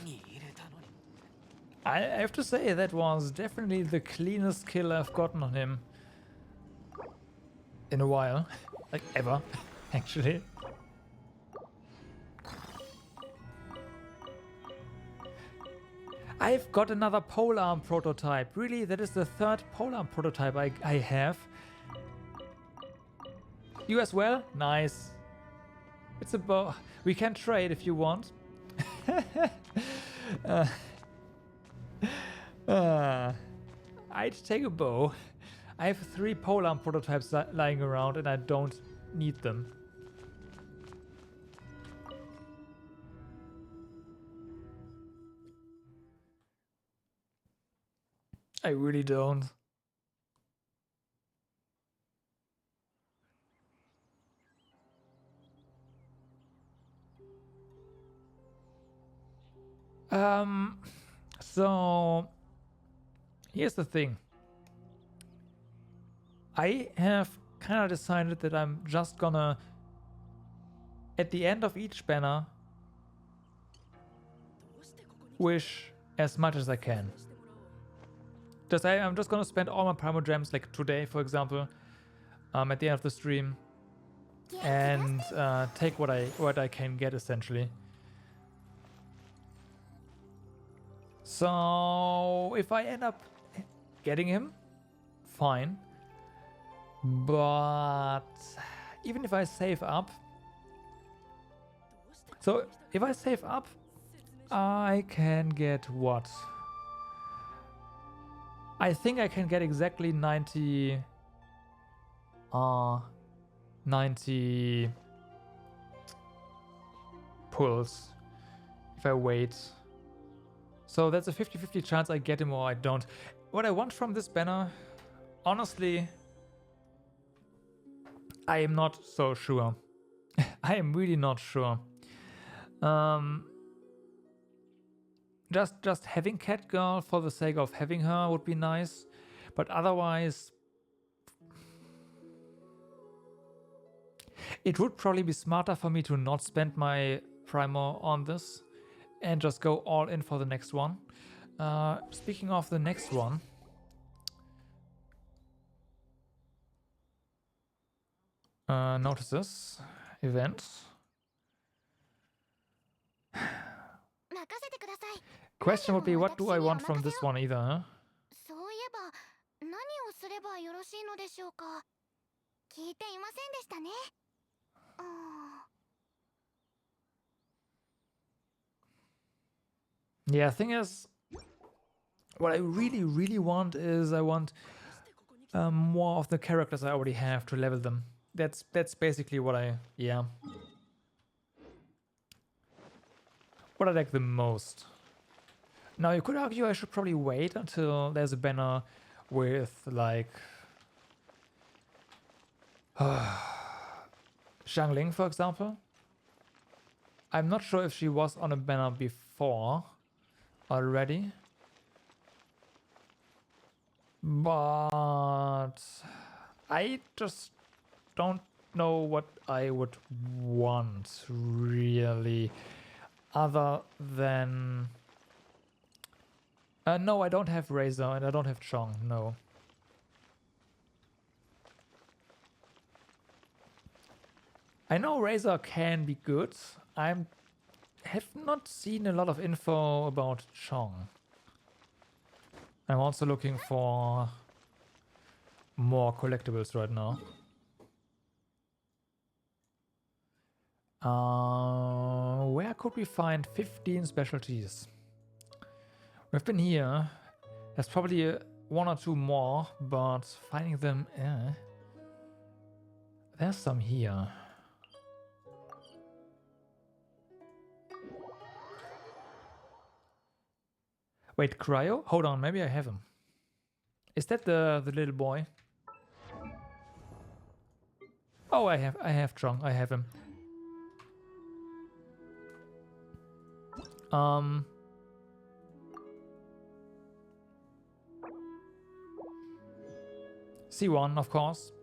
I have to say that was definitely the cleanest kill I've gotten on him in a while, like ever, actually. I've got another polearm prototype. Really, that is the 3rd polearm prototype I have. You as well? Nice. It's a bow. We can trade if you want. I'd take a bow. I have 3 polearm prototypes lying around and I don't need them. I really don't. So here's the thing. I have kind of decided that I'm just gonna, at the end of each banner, wish as much as I can. I'm just gonna spend all my Primo Gems, like today, for example, at the end of the stream, and take what I can get, essentially. So if I end up getting him, fine. But even if I save up, so if I save up, I can get what? I think I can get exactly 90 pulls if I wait. So that's a 50-50 chance I get him or I don't. What I want from this banner, honestly, I am not so sure. I am really not sure. Just having Catgirl for the sake of having her would be nice, but otherwise it would probably be smarter for me to not spend my Primo on this and just go all in for the next one. Speaking of the next one, notices, events. Question would be, what do I want from this one either, huh? Yeah, thing is, what I really want is I want more of the characters I already have to level them. That's basically what I what I like the most. Now you could argue I should probably wait until there's a banner with like Xiangling, for example. I'm not sure if she was on a banner before already, but I just don't know what I would want really, other than no, I don't have Razor and I don't have Chong, no. I know Razor can be good. I have not seen a lot of info about Chong. I'm also looking for more collectibles right now. Where could we find 15 specialties? We've been here. There's probably one or two more, but finding them, there's some here. Wait, Cryo? Hold on, maybe I have him. Is that the little boy? Oh, I have Chong. I have him. C1, of course.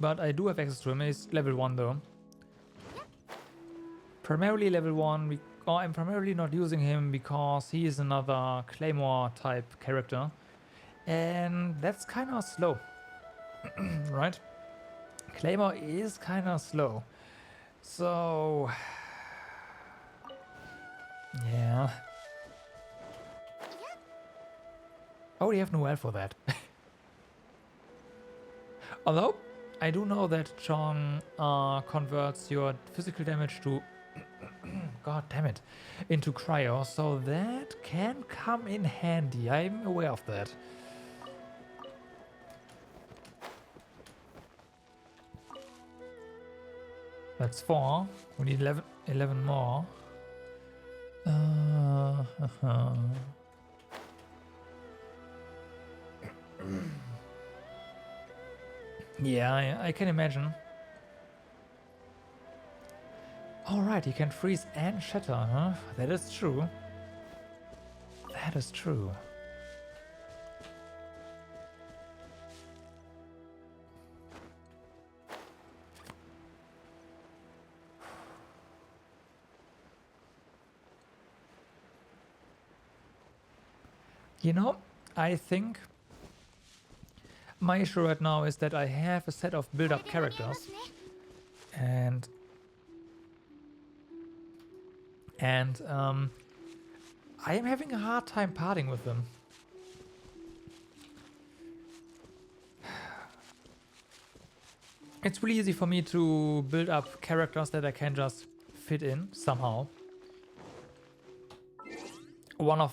But I do have access to him. He's level 1 though. Primarily level 1. I'm primarily not using him because he is another Claymore type character. And that's kind of slow. Right? Claymore is kind of slow. So... yeah. Oh, we have Noelle for that. Although, I do know that Chong converts your physical damage to... God damn it. Into cryo, so that can come in handy. I'm aware of that. That's 4. We need 11 more. Yeah, I can imagine. Alright, he can freeze and shatter, huh? That is true. That is true. You know, I think my issue right now is that I have a set of build-up characters and I am having a hard time parting with them. It's really easy for me to build up characters that I can just fit in somehow. One of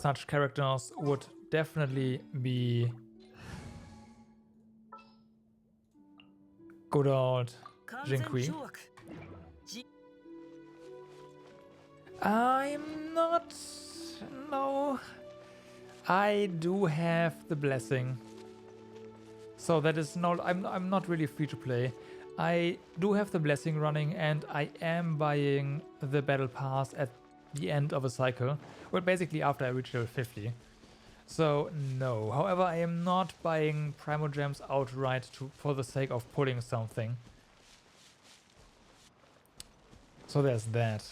such characters would definitely be good old Jinqi. I'm not... No. I do have the blessing. So that is not... I'm not really free to play. I do have the blessing running and I am buying the battle pass at the end of a cycle. Well, basically after I reach level 50. So, no. However, I am not buying Primogems outright for the sake of pulling something. So there's that.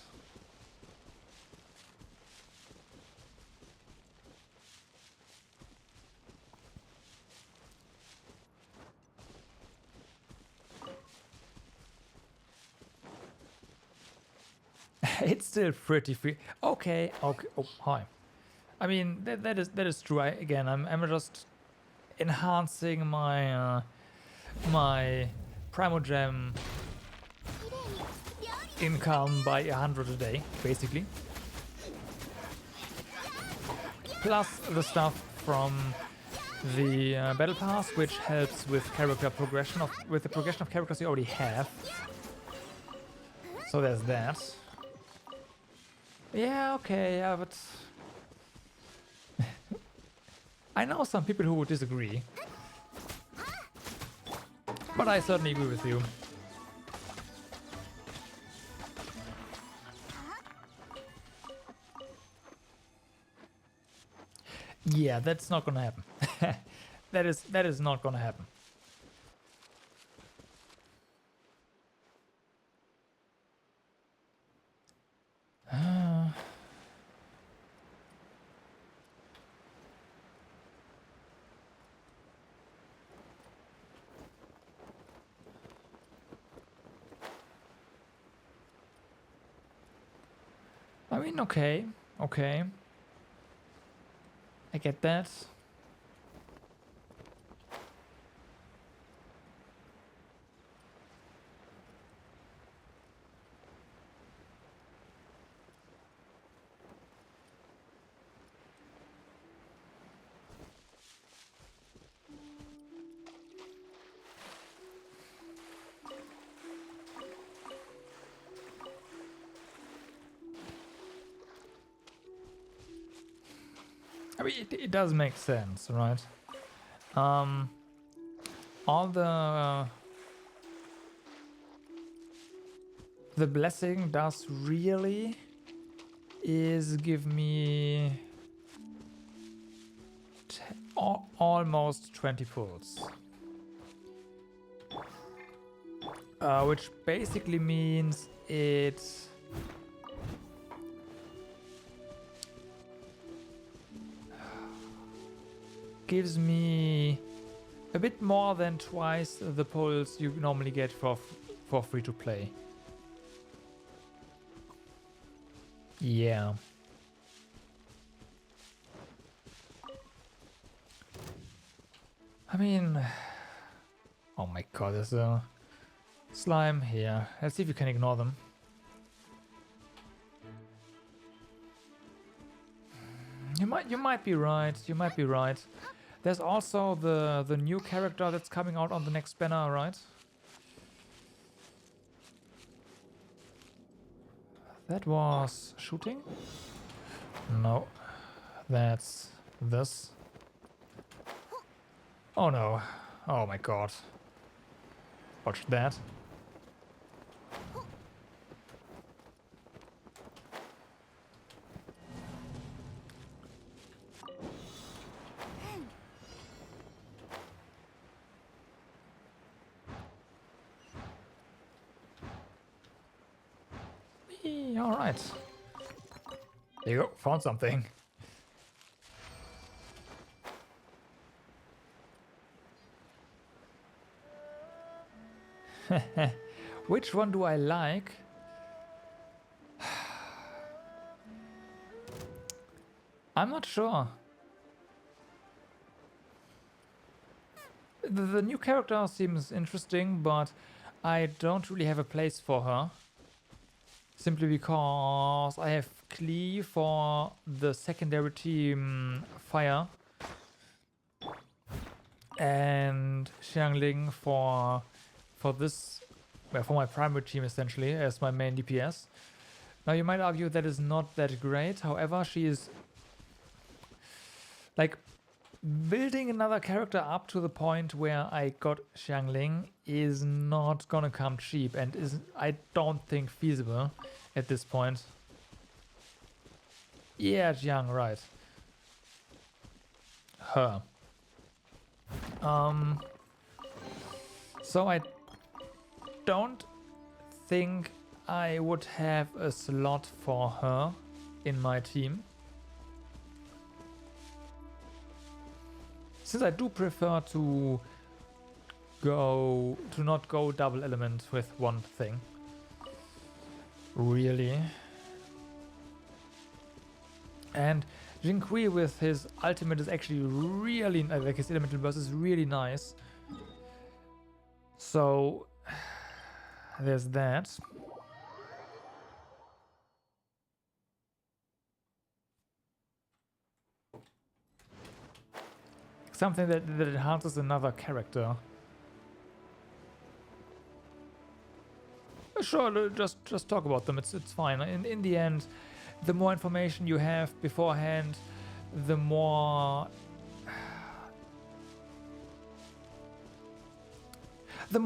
It's still pretty free. Okay, okay. Oh, hi. I mean, that is true. I'm just enhancing my my Primogem income by 100 a day, basically. Plus the stuff from the battle pass, which helps with character progression with the progression of characters you already have. So there's that. Yeah, okay, yeah, but I know some people who would disagree. But I certainly agree with you. Yeah, that's not gonna happen. that is not gonna happen. I mean, okay. I get that. I mean, it does make sense, right? All the blessing does really is give me almost 20 pulls. Which basically means it gives me a bit more than twice the pulls you normally get for free to play. Yeah. I mean, oh my god, there's a slime here. Let's see if you can ignore them. You might be right. You might be right. There's also the new character that's coming out on the next banner, right? That was shooting? No. That's this. Oh no. Oh my god. Watch that. Alright. There you go. Found something. Which one do I like? I'm not sure. The new character seems interesting, but I don't really have a place for her. Simply because I have Klee for the secondary team Fire and Xiangling for this, well, for my primary team essentially as my main DPS. Now you might argue that is not that great. However, she is like building another character up to the point where I got Xiangling is not gonna come cheap and is, I don't think, feasible at this point. Yeah, Jiang, right. Her. So I don't think I would have a slot for her in my team. Since I do prefer to not go double element with one thing. Really. And Jinqui with his ultimate is actually really, like his elemental burst is really nice. So there's that. Something that enhances another character. Sure, just talk about them. It's fine. In the end, the more information you have beforehand, the more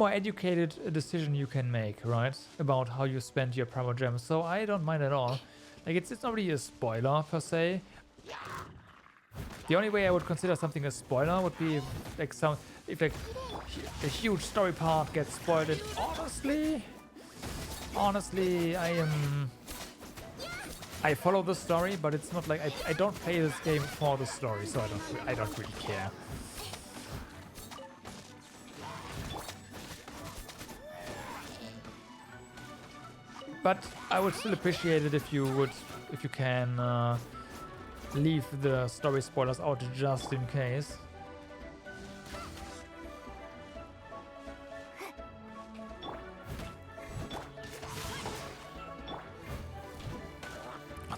educated a decision you can make, right? About how you spend your Primo Gems. So I don't mind at all. Like it's not really a spoiler per se. The only way I would consider something a spoiler would be if like a huge story part gets spoiled. And honestly, I follow the story, but it's not like I don't play this game for the story, so I don't really care. But I would still appreciate it if you can leave the story spoilers out just in case.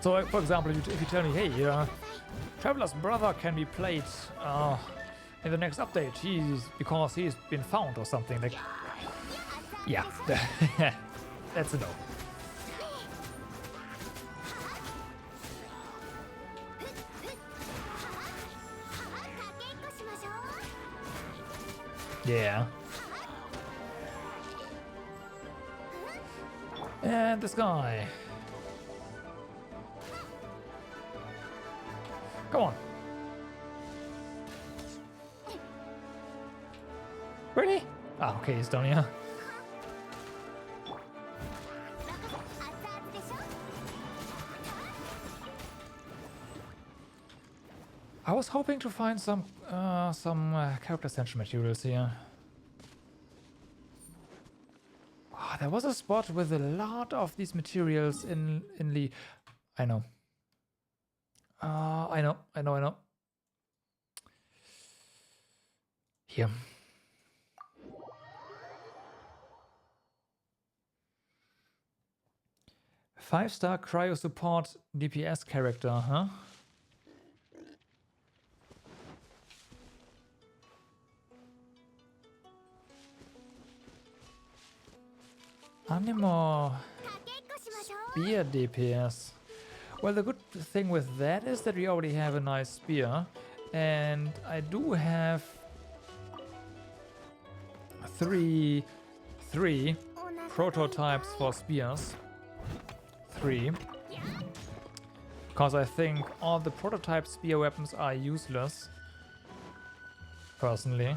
So, for example, if you tell me, hey, Traveler's brother can be played in the next update, because he's been found or something, like, yeah, that's a no. Yeah. And this guy. Come on. Really? Ah, okay, he's down here. I was hoping to find some character essential materials here. Oh, there was a spot with a lot of these materials in Lee. I know. I know. Here. Five-star cryo support DPS character, huh? Anemo. spear DPS. Well, the good thing with that is that we already have a nice spear, and I do have three prototypes for spears. 3. Because I think all the prototype spear weapons are useless, personally.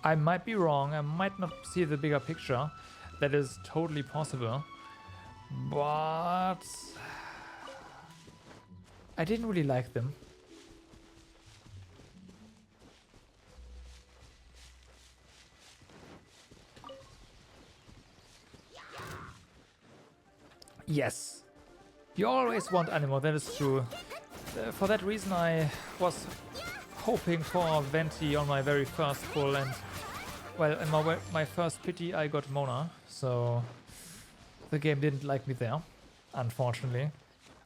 I might be wrong, I might not see the bigger picture. That is totally possible. But I didn't really like them. Yes, you always want Animo, that is true. For that reason I was hoping for Venti on my very first pull, and well, in my first pity I got Mona, so the game didn't like me there, unfortunately.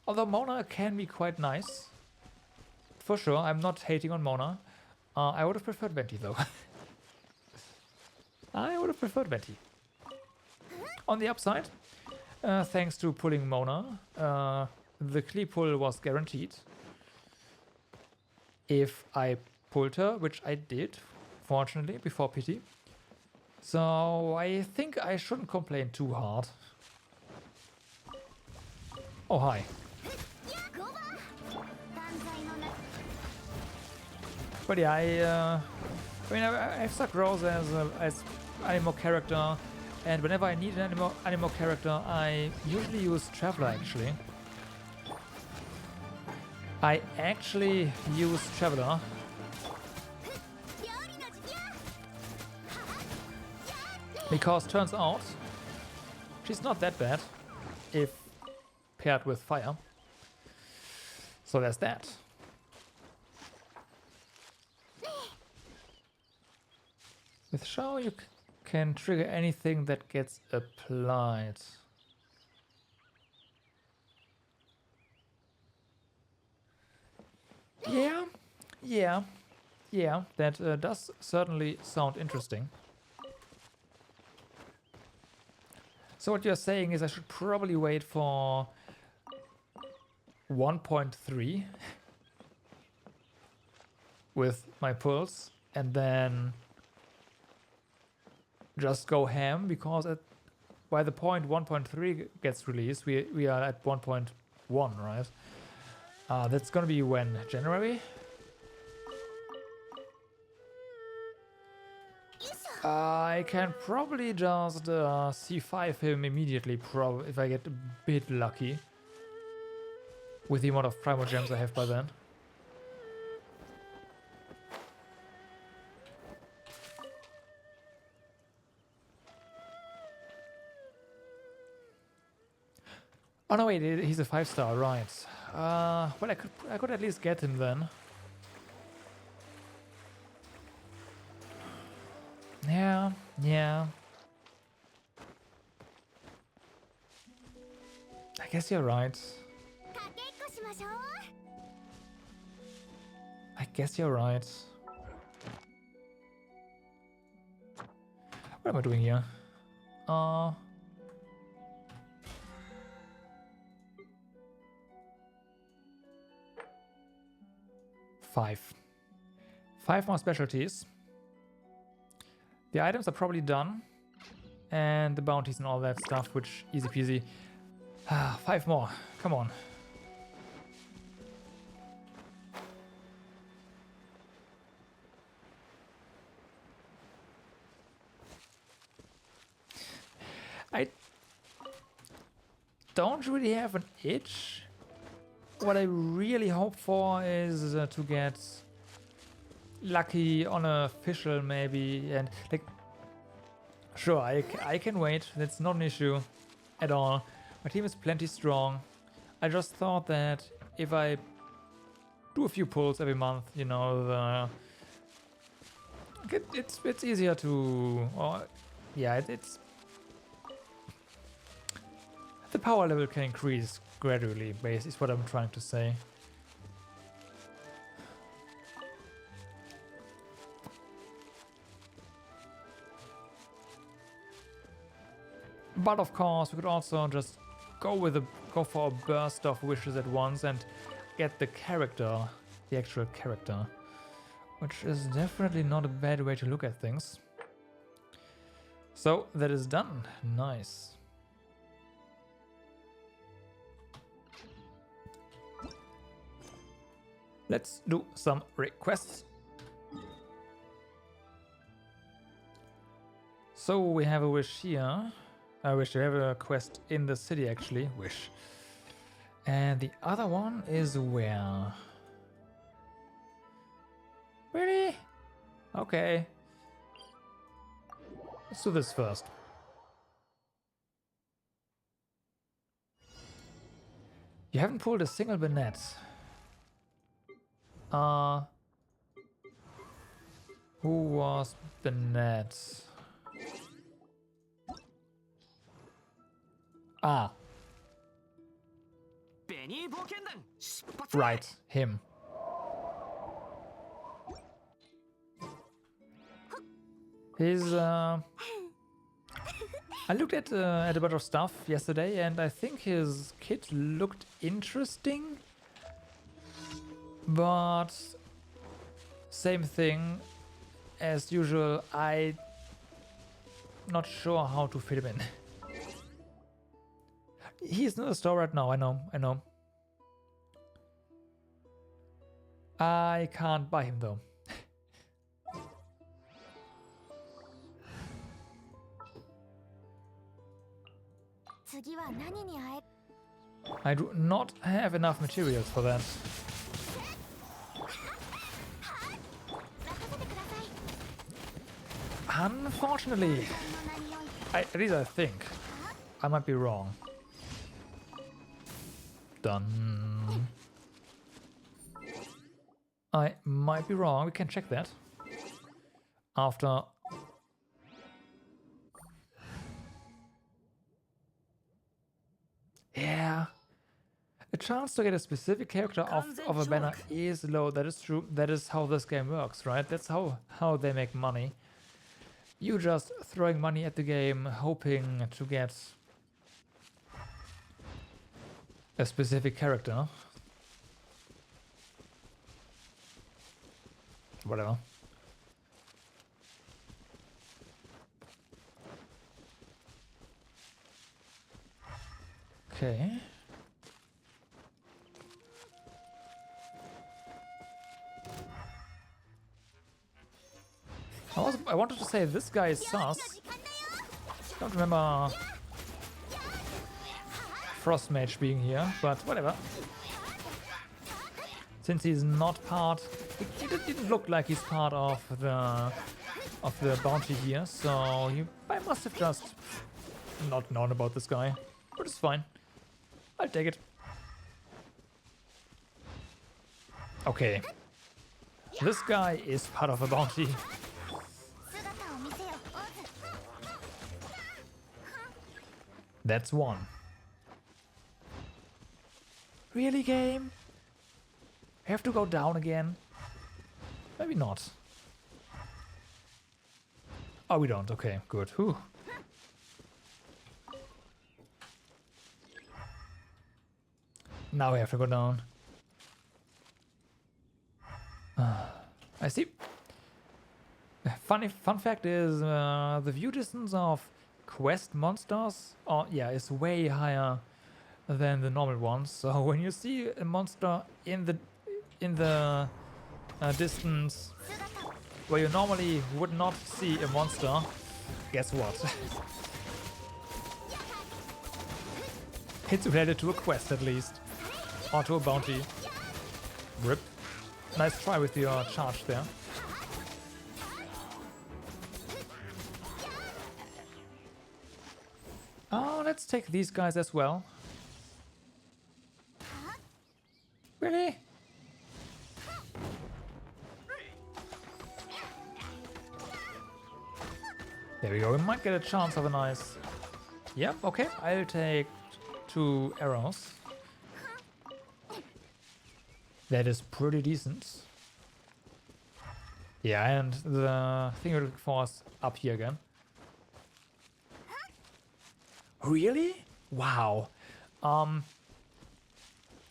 Although Mona can be quite nice. For sure, I'm not hating on Mona. I would have preferred Venti though. I would have preferred Venti. On the upside, thanks to pulling Mona, the Klee pull was guaranteed. If I pulled her, which I did, fortunately, before pity. So I think I shouldn't complain too hard. Oh, hi. But yeah, I mean, I have stuck Rose as Animo character, and whenever I need an Animo character, I usually use Traveler, actually. I actually use Traveler. Because turns out, she's not that bad if paired with fire. So there's that. With Shao you can trigger anything that gets applied. Yeah, that does certainly sound interesting. So what you're saying is I should probably wait for 1.3 with my pulse and then just go ham, because by the point 1.3 gets released, we are at 1.1, right? That's gonna be when? January? I can probably just C5 him immediately, if I get a bit lucky. With the amount of Primo Gems I have by then. Oh no, wait, he's a 5-star, right. Well, I could at least get him then. Yeah. I guess you're right. What am I doing here? 5 more specialties. The items are probably done. And the bounties and all that stuff, which easy peasy. 5 more. Come on. I don't really have an itch. What I really hope for is to get lucky on a official maybe, and like, sure, I can wait. That's not an issue at all. My team is plenty strong. I just thought that if I do a few pulls every month, you know, it's easier to, or yeah, it's the power level can increase gradually, basically, is what I'm trying to say. But of course, we could also just go for a burst of wishes at once and get the character, the actual character, which is definitely not a bad way to look at things. So that is done. Nice. Let's do some requests. So we have a wish here. I wish to have a quest in the city actually. Wish. And the other one is where? Really? Okay. Let's do this first. You haven't pulled a single Bennett. Who was Bennett? Ah. Right, him. His I looked at a bunch of stuff yesterday and I think his kit looked interesting, but same thing as usual, I'm not sure how to fit him in. He's in the store right now, I know. I can't buy him though. I do not have enough materials for that. Unfortunately, at least I think. I might be wrong. Done. I might be wrong. We can check that after. Yeah. A chance to get a specific character of a banner is low. That is true. That is how this game works, right? That's how they make money. You just throwing money at the game, hoping to get a specific character. Whatever. Okay. I wanted to say this guy is sus. Don't remember Frost Mage being here, but whatever. Since he's not part, he didn't look like he's part of the bounty here, so I must have just not known about this guy, but it's fine. I'll take it. Okay. This guy is part of a bounty. That's one. Really, game? I have to go down again? Maybe not. Oh, we don't. Okay, good. Whew. Now we have to go down. I see. Fun fact is the view distance of quest monsters, is way higher than the normal ones. So when you see a monster in the distance where you normally would not see a monster, guess what? It's related to a quest at least, or to a bounty. Rip. Nice try with your charge there. Oh, let's take these guys as well. Really? There we go. We might get a chance of a nice... Yep, okay. I'll take 2 arrows. That is pretty decent. Yeah, and the thing we're looking for is up here again. Really? Wow.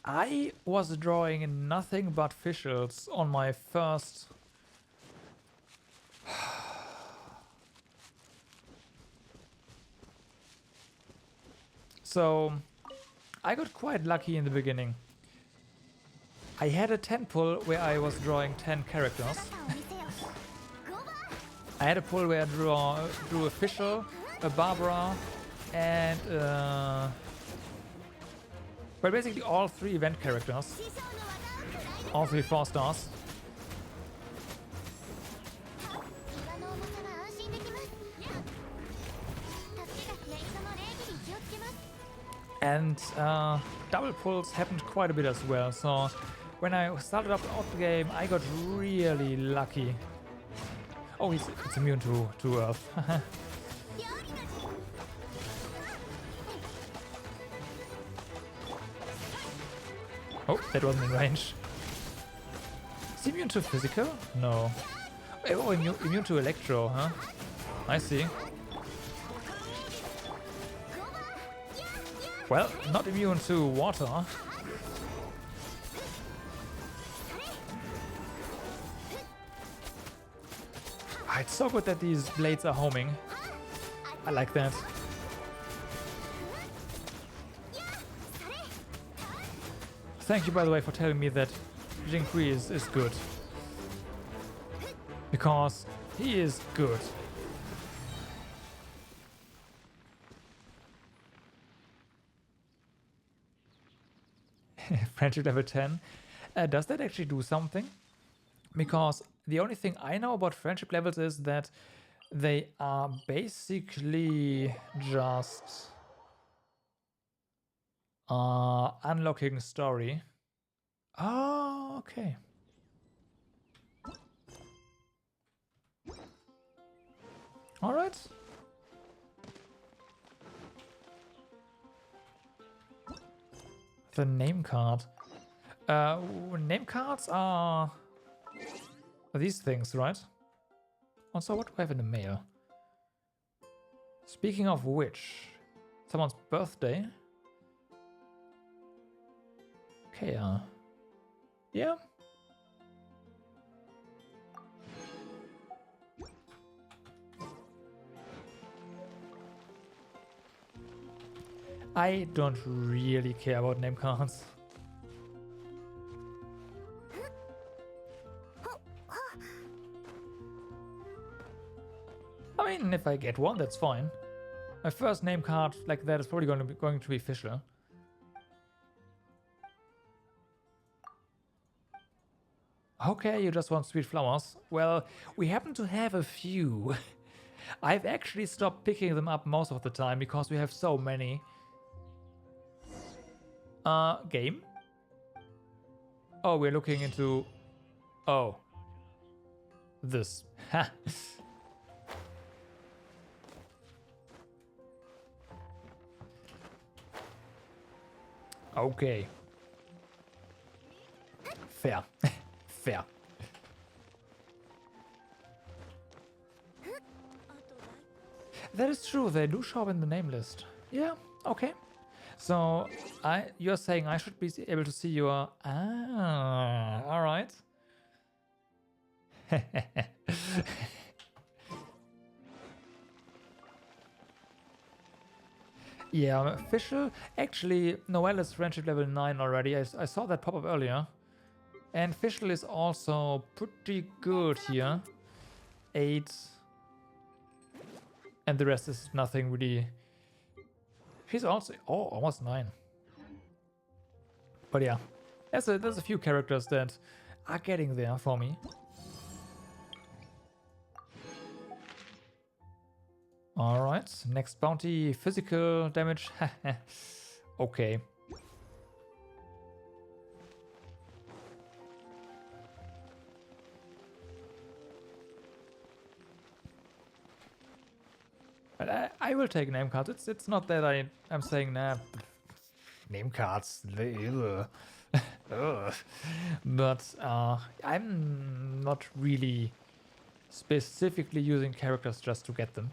I was drawing nothing but officials on my first... So, I got quite lucky in the beginning. I had a 10 pull where I was drawing 10 characters. I had a pull where I drew a Fischl, a Barbara, and well, basically all 3 event characters. All 3 4 stars. And double pulls happened quite a bit as well, so when I started up out the game, I got really lucky. Oh, it's immune to Earth. Oh, that wasn't in range. Is he immune to physical? No. Oh, immune to electro, huh? I see. Well, not immune to water. It's so good that these blades are homing. I like that. Thank you, by the way, for telling me that Jinkui is good. Because he is good. Friendship level 10. Does that actually do something? Because the only thing I know about friendship levels is that they are basically just unlocking story. Oh, okay. All right. The name card. Name cards are these things, right? Also, what do I have in the mail? Speaking of which, someone's birthday. Okay, yeah. I don't really care about name cards. I mean, if I get one, that's fine. My first name card like that is probably going to be Fischl. Okay, you just want sweet flowers. Well, we happen to have a few. I've actually stopped picking them up most of the time because we have so many. Game? Oh, we're looking into... Oh. This. Ha! Okay. Fair. Fair. That is true, they do show up in the name list. Yeah, okay. So, you're saying I should be able to see your... Ah, alright. Yeah, official. Actually, Noelle is friendship level 9 already. I saw that pop up earlier. And Fischl is also pretty good here. 8. And the rest is nothing really. He's also... Oh, almost 9. But yeah, there's a few characters that are getting there for me. Alright, next bounty, physical damage. Okay. But I will take name cards. It's not that I'm saying, nah, name cards. But I'm not really specifically using characters just to get them.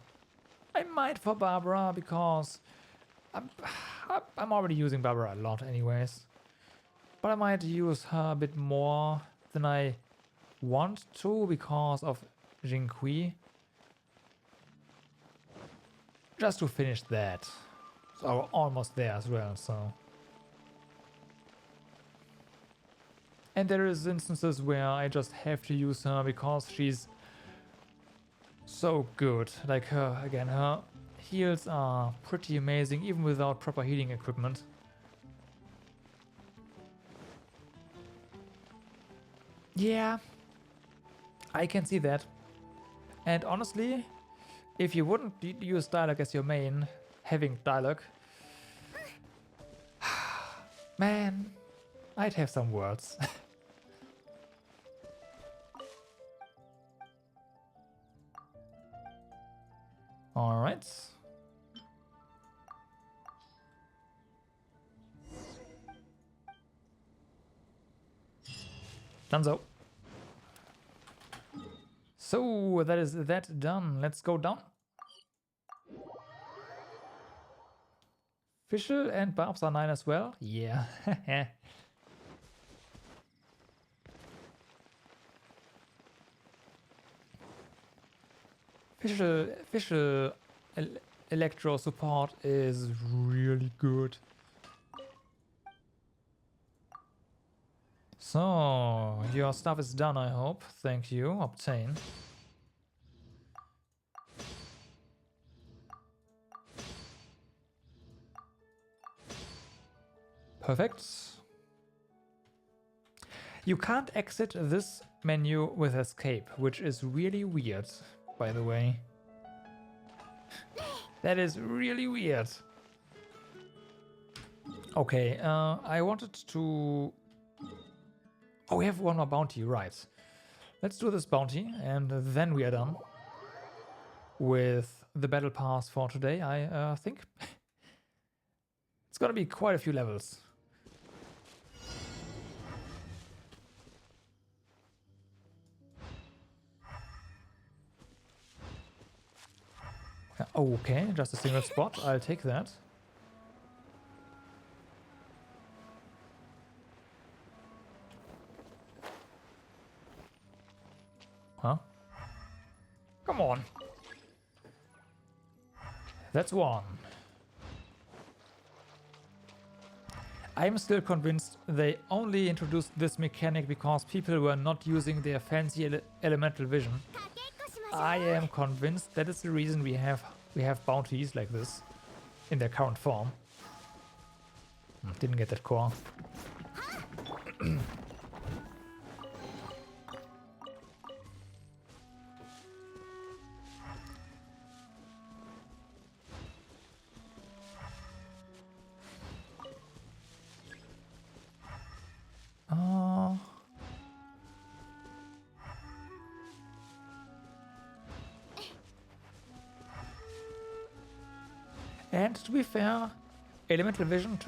I might for Barbara because I'm already using Barbara a lot anyways. But I might use her a bit more than I want to because of Jinqi. Just to finish that. So we're almost there as well, so. And there is instances where I just have to use her because she's so good. Like her, again, her heals are pretty amazing even without proper healing equipment. Yeah, I can see that. And honestly, if you wouldn't use dialogue as your main, having dialogue, man, I'd have some words. All right. Donezo. So that is that done. Let's go down. Fischl and Barbs are 9 as well. Yeah. Fischl Electro support is really good. So, your stuff is done, I hope. Thank you. Obtain. Perfect. You can't exit this menu with escape, which is really weird, by the way. That is really weird. Okay, I wanted to... Oh, we have one more bounty, right. Let's do this bounty, and then we are done with the battle pass for today, I think. It's gonna be quite a few levels. Okay, just a single spot, I'll take that. Huh? Come on. That's one. I'm still convinced they only introduced this mechanic because people were not using their fancy elemental vision. I am convinced that is the reason we have bounties like this in their current form. Didn't get that core. And to be fair, elemental vision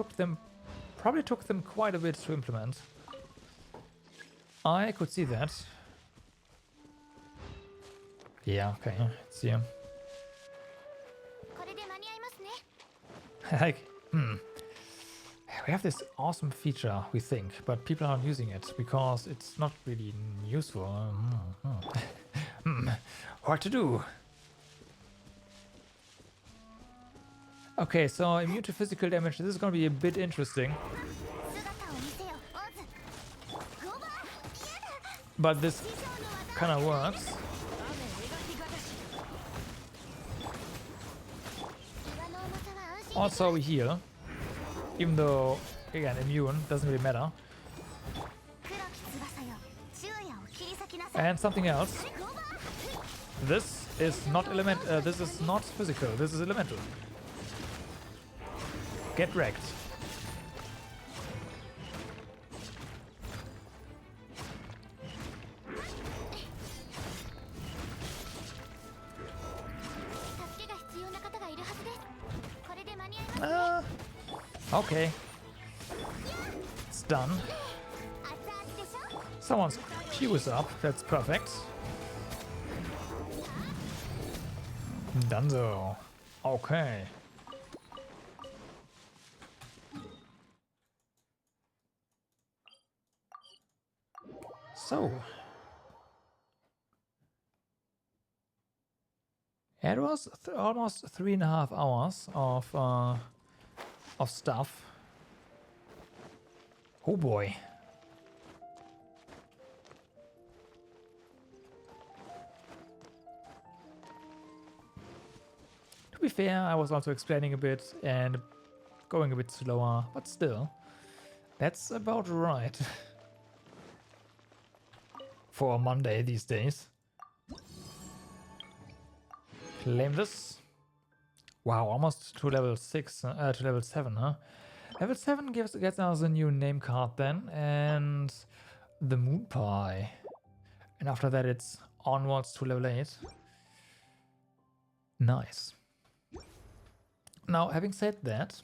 probably took them quite a bit to implement. I could see that. Yeah, okay, it's here. Like, we have this awesome feature, we think, but people aren't using it because it's not really useful. What to do? Okay, so immune to physical damage. This is going to be a bit interesting. But this kind of works. Also we heal. Even though, again, immune doesn't really matter. And something else. This is not this is not physical, this is elemental. Get wrecked. Okay. It's done. Someone's Q is up. That's perfect. Donezo. Okay. So. It was almost 3.5 hours of stuff. Oh boy. To be fair, I was also explaining a bit and going a bit slower, but still, that's about right. For a Monday these days. Claim this. Wow, almost to level 6, to level 7, huh? Level 7 gets us a new name card then, and the moon pie. And after that it's onwards to level 8. Nice. Now, having said that,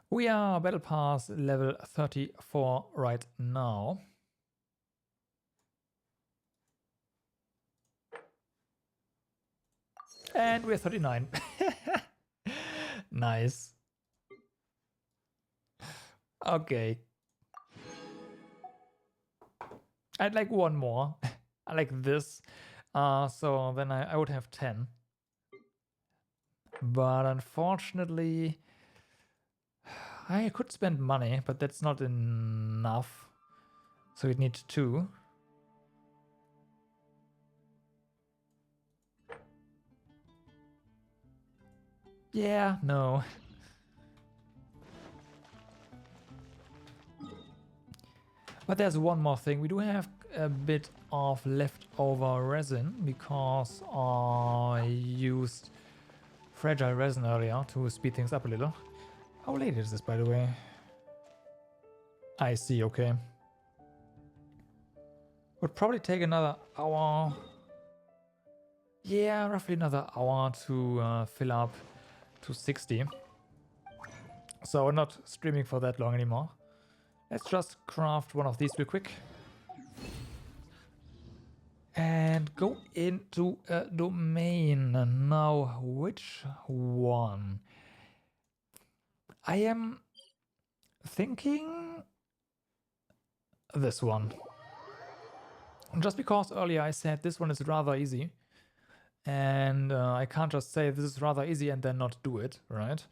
we are Battle Pass level 34 right now. And we're 39. Nice. Okay. I'd like one more. I like this. So then I would have 10. But unfortunately, I could spend money, but that's not enough. So we'd need 2. Yeah, no. But there's one more thing. We do have a bit of leftover resin because I used fragile resin earlier to speed things up a little. How late is this, by the way? I see, okay. Would probably take another hour. Yeah, roughly another hour to fill up to 60. So I'm not streaming for that long anymore. Let's just craft one of these real quick. And go into a domain. Now, which one? I am thinking this one. Just because earlier I said this one is rather easy. And I can't just say this is rather easy and then not do it, right?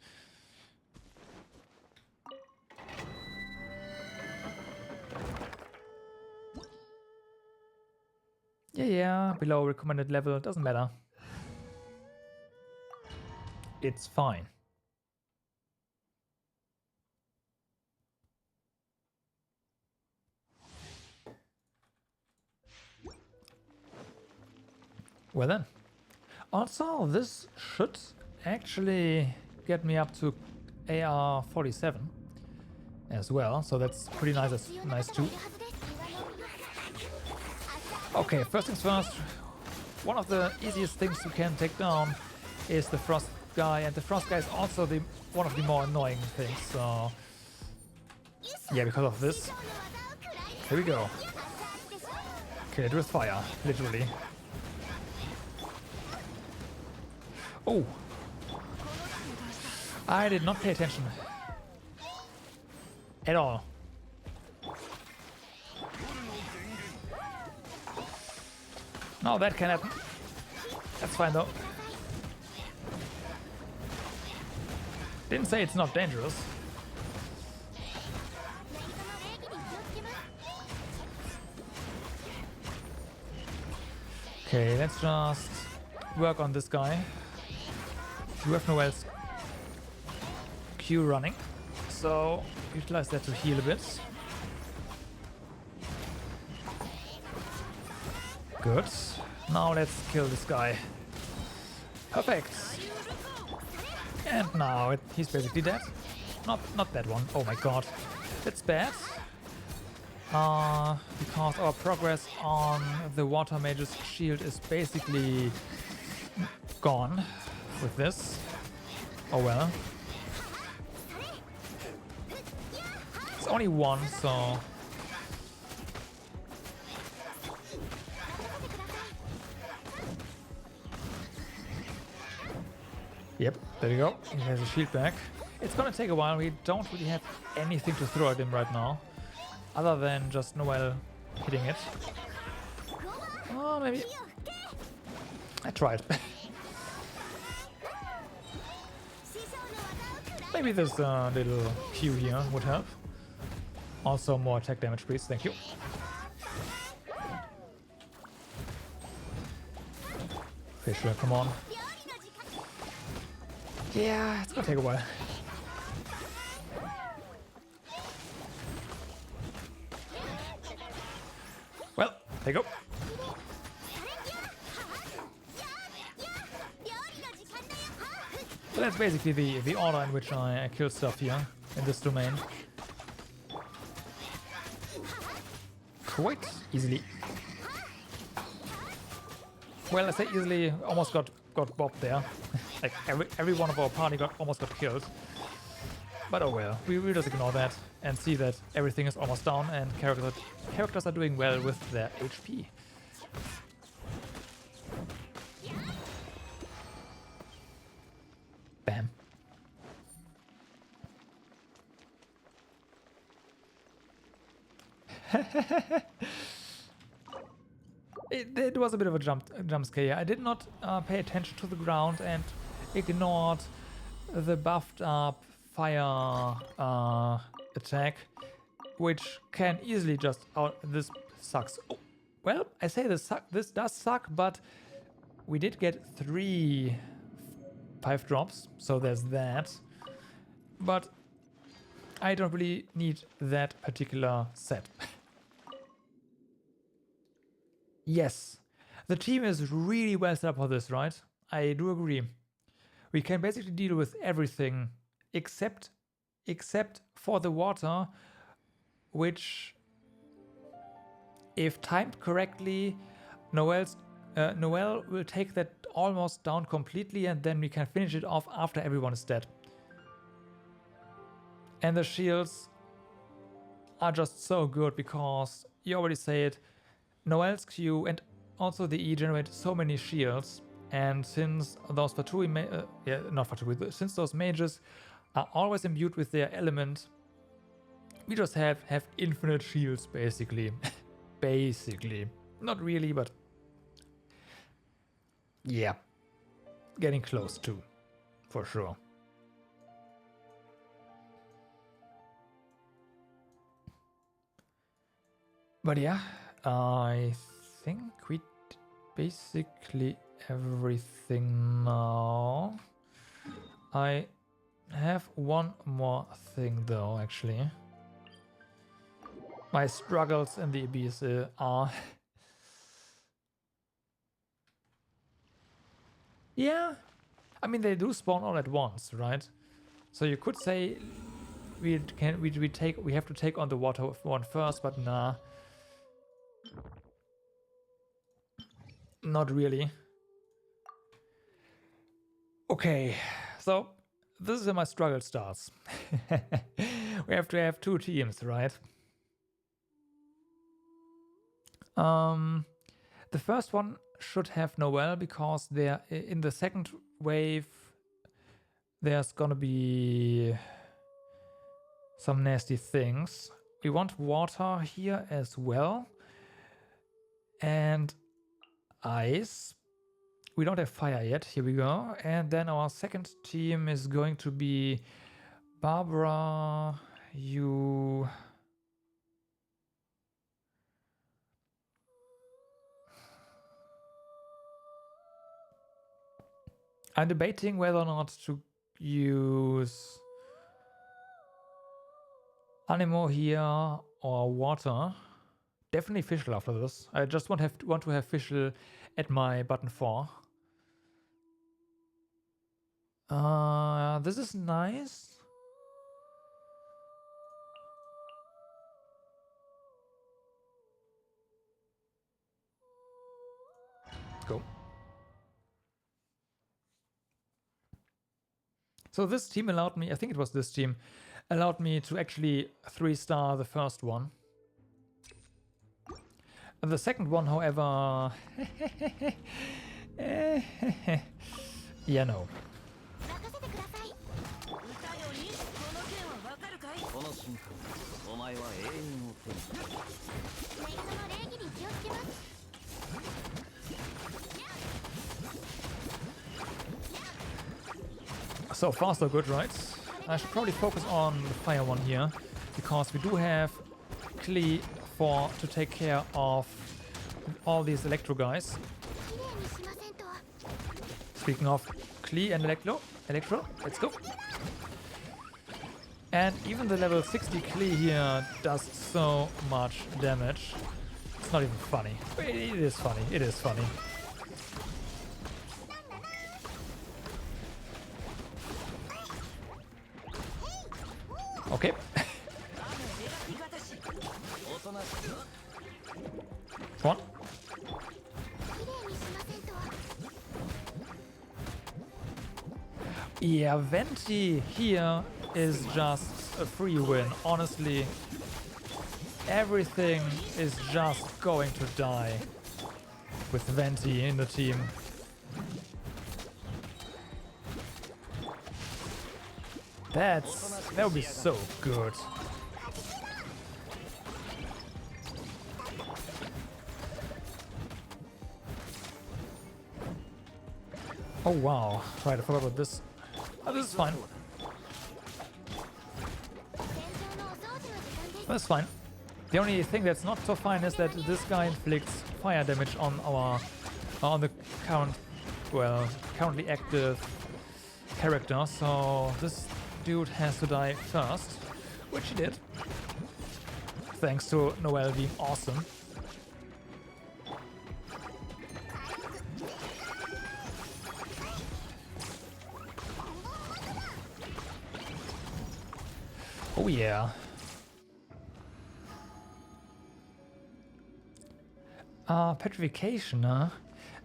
Yeah, below recommended level, doesn't matter. It's fine. Well then. Also, this should actually get me up to AR 47 as well, so that's pretty nice too. Okay, first things first, one of the easiest things you can take down is the frost guy, and the frost guy is also one of the more annoying things, so yeah, because of this. Here we go. Kill it with fire, literally. Oh! I did not pay attention. At all. No, that can happen. That's fine though. Didn't say it's not dangerous. Okay, let's just work on this guy. You have no else Q running, so utilize that to heal a bit. Good. Now let's kill this guy. Perfect. And now he's basically dead. Not that one. Oh my god. That's bad. Because our progress on the water mage's shield is basically gone with this. Oh well. It's only one, so... Yep, there you go. He has a shield back. It's gonna take a while. We don't really have anything to throw at him right now, other than just Noel hitting it. Oh, maybe I tried. Maybe this little Q here would help. Also more attack damage, please. Thank you. Fischl, come on. Yeah, it's gonna take a while. Well, there you go. So that's basically the order in which I kill stuff here in this domain. Quite easily. Well, I say easily, almost got bopped there. Like every one of our party almost got killed. But oh well, we will just ignore that and see that everything is almost down and characters are doing well with their HP. Bam. It was a bit of a jump scare. I did not pay attention to the ground and ignored the buffed up fire attack, which can easily just this sucks. Oh, well, I say this does suck, but we did get 3 5 drops, so there's that. But I don't really need that particular set. Yes, the team is really well set up for this, right? I do agree. We can basically deal with everything except for the water, which, if timed correctly, Noel will take that almost down completely, and then we can finish it off after everyone is dead. And the shields are just so good because you already say it. Noel's Q and also the E generate so many shields, and since those since those mages are always imbued with their element, we just have infinite shields basically. Basically. Not really, but yeah. Getting close to, for sure. But yeah, I think we did basically everything now. I have one more thing though, actually. My struggles in the abyss are... Yeah, I mean they do spawn all at once, right? So you could say we have to take on the water one first, but nah. Not really. Okay, so this is where my struggle starts. We have to have 2 teams, right? The first one should have Noel because they're in the second wave. There's gonna be some nasty things. We want water here as well. And ice. We don't have fire yet. Here we go. And then our second team is going to be Barbara, you... I'm debating whether or not to use Anemo here or water. Definitely Fischl after this. I just want to have Fischl at my button 4. This is nice. Go. So this team allowed me, I think it was this team, allowed me to actually 3-star the first one. The second one, however... yeah, no. So far so good, right? I should probably focus on the fire one here, because we do have Klee to take care of all these electro guys. Speaking of Klee and electro, let's go. And even the level 60 Klee here does so much damage. It's not even funny. It is funny. It is funny. Okay. Come on. Yeah, Venti here is just a free win. Honestly, everything is just going to die with Venti in the team. That would be so good. Oh wow, right, I forgot about this. Oh, this is fine. That's fine. The only thing that's not so fine is that this guy inflicts fire damage on the currently active character, so this dude has to die first, which he did. Thanks to Noelle being awesome. Oh yeah. Petrification, huh?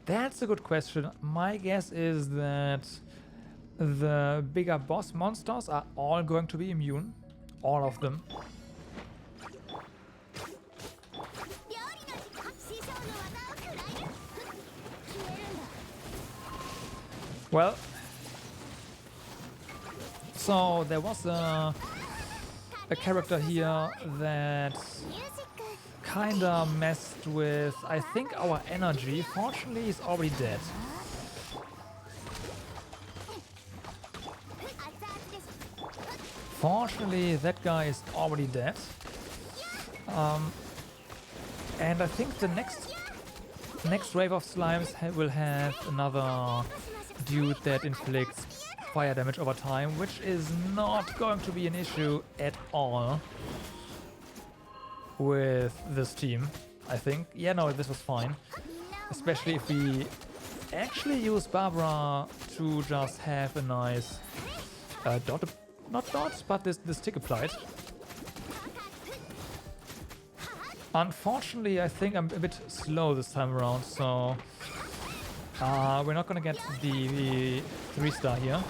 That's a good question. My guess is that the bigger boss monsters are all going to be immune. All of them. Well, so there was a character here that kinda messed with, I think, our energy. Fortunately, he's already dead. Fortunately, that guy is already dead. And I think the next wave of slimes will have another dude that inflicts fire damage over time, which is not going to be an issue at all with this team, I think. Yeah, no, this was fine. Especially if we actually use Barbara to just have a nice not dot, but this tick applied. Unfortunately, I think I'm a bit slow this time around, so we're not gonna get the 3-star here.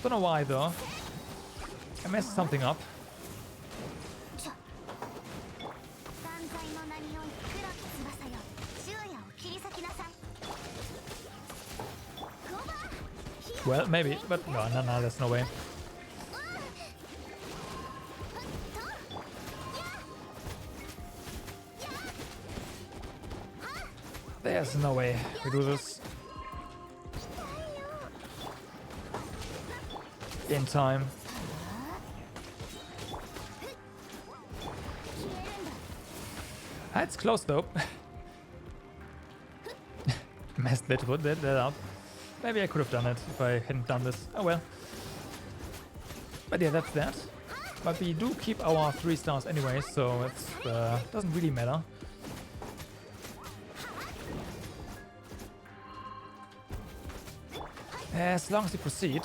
Don't know why though. I messed something up. Well, maybe, but no, there's no way. There's no way we do this in time. It's close though. Messed that up. Maybe I could have done it if I hadn't done this. Oh well. But yeah, that's that. But we do keep our 3 stars anyway, so it doesn't really matter. As long as we proceed.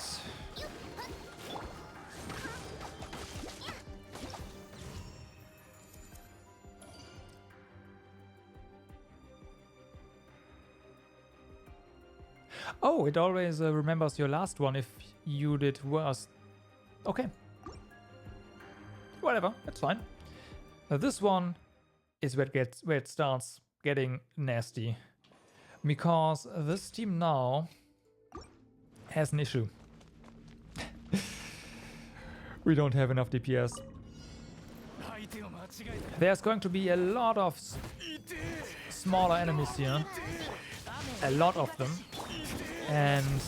Oh, it always remembers your last one if you did worse. Okay. Whatever, that's fine. This one is where it starts getting nasty. Because this team now has an issue. We don't have enough DPS. There's going to be a lot of smaller enemies here. A lot of them. And,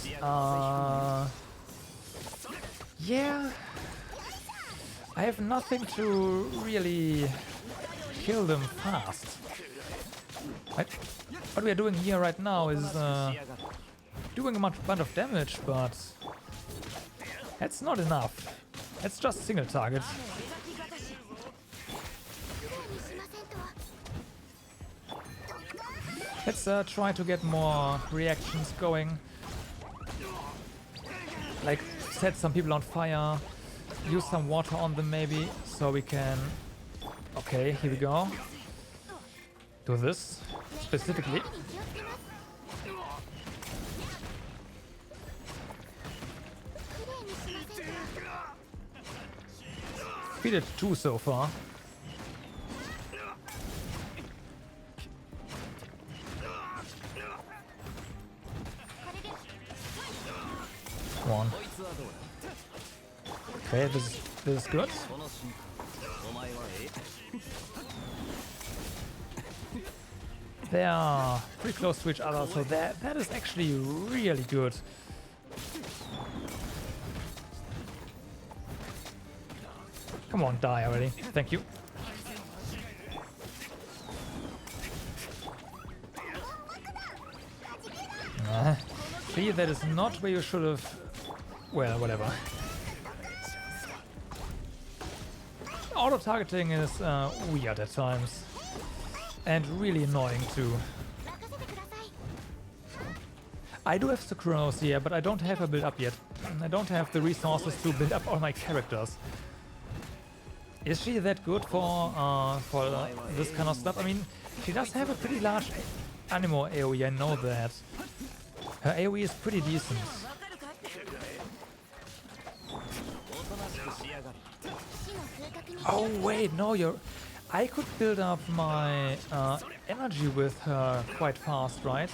yeah. I have nothing to really kill them fast. What we are doing here right now is doing a bunch of damage, but that's not enough. It's just single target. Let's try to get more reactions going. Like set some people on fire, use some water on them maybe, so we can... Okay, here we go. Do this specifically. Defeated 2 so far. One. Okay, this is good. They are pretty close to each other, so that is actually really good. Come on, die already. Thank you. See, that is not where you should have... Well, whatever. Auto-targeting is weird at times. And really annoying too. I do have Synchronos here, but I don't have her build up yet. I don't have the resources to build up all my characters. Is she that good for this kind of stuff? I mean, she does have a pretty large Animo AoE, I know that. Her AoE is pretty decent. Oh wait, no, I could build up my energy with her quite fast, right?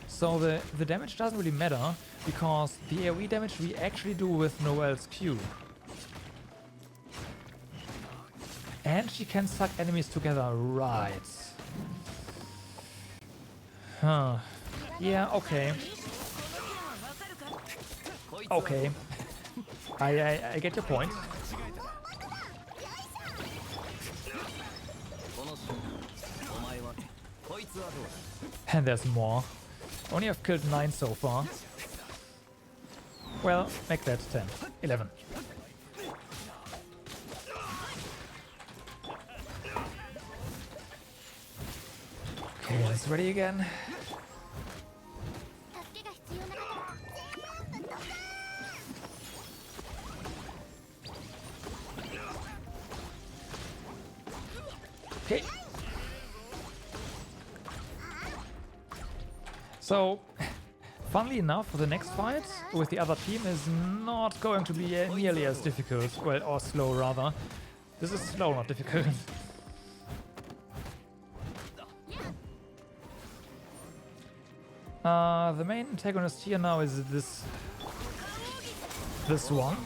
So the damage doesn't really matter, because the AoE damage we actually do with Noelle's Q. And she can suck enemies together, right? Huh. Yeah, okay. Okay. I get your point. And there's more. Only have killed 9 so far. Well, make that 10. 11. Okay, let's ready again. Okay. So, funnily enough, the next fight with the other team is not going to be nearly as difficult. Well, or slow rather. This is slow, not difficult. The main antagonist here now is this one.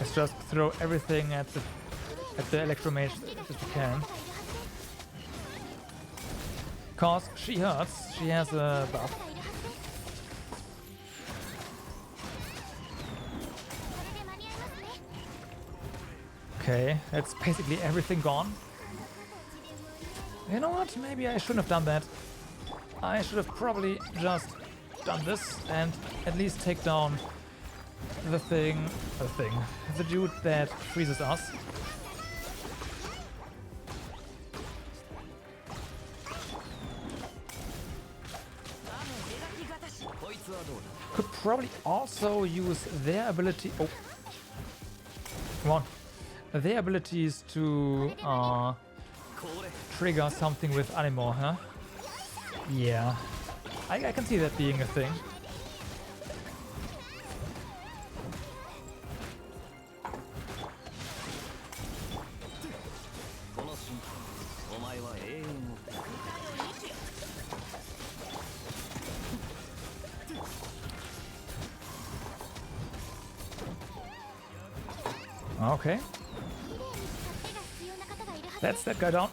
Let's just throw everything at the electromage that we can. Cause she hurts, she has a buff. Okay, that's basically everything gone. You know what? Maybe I shouldn't have done that. I should have probably just done this and at least take down the dude that freezes us. Could probably also use their ability. Oh, come on! Their abilities to trigger something with Animo, huh? Yeah, I can see that being a thing. Okay, That's that guy down.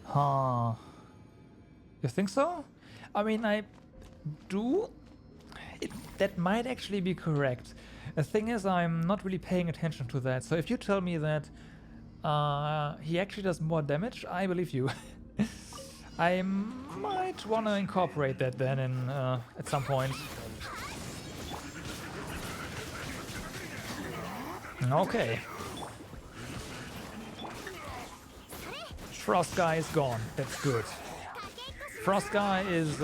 Huh. You think so? I mean, I do. That might actually be correct. The thing is, I'm not really paying attention to that. So if you tell me that he actually does more damage, I believe you. I might want to incorporate that then in at some point. Okay. Frost guy is gone. That's good. Frost guy is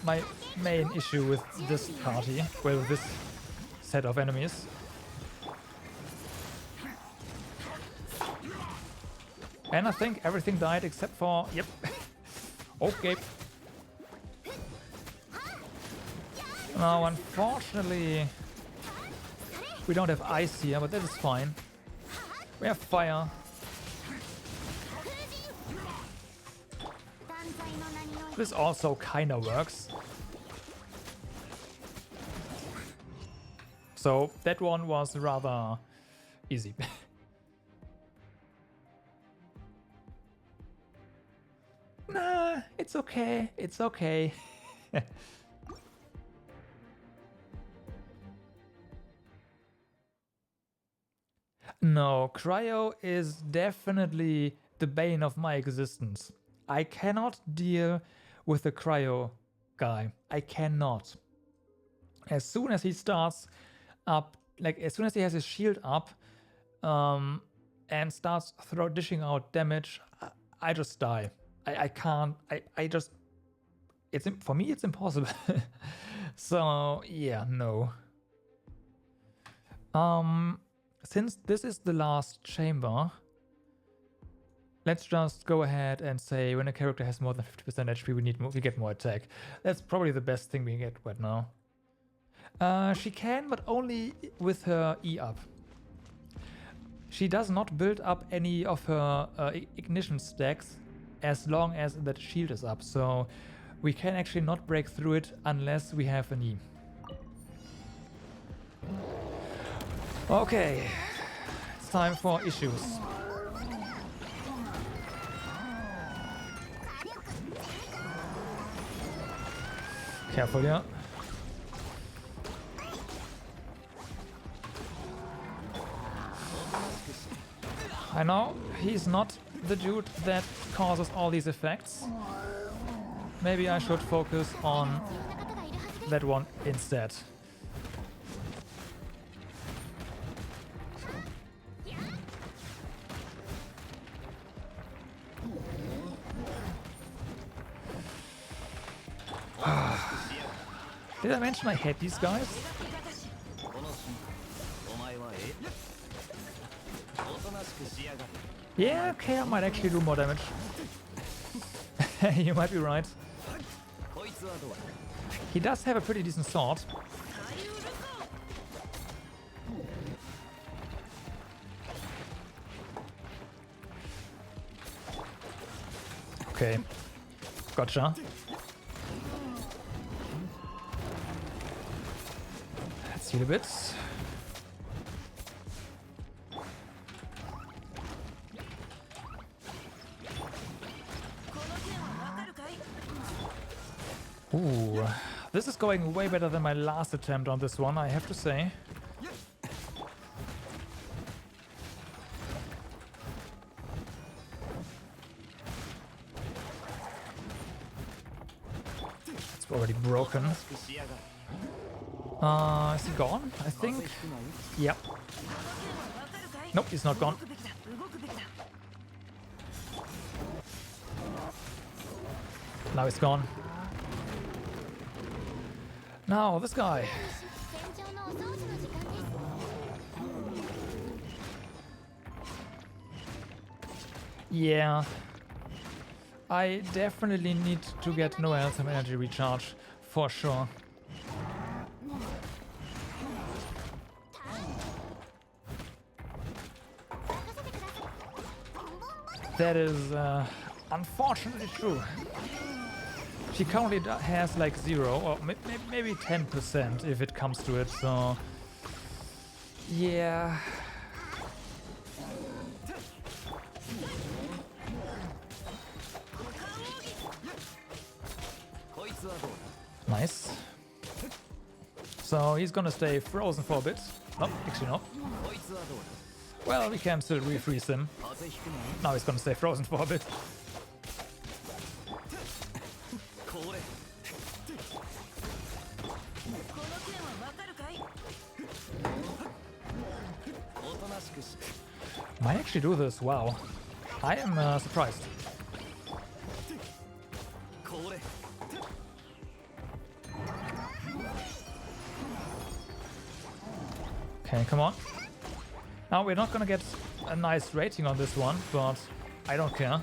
my main issue with this party, well, with this set of enemies. And I think everything died except for... Yep. Okay. Now, unfortunately, we don't have ice here, but that is fine. We have fire. This also kinda works. So that one was rather easy. Nah, it's okay. It's okay. No, Cryo is definitely the bane of my existence. I cannot deal with the Cryo guy. I cannot. As soon as he starts up, like as soon as he has his shield up and starts dishing out damage, I just die. I can't, I just, for me it's impossible. So yeah, no. Since this is the last chamber, let's just go ahead and say when a character has more than 50% HP, we get more attack. That's probably the best thing we get right now. She can, but only with her E up. She does not build up any of her ignition stacks as long as that shield is up, so we can actually not break through it unless we have an E. Okay, it's time for issues. Careful, yeah. I know he's not the dude that causes all these effects. Maybe I should focus on that one instead. Did I mention I hate these guys? Yeah, okay, I might actually do more damage. You might be right. He does have a pretty decent sword. Okay, gotcha. Let's heal a bit. Ooh, this is going way better than my last attempt on this one, I have to say. It's already broken. Is he gone? I think. Yep. Nope, he's not gone. Now he's gone. Now, this guy. Yeah. I definitely need to get no health and energy recharge, for sure. That is unfortunately true. She currently has like 0 or maybe 10% if it comes to it, so yeah. Nice. So he's gonna stay frozen for a bit. Nope, actually no. Well, we can still refreeze him. Now he's gonna stay frozen for a bit. Might actually do this, wow. I am surprised. Okay, come on. Now we're not gonna get a nice rating on this one, but I don't care.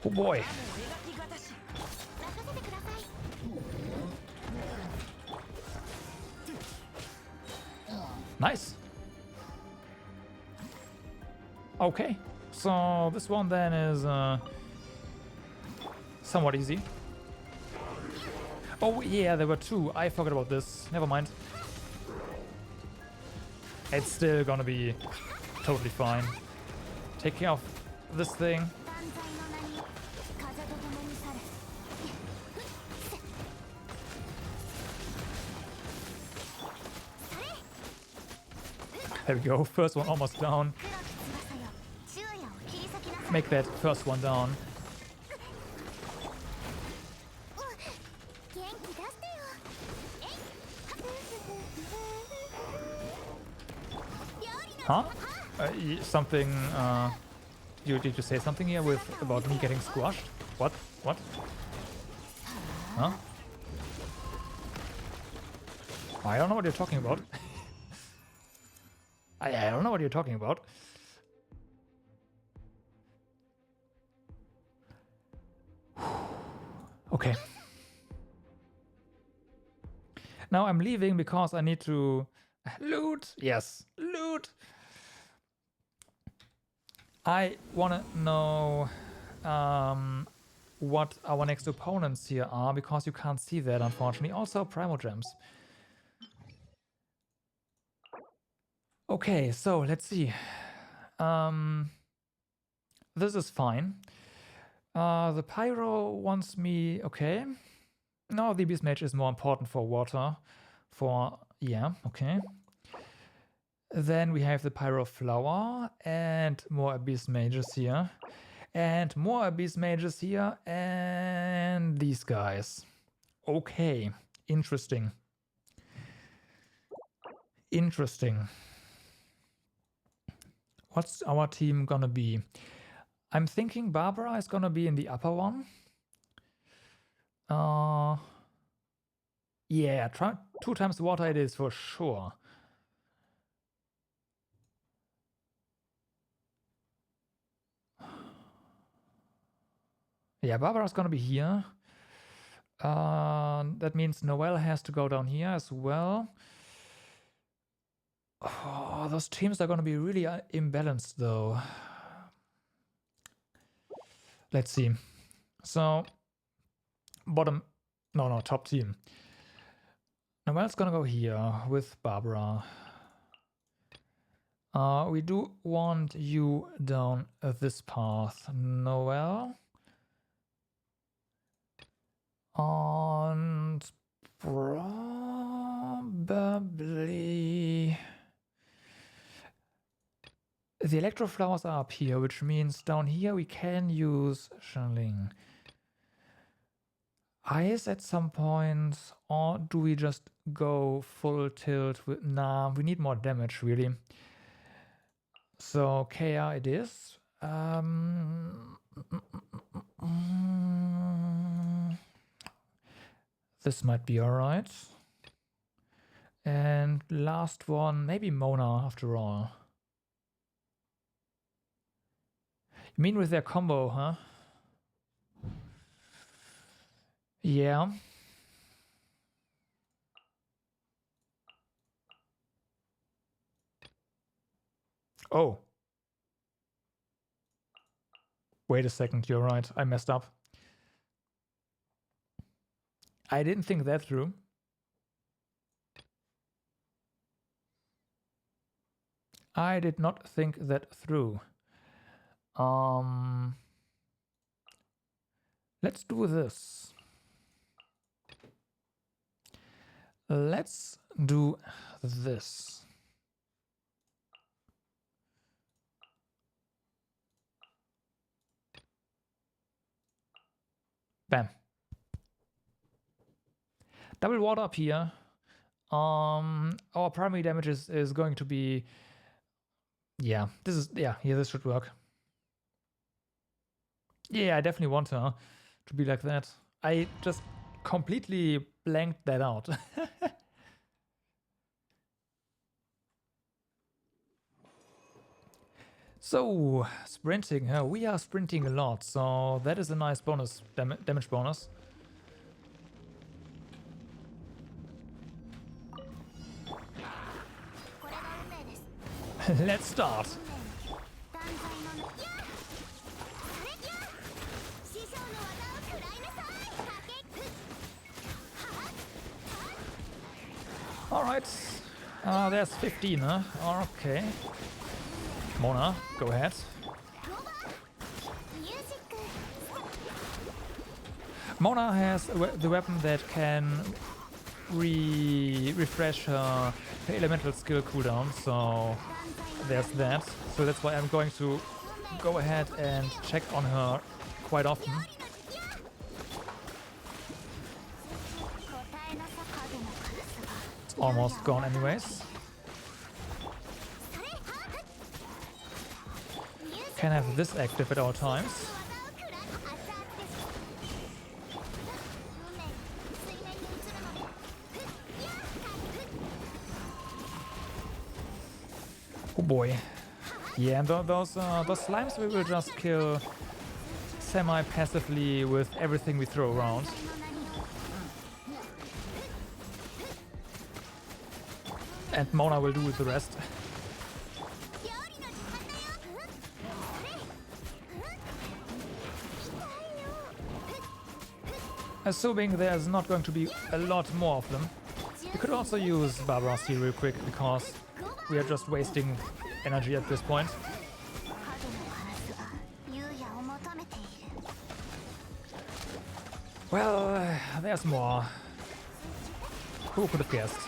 Oh boy. Nice. Okay, so this one then is somewhat easy. Oh yeah, there were 2. I forgot about this. Never mind. It's still gonna be totally fine. Take care of this thing. There we go, first one almost down. Make that first one down. Huh? Something, did you say something here about me getting squashed? What? What? Huh? I don't know what you're talking about. I don't know what you're talking about. Okay. Now I'm leaving because I need to loot. Yes, loot. I want to know what our next opponents here are, because you can't see that, unfortunately. Also, Primo Gems. Okay, so let's see. This is fine. The Pyro wants me... Okay. No, the Beast Mage is more important for water. Yeah, okay. Then we have the Pyro Flower and more Abyss Mages here. And more Abyss Mages here. And these guys. Okay, interesting. Interesting. What's our team gonna be? I'm thinking Barbara is gonna be in the upper one. Yeah, 2 times water it is for sure. Yeah, Barbara's gonna be here. That means Noelle has to go down here as well. Oh, those teams are gonna be really imbalanced though. Let's see. So, top team. Noelle's gonna go here with Barbara. We do want you down this path, Noelle. And probably the Electro Flowers are up here, which means down here we can use Channeling Ice at some point, or do we just go full tilt with... Nah, we need more damage, really. So, KR it is. This might be alright. And last one, maybe Mona after all. You mean with their combo, huh? Yeah. Oh. Wait a second, you're right. I messed up. I didn't think that through. I did not think that through. Let's do this. Let's do this. Bam. Double water up here. Our primary damage is going to be, yeah, this should work. Yeah, I definitely want her to be like that. I just completely blanked that out. So, sprinting. We are sprinting a lot, so that is a nice bonus, damage bonus. Let's start. Alright. There's 15, huh? Okay. Mona, go ahead. Mona has the weapon that can refresh her elemental skill cooldown, so there's that. So that's why I'm going to go ahead and check on her quite often. It's almost gone anyways. Can have this active at all times. Oh boy. Yeah, and those slimes we will just kill semi-passively with everything we throw around. And Mona will do the rest. Assuming there's not going to be a lot more of them. We could also use Barbara's here real quick, because we are just wasting energy at this point. Well, there's more. Who could have guessed?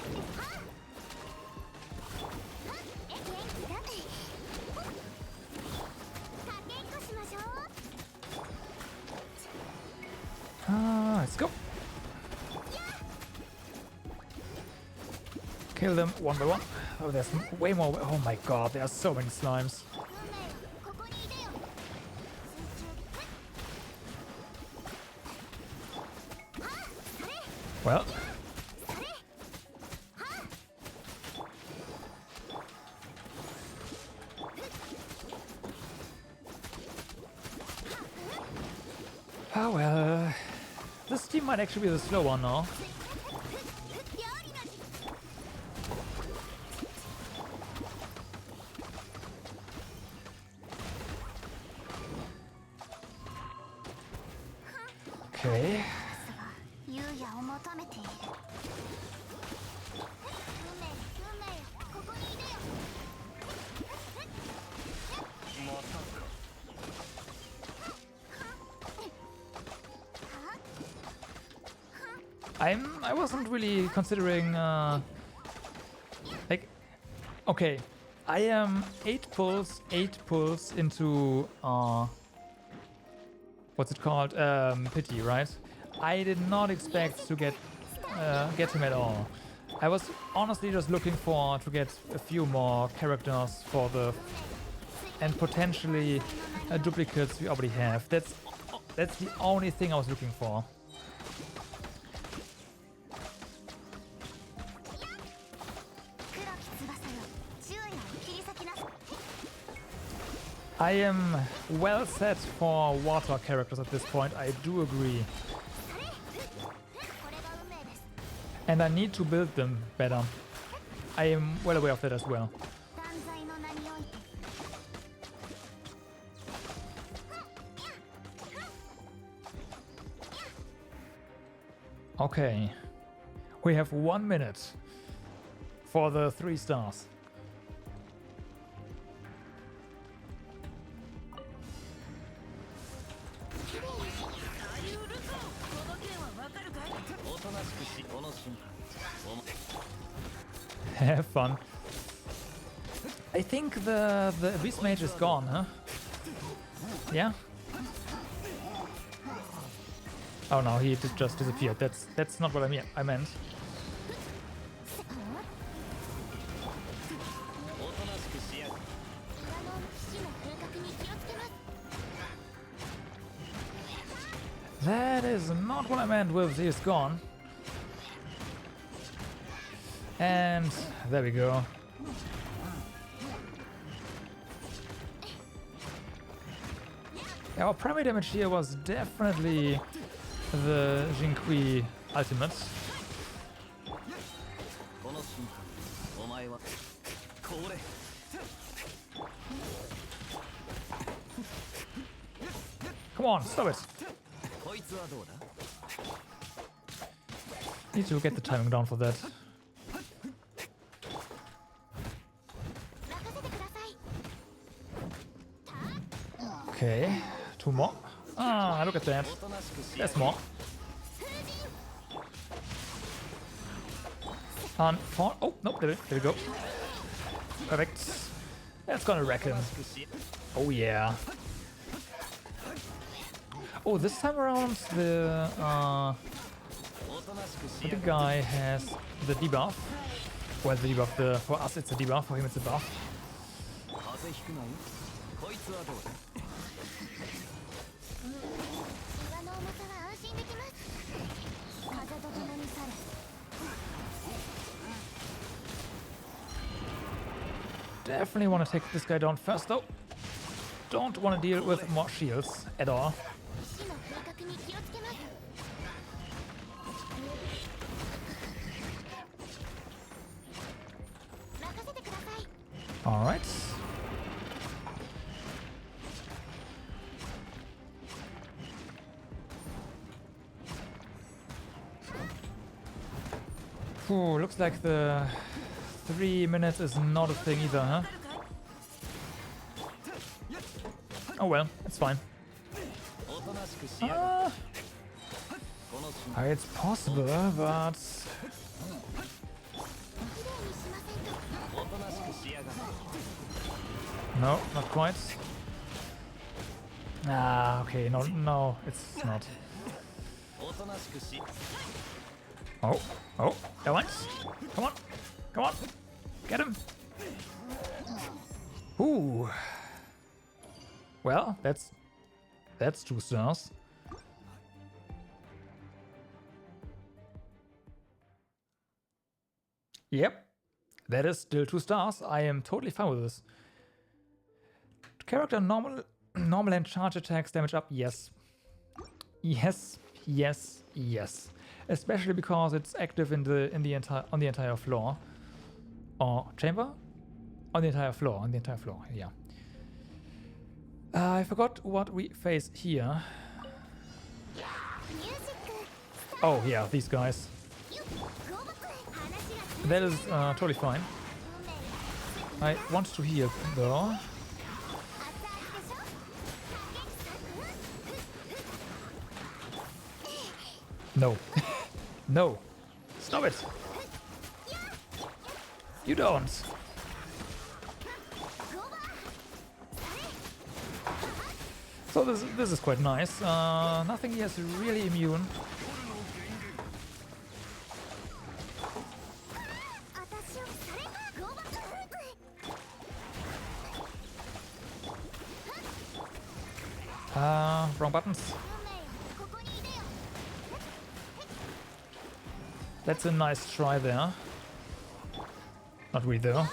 Let's go. Kill them one by one. Oh, there's way more. Oh my god, there are so many slimes. Well. Oh well. This team might actually be the slow one now. Okay. I wasn't really considering like, okay, I am 8 pulls into what's it called, pity, right? I did not expect to get him at all. I was honestly just looking to get a few more characters for the, and potentially duplicates we already have. That's the only thing I was looking for. I am well set for water characters at this point, I do agree. And I need to build them better. I am well aware of that as well. Okay. We have 1 minute for the 3 stars. Have fun. I think the Abyss Mage is gone, huh? Yeah? Oh no, he just disappeared. That's not what I meant. That is not what I meant with he is gone. And there we go. Our primary damage here was definitely the Jinqui ultimate. Come on, stop it! Need to get the timing down for that. Okay, 2 more. Ah, look at that. There's more. And 4. Oh, nope, there we go. Perfect. That's gonna wreck him. Oh yeah. Oh, this time around the guy has the debuff. Well, the debuff, for us it's a debuff, for him it's a buff. Definitely want to take this guy down first though. Don't want to deal with more shields at all. Alright. Ooh, looks like the 3 minutes is not a thing either, huh? Oh well, it's fine. It's possible, but... No, not quite. Ah, okay, no, it's not. Oh, that once. Come on, get him. Ooh. Well, that's 2 stars. Yep, that is still 2 stars. I am totally fine with this. Character normal and charge attacks damage up. Yes. Especially because it's active on the entire floor or chamber, on the entire floor. Yeah. I forgot what we face here. Oh yeah, these guys. That is totally fine. I want to heal though. No. No. Stop it. You don't. So this is quite nice. Nothing here is really immune. Wrong buttons. That's a nice try there. Not really though.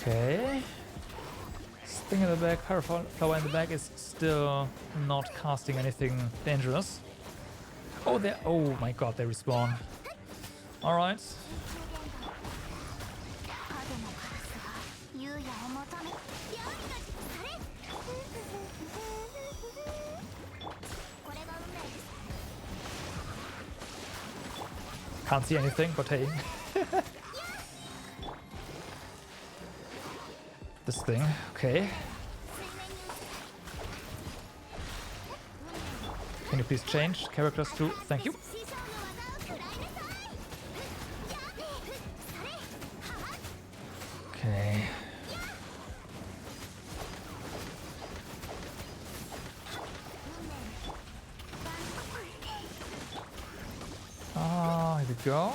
Okay. Sting in the back, Flower in the back is still not casting anything dangerous. Oh, oh my god, they respawn. Alright. Can't see anything, but hey. This thing, okay. Can you please change characters too? Thank you. Okay. Here we go.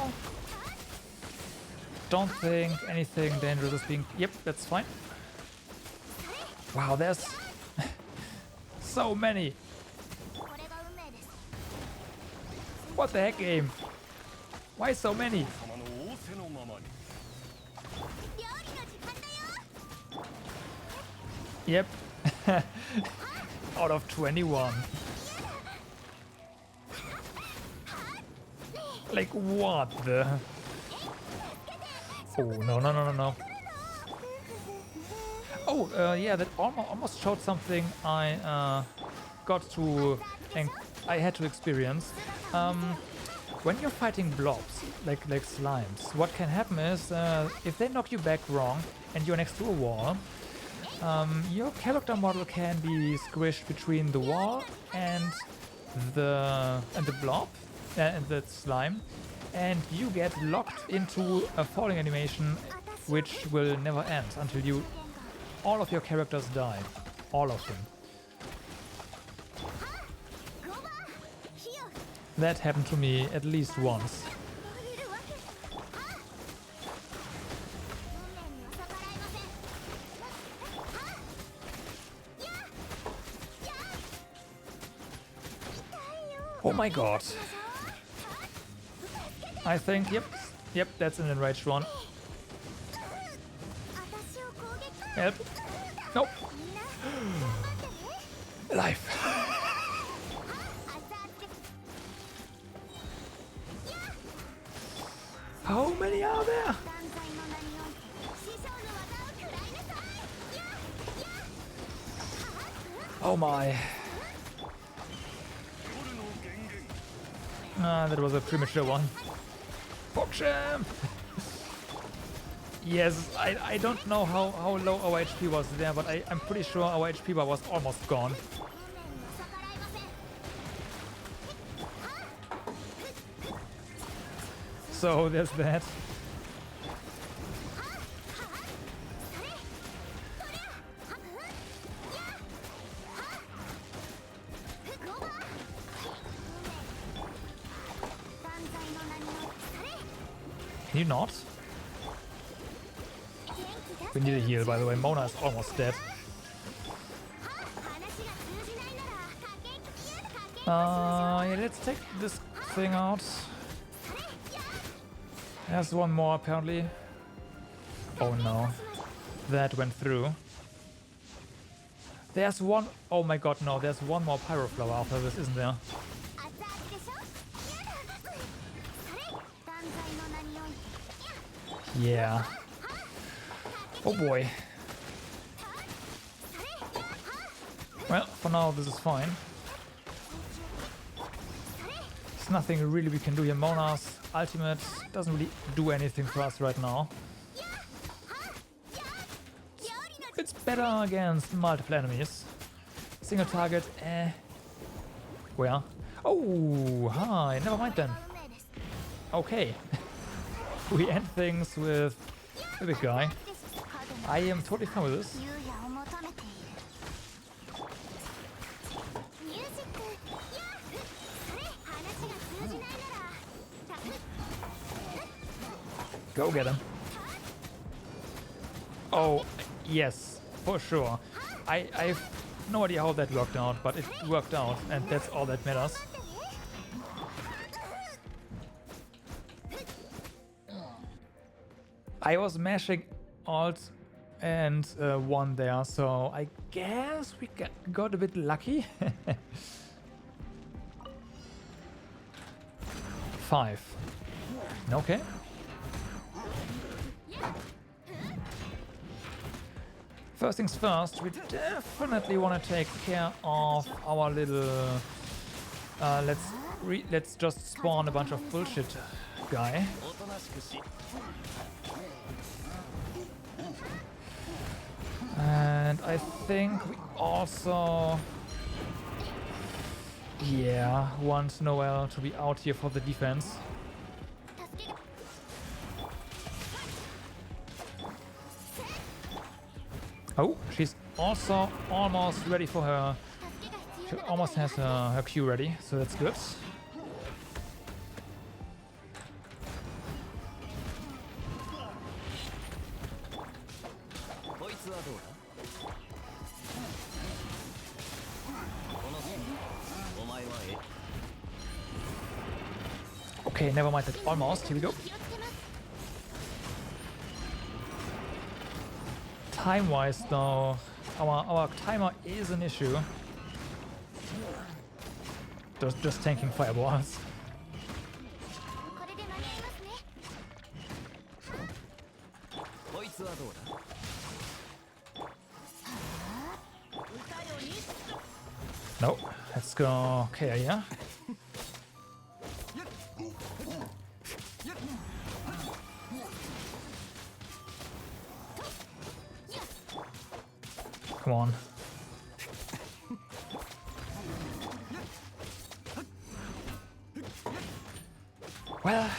Don't think anything dangerous is being... Yep, that's fine. Wow, there's so many. What the heck, game? Why so many? Yep. Out of 21. Like, what the? Oh, no. Oh, yeah, that almost showed something I got to... and I had to experience. When you're fighting blobs, like slimes, what can happen is, if they knock you back wrong and you're next to a wall, your character model can be squished between the wall and the blob, and the slime, and you get locked into a falling animation which will never end until all of your characters die. All of them. That happened to me at least once. Oh my god. I think, yep, that's an enraged one. Help. Nope. Alive. How many are there? Oh my. That was a premature one. Boksham! Yes, I don't know how low our HP was there, but I'm pretty sure our HP bar was almost gone. So there's that. Can you not? We need a heal, by the way. Mona is almost dead. Yeah, let's take this thing out. There's one more, apparently. Oh no. That went through. There's one... Oh my god, no. There's one more Pyro Flower after this, isn't there? Yeah. Oh boy. Well, for now this is fine. There's nothing really we can do here. Mona's ultimate doesn't really do anything for us right now. It's better against multiple enemies. Single target, Where? Oh, hi, never mind then. Okay. We end things with the big guy. I am totally fine with this. Go get him. Oh, yes, for sure. I have no idea how that worked out, but it worked out, and that's all that matters. I was mashing Alt and one there, so I guess we got a bit lucky. 5. Okay. First things first, we definitely want to take care of our little... let's just spawn a bunch of bullshit guy. And I think we also... yeah, want Noelle to be out here for the defense. Oh, she's also almost ready for her... she almost has her Q ready, so that's good. Okay, never mind that. Almost. Here we go. Time-wise, though, our timer is an issue. Just tanking fireballs. No, let's go. Okay, yeah. Come on. Well.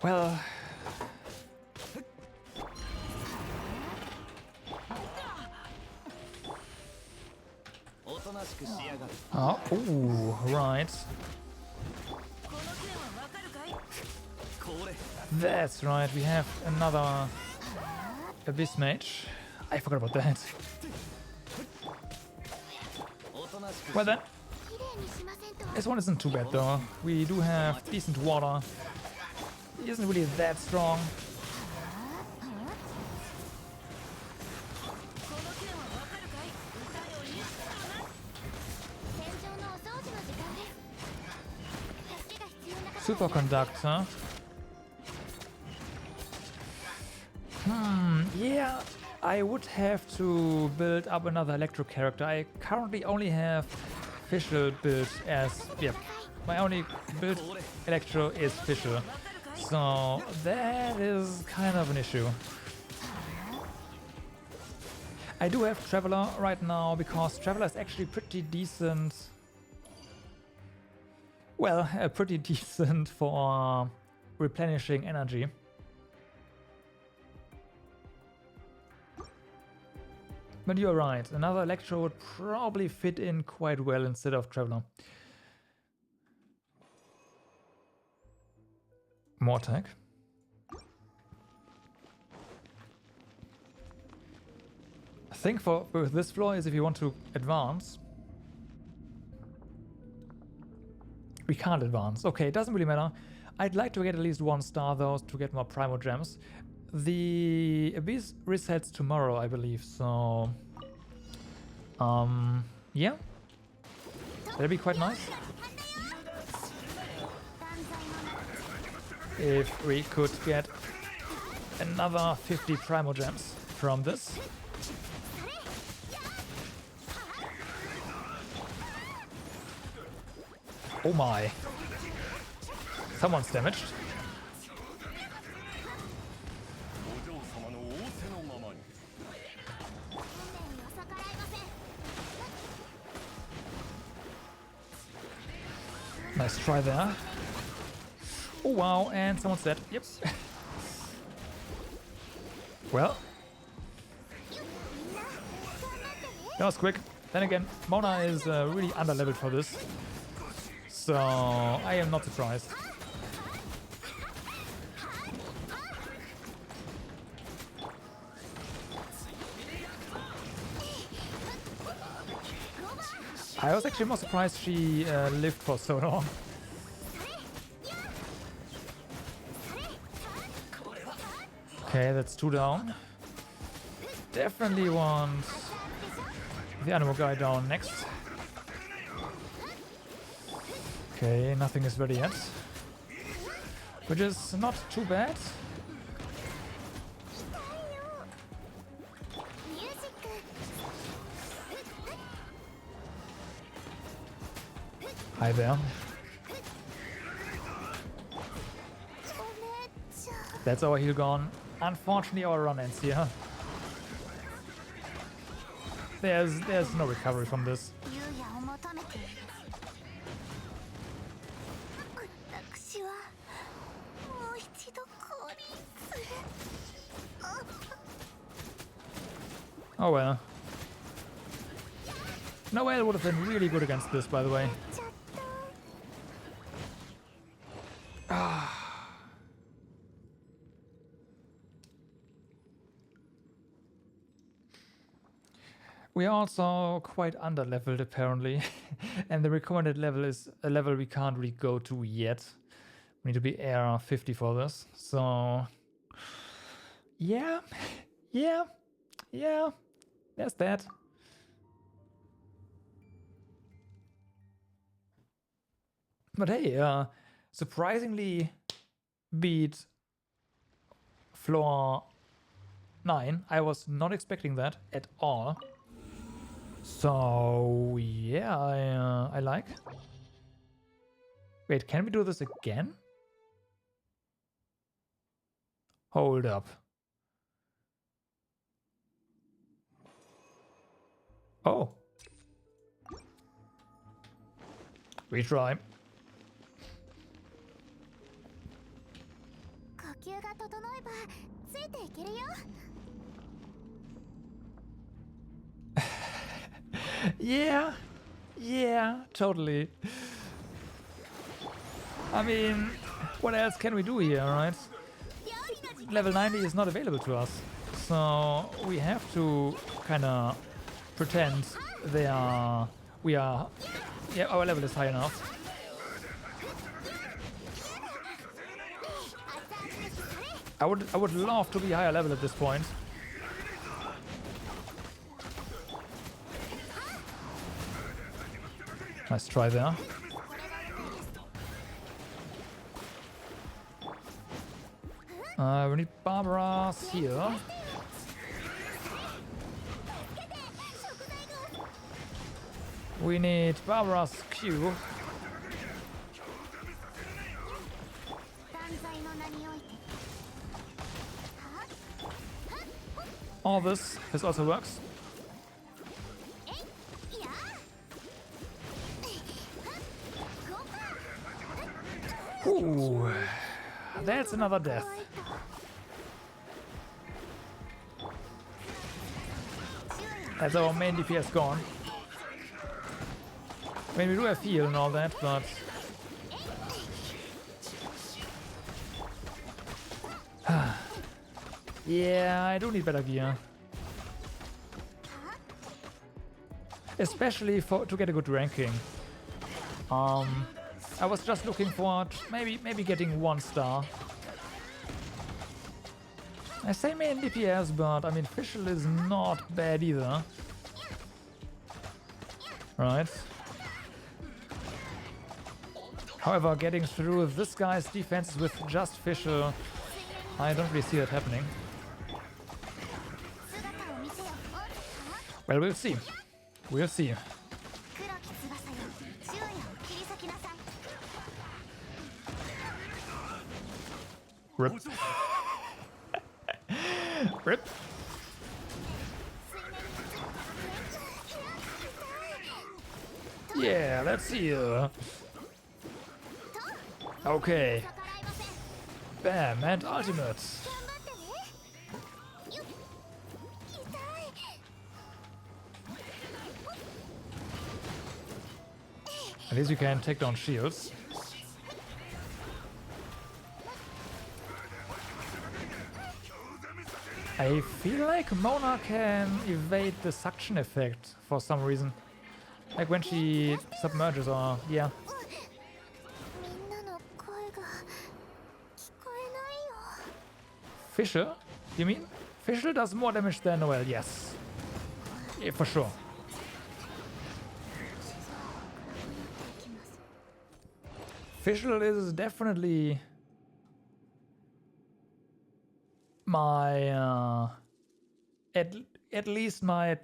Well. Oh, ooh, right. That's right, we have another Abyss Mage. I forgot about that. Well then, this one isn't too bad though. We do have decent water. He isn't really that strong. Superconductor. Yeah, I would have to build up another electro character. I currently only have Fischl built as... yeah, my only build electro is Fischl. So that is kind of an issue. I do have Traveler right now because Traveler is actually pretty decent. Well, pretty decent for replenishing energy. But you're right, another Electro would probably fit in quite well instead of Traveler. More attack. I think with this floor is if you want to advance. We can't advance. Okay, it doesn't really matter. I'd like to get at least 1 star though to get more Primo Gems. The Abyss resets tomorrow, I believe, so... yeah. That'd be quite nice. If we could get another 50 Primo Gems from this. Oh my. Someone's damaged. Nice try there. Oh wow, and someone's dead. Yep. Well. That was quick. Then again, Mona is really underleveled for this. So I am not surprised. I was actually more surprised she lived for so long. Okay, that's 2 down. Definitely want the animal guy down next. Okay, nothing is ready yet. Which is not too bad. Hi there. That's our heal gone. Unfortunately, our run ends here. There's no recovery from this. Oh well. Noelle would have been really good against this, by the way. We are also quite under-leveled, apparently. And the recommended level is a level we can't really go to yet. We need to be Air 50 for this. So... yeah. There's that. But hey, surprisingly beat floor 9. I was not expecting that at all. So yeah, I like. Wait, can we do this again? Hold up. Oh. Retry. Yeah, totally. I mean, what else can we do here, right? Level 90 is not available to us, so we have to kind of pretend our level is high enough. I would love to be higher level at this point. Nice try there. We need Barbara's here. We need Barbara's Q. All this also works. Ooh, that's another death. That's our main DPS gone. I mean, we do have heal and all that, but... yeah, I do need better gear. Especially to get a good ranking. I was just looking for maybe getting 1 star. I say main DPS, but I mean Fischl is not bad either. Right. However, getting through this guy's defenses with just Fischl, I don't really see that happening. Well, we'll see. We'll see. Rip. Rip. Yeah, let's see. Okay. Bam, and ultimate. At least you can take down shields. I feel like Mona can evade the suction effect for some reason. Like when she submerges or yeah. Fisher? You mean? Fisher does more damage than Noel, yes. Yeah, for sure. Fischl is definitely my at least my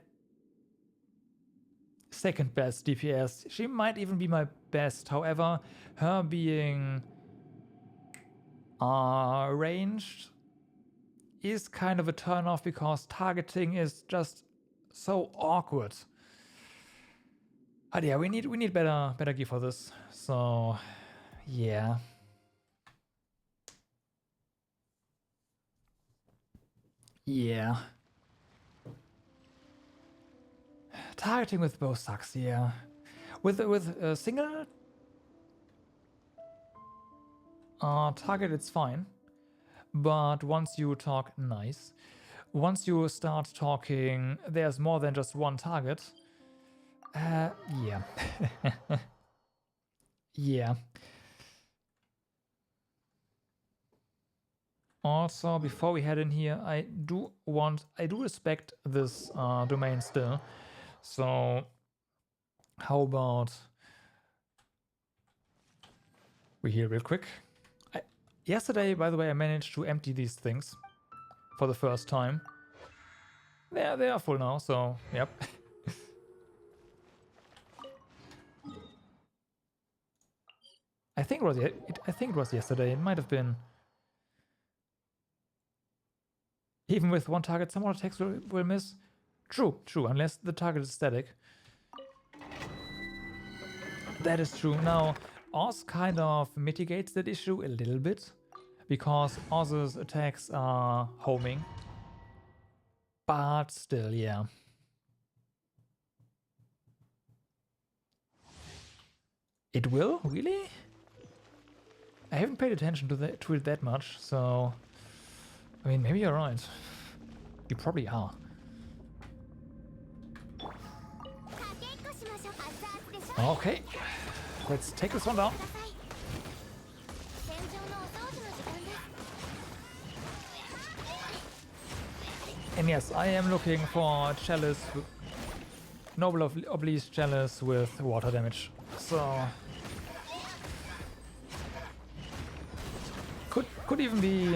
second best DPS. She might even be my best. However, her being ranged is kind of a turn-off because targeting is just so awkward. But yeah, we need better gear for this. So yeah. Yeah. Targeting with bow sucks, yeah. With a single target, it's fine. But once you talk nice, once you start talking, there's more than just one target. Yeah. Yeah. Also, before we head in here, I do respect this domain still. So, how about we heal real quick? Yesterday, by the way, I managed to empty these things for the first time. They are full now, so yep. I think it was yesterday. It might have been. Even with one target, some attacks will miss. True, unless the target is static. That is true. Now, Oz kind of mitigates that issue a little bit, because Oz's attacks are homing. But still, yeah. It will? Really? I haven't paid attention to it that much, so... I mean, maybe you're right. You probably are. Okay. Let's take this one down. And yes, I am looking for Chalice, Noble of Obelisk Chalice with water damage. So could even be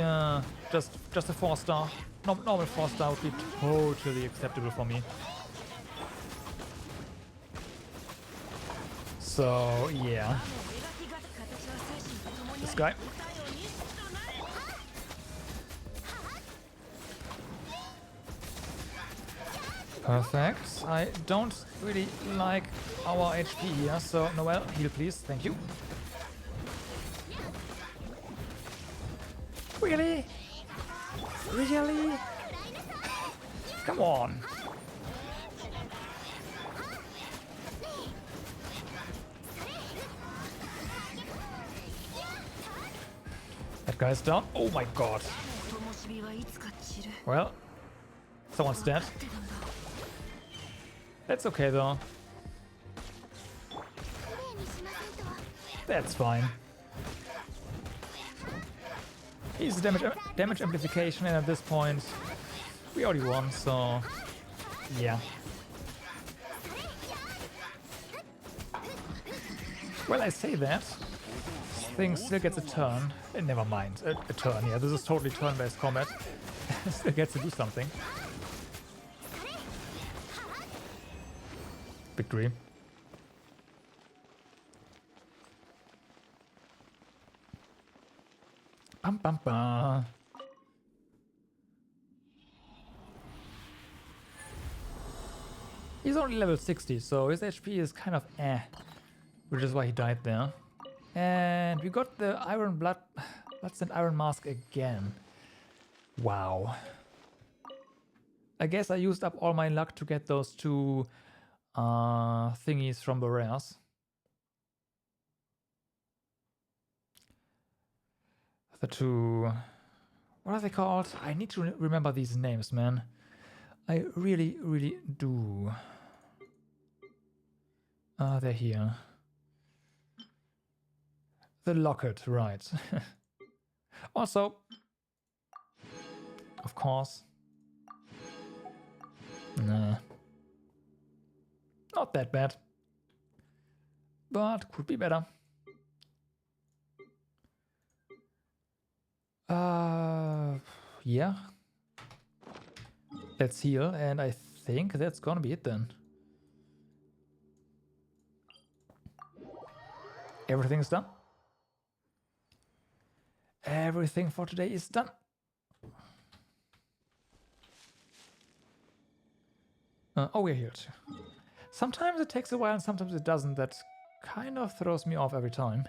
just a 4-star. Normal 4-star would be totally acceptable for me. So yeah, this guy. Perfect. I don't really like our HP here, so Noel, heal please, thank you. Really? Really? Come on. That guy's down. Oh my god. Well, someone's dead. That's okay though. That's fine. He's damage amplification, and at this point we already won, so yeah. Well, I say that. Thing still gets a turn. Never mind. A turn, yeah. This is totally turn-based combat. Still gets to do something. Victory. Bum bum bum. He's only level 60, so his HP is kind of which is why he died there. And we got the Iron Bloodstained Iron Mask again. Wow. I guess I used up all my luck to get those two thingies from the rares. The two... What are they called? I need to remember these names, man. I really, really do. They're here. The locket, right. Also, of course. Nah. Not that bad. But could be better. Yeah. Let's heal, and I think that's gonna be it then. Everything's done. Everything for today is done. Oh, we're healed. Sometimes it takes a while and sometimes it doesn't. That kind of throws me off every time.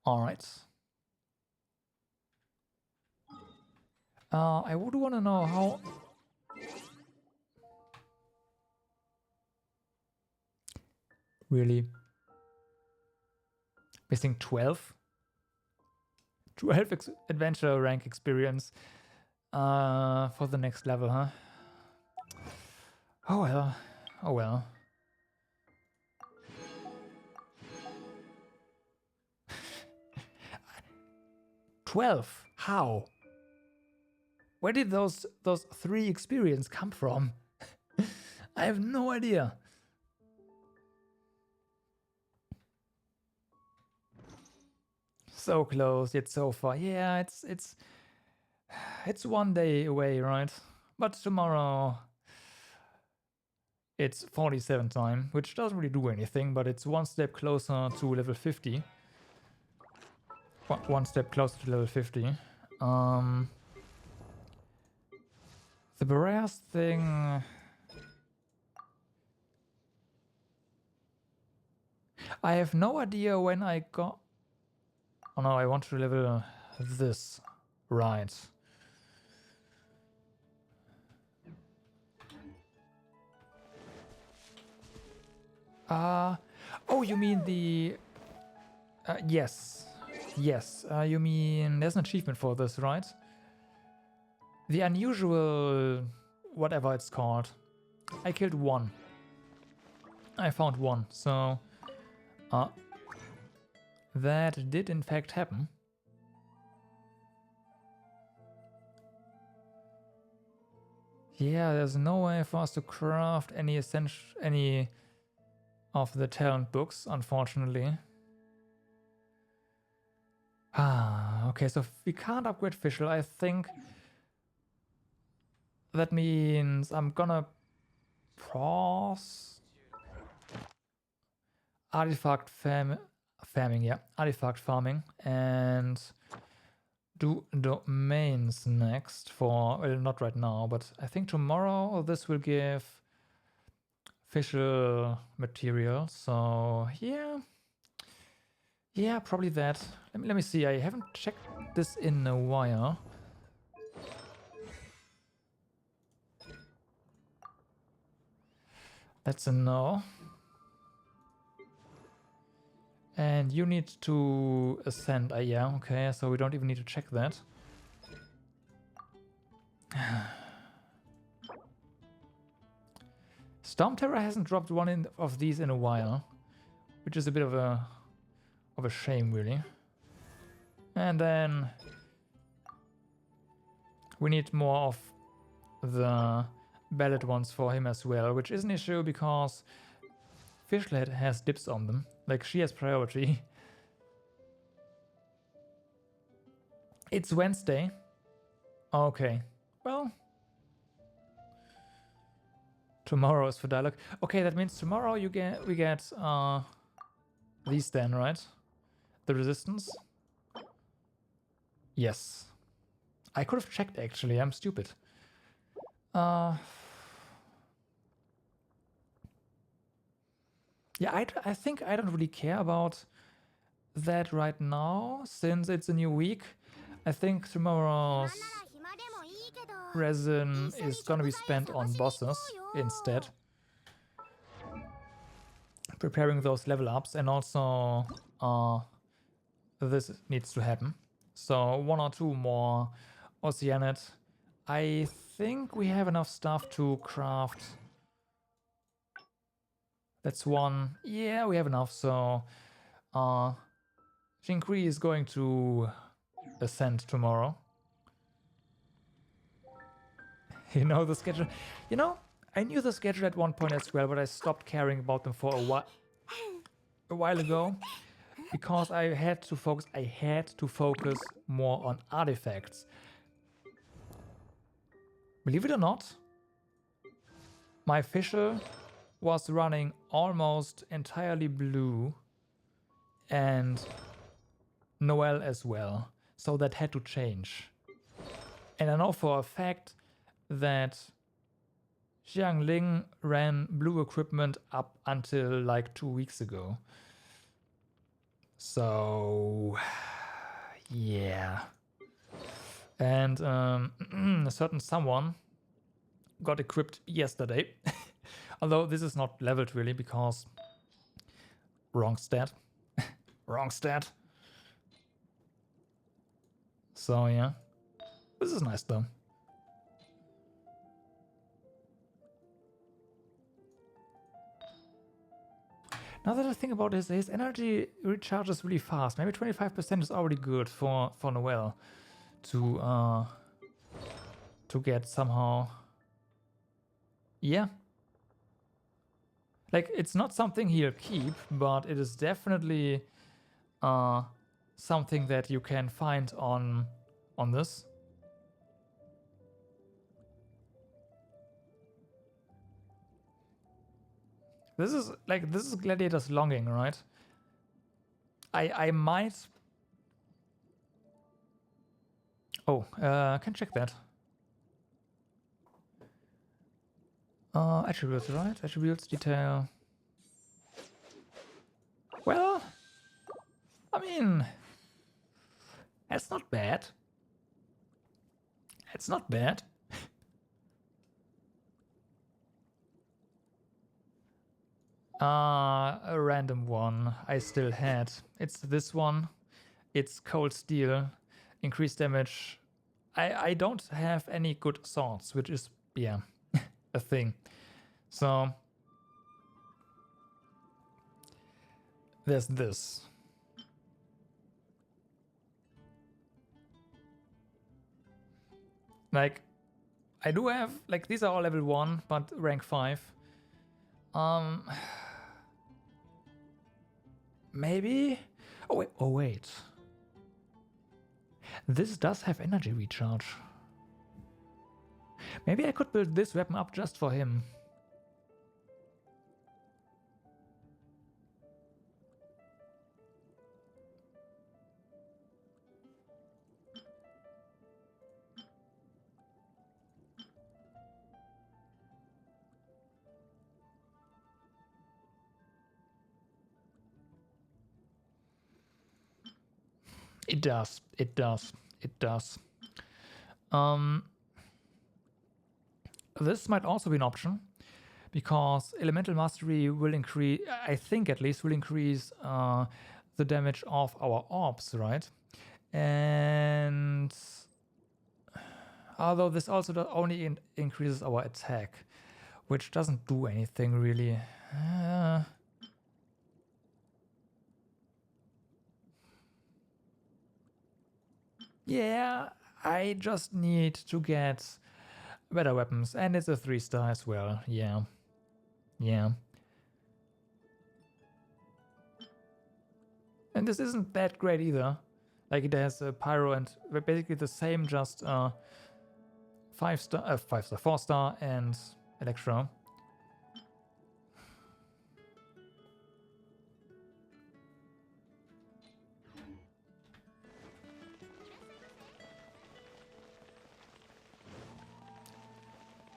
Alright. I would want to know how... Really? Missing 12? 12 adventure rank experience for the next level, huh? Oh well. Oh well. $12? How? Where did those 3 experience come from? I have no idea. So close, yet so far. Yeah, it's one day away, right? But tomorrow it's 47 time, which doesn't really do anything, but it's one step closer to level 50. One step closer to level 50. The barriers thing... I have no idea when I got... Oh no, I want to level this. Right. Oh, you mean the... yes. Yes, you mean there's an achievement for this, right? The unusual... whatever it's called. I killed 1. I found 1, so... that did in fact happen. Yeah, there's no way for us to craft any of the talent books, unfortunately. Okay, so if we can't upgrade Fischl, I think that means I'm gonna pause artifact farming, yeah, artifact farming, and do domains next for, well, not right now, but I think tomorrow this will give Fischl material, so yeah, probably that. Let me see, I haven't checked this in a while. That's a no. And you need to ascend. Yeah, okay, so we don't even need to check that. Storm Terror hasn't dropped one of these in a while, which is a bit of a shame, really. And then we need more of the ballad ones for him as well, which is an issue because Fischl has dips on them. Like, she has priority. It's Wednesday. Okay. Well. Tomorrow is for dialogue. Okay, that means tomorrow we get these then, right? The resistance. Yes. I could have checked actually, I'm stupid. Yeah, I think I don't really care about that right now, since it's a new week. I think tomorrow's resin is gonna be spent on bosses instead. Preparing those level ups, and also this needs to happen. So 1 or 2 more Oceanid I think we have enough stuff to craft. That's one. Yeah, we have enough. So, Jinkri is going to ascend tomorrow. You know the schedule. You know, I knew the schedule at one point as well, but I stopped caring about them for a while ago because I had to focus. I had to focus more on artifacts. Believe it or not, my official was running almost entirely blue and Noel as well. So that had to change. And I know for a fact that Xiangling ran blue equipment up until like 2 weeks ago. So, yeah. And a certain someone got equipped yesterday. Although this is not leveled really because wrong stat. Wrong stat. So yeah. This is nice though. Now that I think about this, his energy recharges really fast. Maybe 25% is already good for Noel to get somehow. Yeah. Like, it's not something he'll keep, but it is definitely something that you can find on this. This is Gladiator's Longing, right? I might. Oh, I can check that. Attributes, right? Attributes, detail. Well, I mean, it's not bad. It's not bad. A random one I still had. It's this one. It's Cold Steel. Increased damage. I don't have any good swords, which is, yeah, a thing. So there's this. Like, I do have, like, these are all level 1, but rank 5. Maybe? Oh wait. This does have energy recharge. Maybe I could build this weapon up just for him. It does. It does. It does. This might also be an option because Elemental Mastery will increase, I think at least, will increase the damage of our orbs, right? And although this also only increases our attack, which doesn't do anything really. Yeah, I just need to get better weapons, and it's a 3-star as well. Yeah. And this isn't that great either. Like, it has a pyro and basically the same, just 4-star and electro.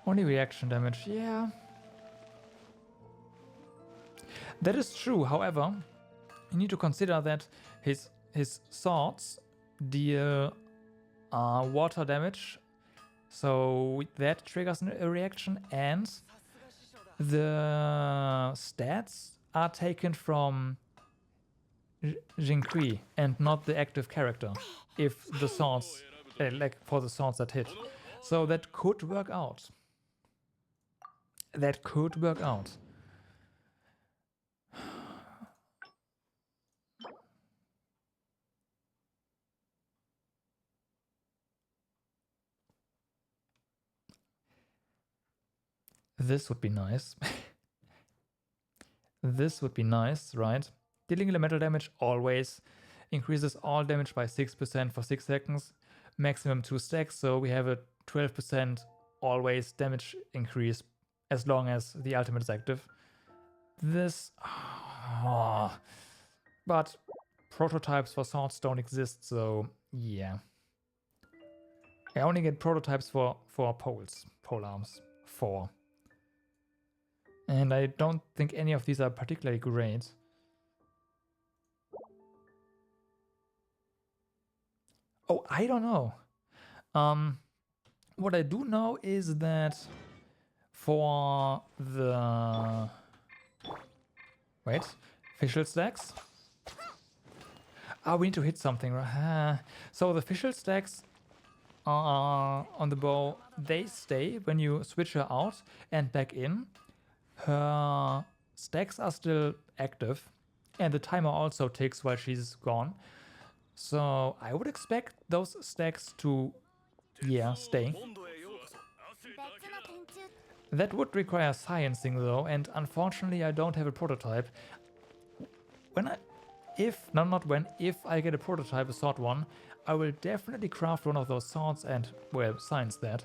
Only reaction damage, yeah. That is true, however, you need to consider that his swords deal water damage, so that triggers a reaction, and the stats are taken from Jinkri and not the active character, if the swords, like for the swords that hit. So that could work out. That could work out. This would be nice. This would be nice, right? Dealing elemental damage always increases all damage by 6% for 6 seconds, maximum 2 stacks, so we have a 12% always damage increase as long as the ultimate is active. This... but prototypes for swords don't exist, so yeah. I only get prototypes for pole arms. 4. And I don't think any of these are particularly great. Oh, I don't know. What I do know is that for the... Wait. Official stacks? We need to hit something. So the official stacks on the bow, they stay when you switch her out and back in. Her stacks are still active, and the timer also ticks while she's gone. So I would expect those stacks to, yeah, stay. That would require sciencing though, and unfortunately I don't have a prototype. If I get a prototype, a sword one, I will definitely craft one of those swords and, well, science that.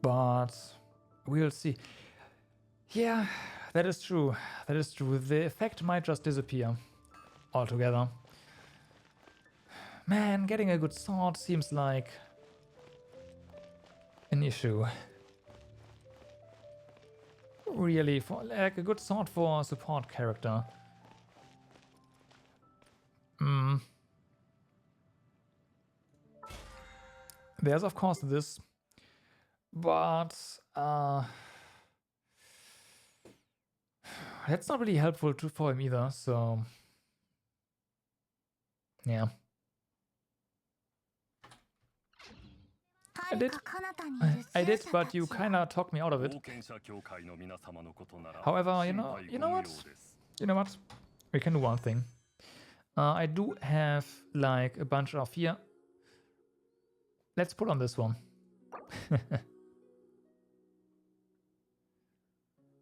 But we'll see. Yeah, that is true. That is true. The effect might just disappear altogether. Man, getting a good sword seems like an issue. Really, for like a good sword for a support character. There's of course this, but that's not really helpful for him either, so yeah. I did, but you kinda talked me out of it. However, you know what? We can do one thing. I do have like a bunch of here. Let's pull on this one.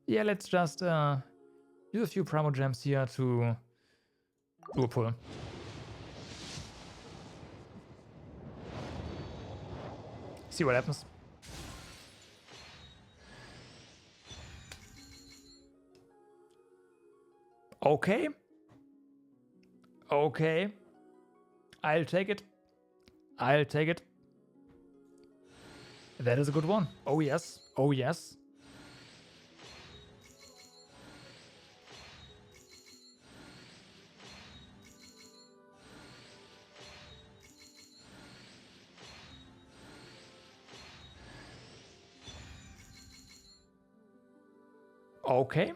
Yeah, let's just use a few Primo Gems here to do a pull. See what happens. Okay. Okay. I'll take it. I'll take it. That is a good one. Oh yes. Oh yes. Okay.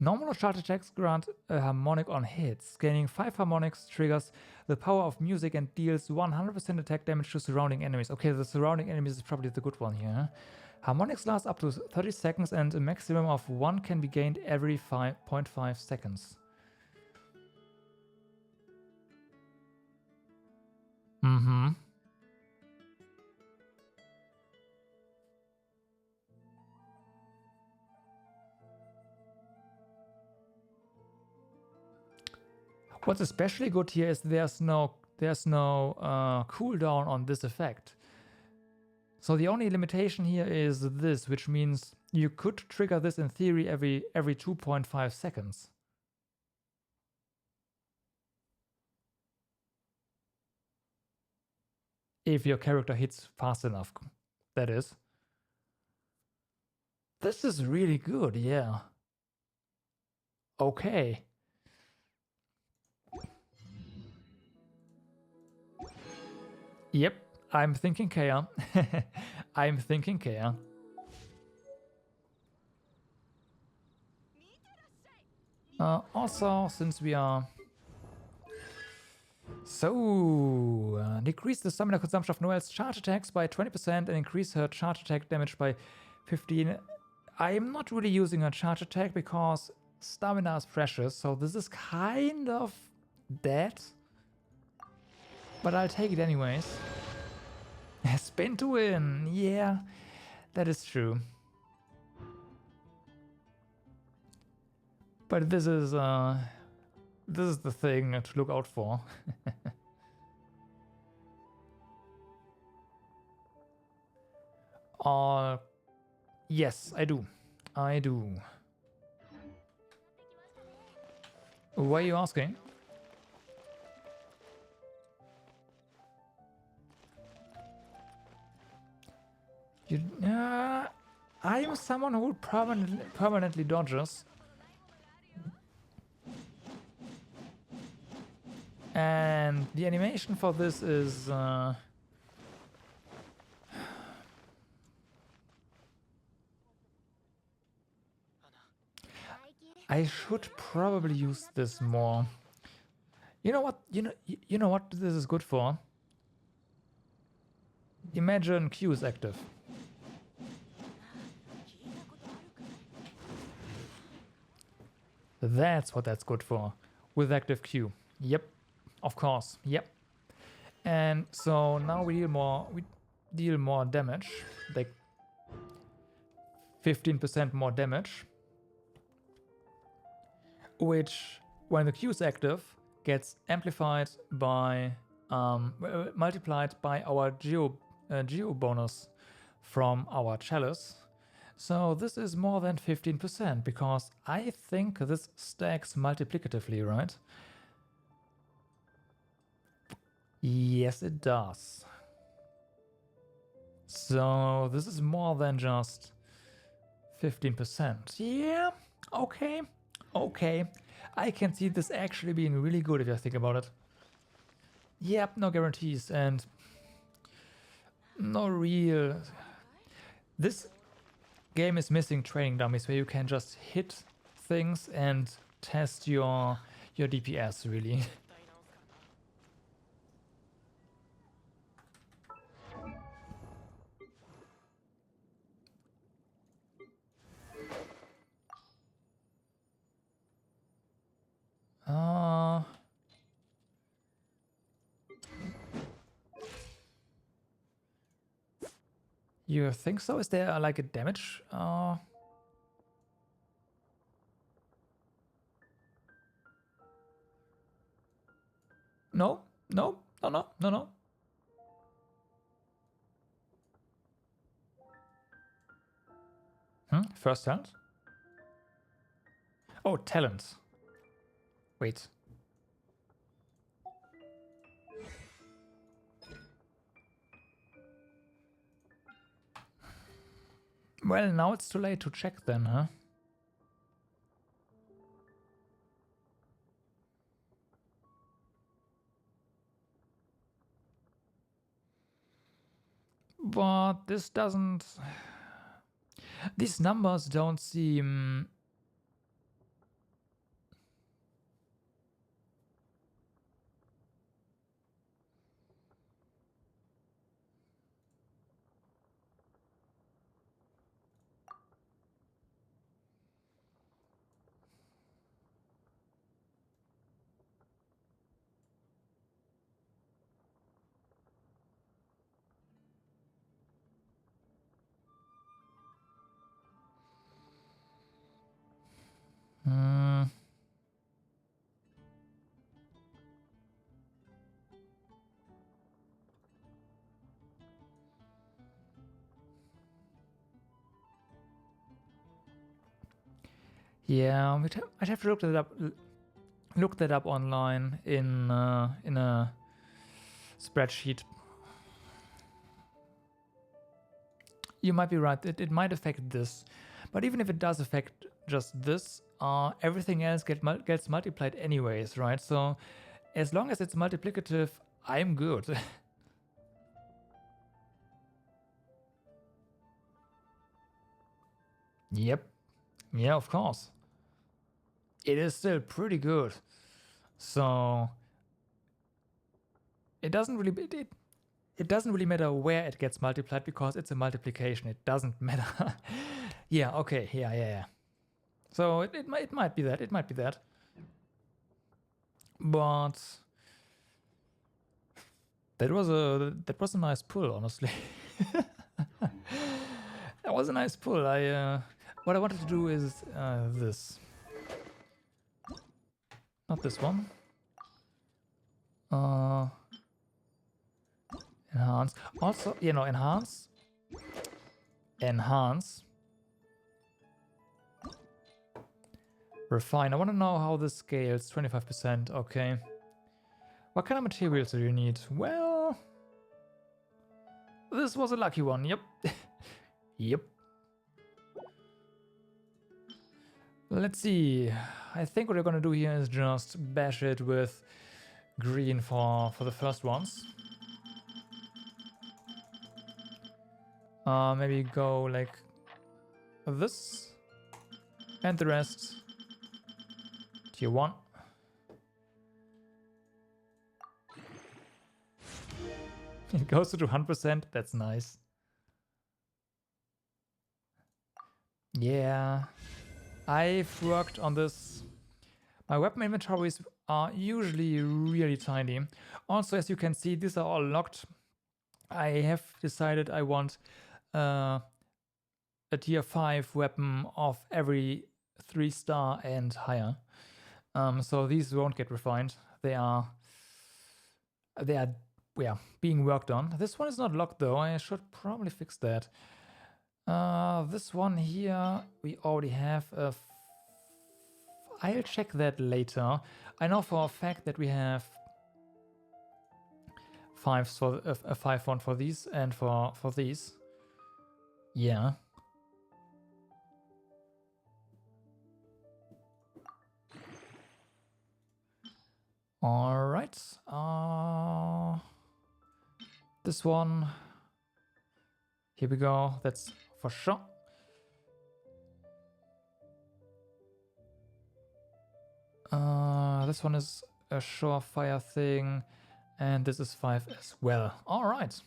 Normal or charge attacks grant a harmonic on hits. Gaining 5 harmonics triggers the power of music and deals 100% attack damage to surrounding enemies. Okay, the surrounding enemies is probably the good one here. Harmonics last up to 30 seconds and a maximum of 1 can be gained every 5.5 seconds. Mm-hmm. What's especially good here is there's no cooldown on this effect. So the only limitation here is this, which means you could trigger this in theory every 2.5 seconds. If your character hits fast enough, that is. This is really good, yeah. Okay. Yep, I'm thinking Kea. I'm thinking Kea. Also, since we are... So, decrease the stamina consumption of Noelle's charge attacks by 20% and increase her charge attack damage by 15. I am not really using her charge attack because stamina is precious, so this is kind of dead. But I'll take it anyways. Spin to win! Yeah, that is true. But this is the thing to look out for. Yes, I do. I do. Why are you asking? I am someone who permanently dodges. And the animation for this is... I should probably use this more. You know what? You know what this is good for? Imagine Q is active. That's what that's good for. With active Q. Yep. Of course. Yep. And so now we deal more damage. Like 15% more damage. Which, when the Q is active, gets amplified by multiplied by our geo bonus from our chalice. So this is more than 15% because I think this stacks multiplicatively, right? Yes, it does. So this is more than just 15%. Yeah, okay. Okay, I can see this actually being really good if you think about it. Yep, no guarantees and no real... This game is missing training dummies where you can just hit things and test your DPS, really. You think so? Is there like a damage? No? No? No, no, no, no. First talent? Oh, talent. Wait. Well, now it's too late to check then, huh? But this doesn't... These numbers don't seem... Yeah, I'd have to look that up online in a spreadsheet. You might be right. It might affect this, but even if it does affect just this, everything else gets multiplied anyways, right? So as long as it's multiplicative, I'm good. Yep. Yeah, of course. it is still pretty good. So it doesn't really matter where it gets multiplied because it's a multiplication. It doesn't matter. Yeah. Okay. Yeah. So it might be that. It might be that. But that was a nice pull, honestly. That was a nice pull. What I wanted to do is this. Not this one. Enhance. Also, enhance. Enhance. Refine. I want to know how this scales. 25%. Okay. What kind of materials do you need? Well, this was a lucky one. Yep. Yep. Let's see. I think what we're gonna do here is just bash it with green for the first ones. Maybe go like this, and the rest tier 1. It goes to 200%. That's nice. Yeah. I've worked on this. My weapon inventories are usually really tiny. Also, as you can see, these are all locked. I have decided I want a tier 5 weapon of every 3-star and higher. So these won't get refined. They are being worked on. This one is not locked though. I should probably fix that. This one here, we already have a... I'll check that later. I know for a fact that we have 5s for a 5 one for these and for these. Yeah. All right. This one. Here we go. That's for sure. This one is a surefire thing, and this is 5 as well. All right.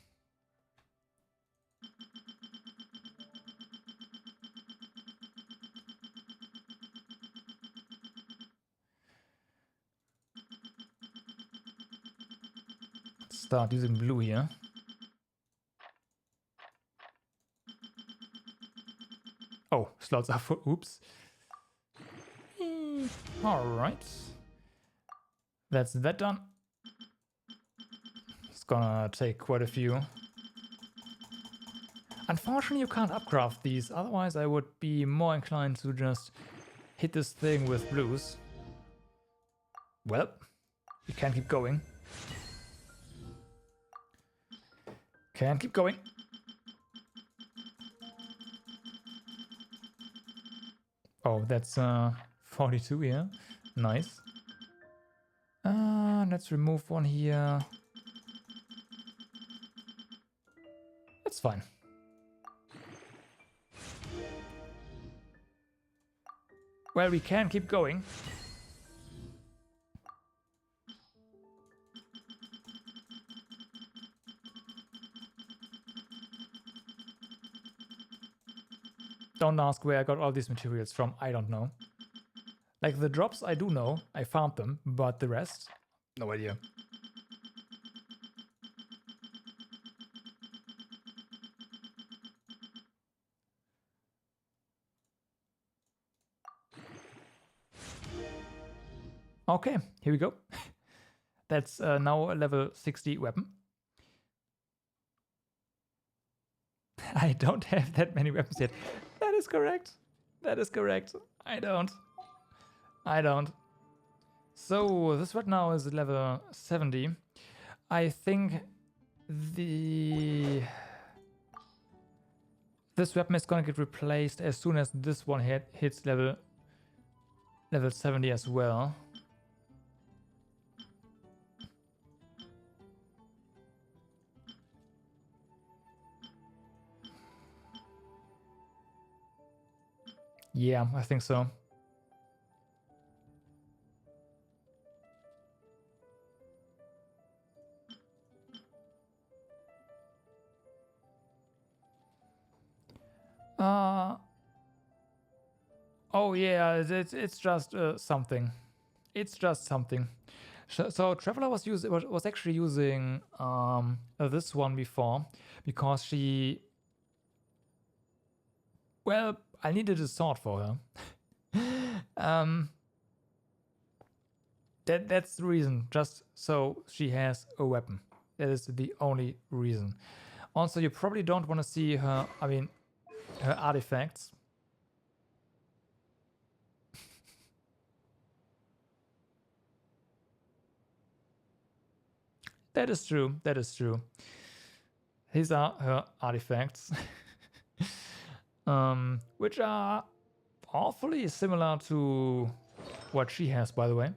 Let's start using blue here. Oh, slots are full. Oops. All right. That's that done. It's gonna take quite a few. Unfortunately, you can't upcraft these. Otherwise, I would be more inclined to just hit this thing with blues. Well, we can keep going. Can keep going. Oh, that's 42 here. Nice. Let's remove one here. That's fine. Well, we can keep going. Don't ask where I got all these materials from. I don't know. Like the drops, I do know. I found them, but the rest, no idea. Okay, here we go. That's now a level 60 weapon. I don't have that many weapons yet. That is correct. That is correct. I don't. So this right now is level 70. I think this weapon is gonna get replaced as soon as this one hits level 70 as well. Yeah, I think so. Oh yeah, it's just something. It's just something. So Traveler was actually using this one before because she. Well, I needed a sword for her. That's the reason. Just so she has a weapon. That is the only reason. Also, you probably don't want to see her. I mean, her artifacts. That is true. That is true. These are her artifacts, which are awfully similar to what she has, by the way.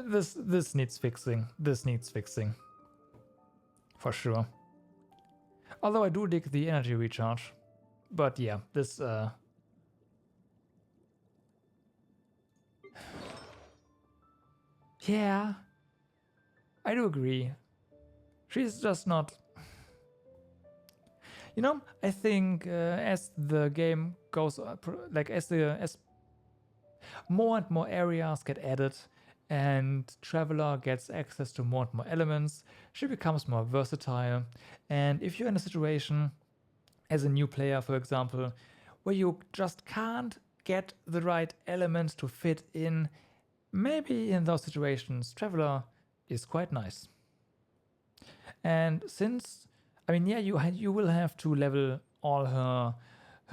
This needs fixing. This needs fixing. For sure. Although I do dig the energy recharge. But yeah, this yeah, I do agree. She's just not. You know, I think as the game goes, like as more and more areas get added, and Traveler gets access to more and more elements, she becomes more versatile. And if you're in a situation as a new player, for example, where you just can't get the right elements to fit in, maybe in those situations, Traveler is quite nice. And since, I mean, yeah, you will have to level all her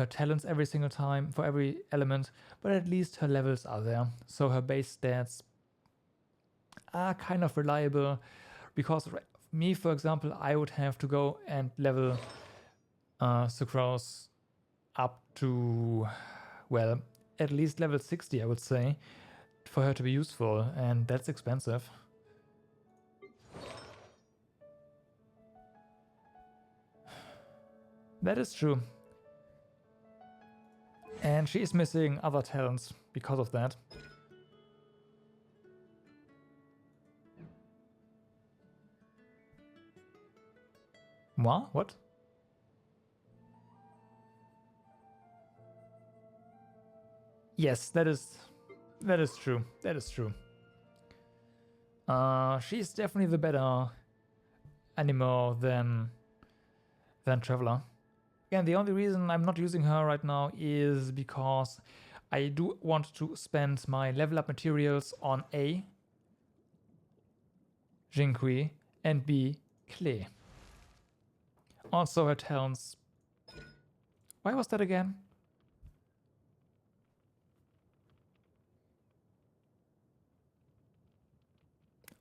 talents every single time for every element, but at least her levels are there. So her base stats are kind of reliable, because me, for example, I would have to go and level Sucrose up to, well, at least level 60, I would say, for her to be useful, and that's expensive. That is true. And she is missing other talents because of that. What? Yes, that is true. That is true. She's definitely the better animal than Traveler. Again, the only reason I'm not using her right now is because I do want to spend my level up materials on A, Jinqui, and B, Clay. Also her talents. Why was that again?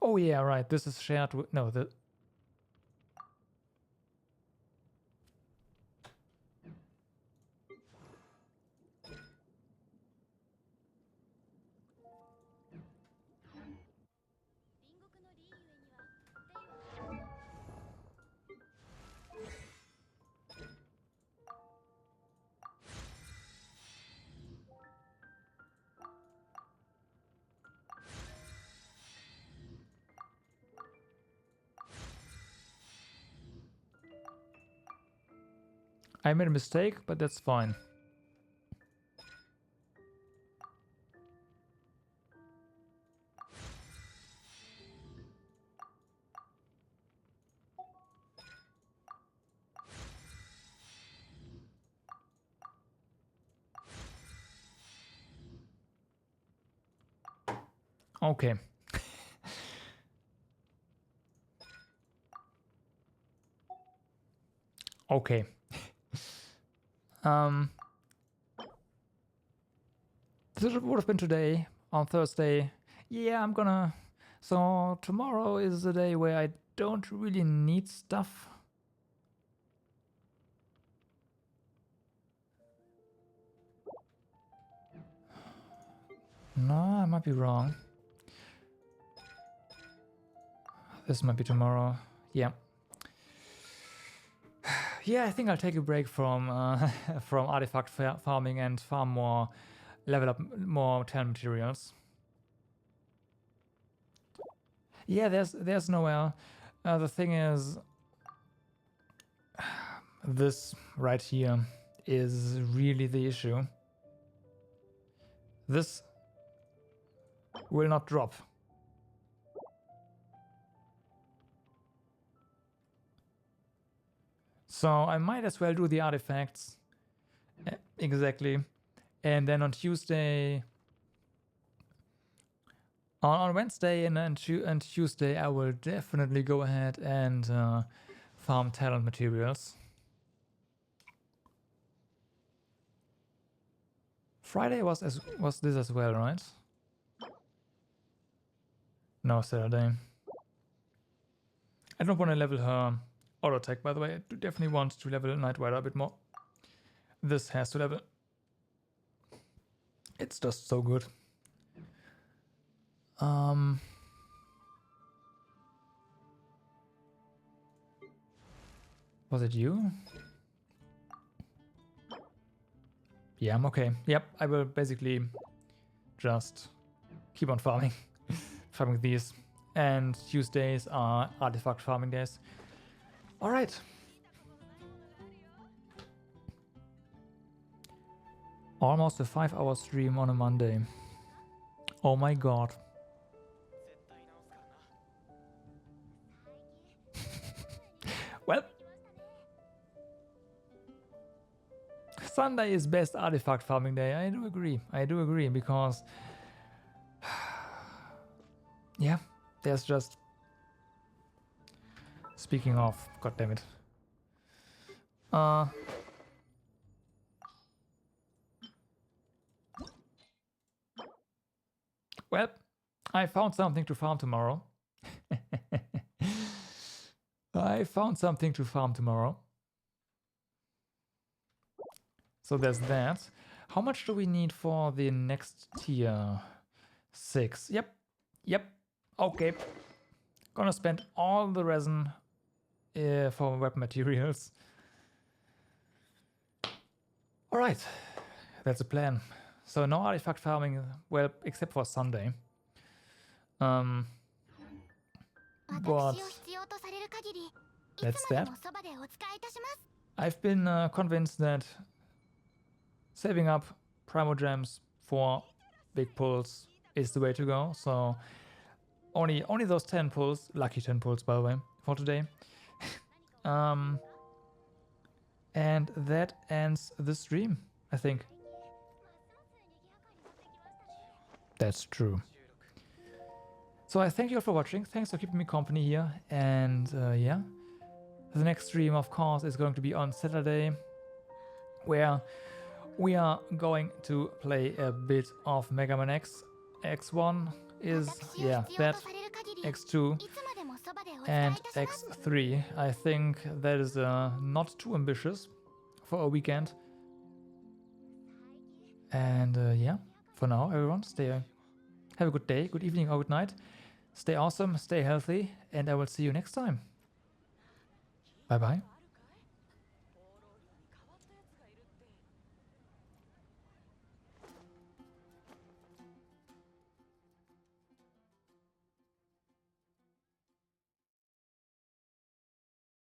Oh yeah, right. This is shared with, no, the. I made a mistake, but that's fine. Okay. Okay. This would have been today, on Thursday. Yeah, I'm gonna. So tomorrow is the day where I don't really need stuff. No, I might be wrong. This might be tomorrow. Yeah. Yeah, I think I'll take a break from from artifact farming and farm more, level up more talent materials. Yeah, there's Noel. The thing is, this right here is really the issue. This will not drop. So I might as well do the artifacts. Exactly. And then on Tuesday... On Wednesday and Tuesday, I will definitely go ahead and farm talent materials. Friday was this as well, right? No, Saturday. I don't want to level her auto attack, by the way. I do definitely want to level Night Rider a bit more. This has to level. It's just so good. Was it you? Yeah, I'm okay. Yep, I will basically just keep on farming. Farming these. And Tuesdays are artifact farming days. Alright. Almost a 5-hour stream on a Monday. Oh my god. Well, Sunday is best artifact farming day. I do agree because yeah, there's just, speaking of, god damn it. Well, I found something to farm tomorrow. I found something to farm tomorrow. So there's that. How much do we need for the next tier? 6. Yep. Okay. Gonna spend all the resin for weapon materials. Alright. That's a plan. So no artifact farming, well, except for Sunday. But that's that. I've been convinced that saving up Primo Gems for big pulls is the way to go. So only those 10 pulls, lucky 10 pulls by the way, for today. And that ends the stream, I think. That's true. So I thank you all for watching. Thanks for keeping me company here. And yeah, the next stream, of course, is going to be on Saturday, where we are going to play a bit of Mega Man X. X1 is, yeah, that. X2 and X3. I think that is not too ambitious for a weekend. And yeah, for now, everyone, have a good day, good evening, or good night. Stay awesome, stay healthy, and I will see you next time. Bye bye.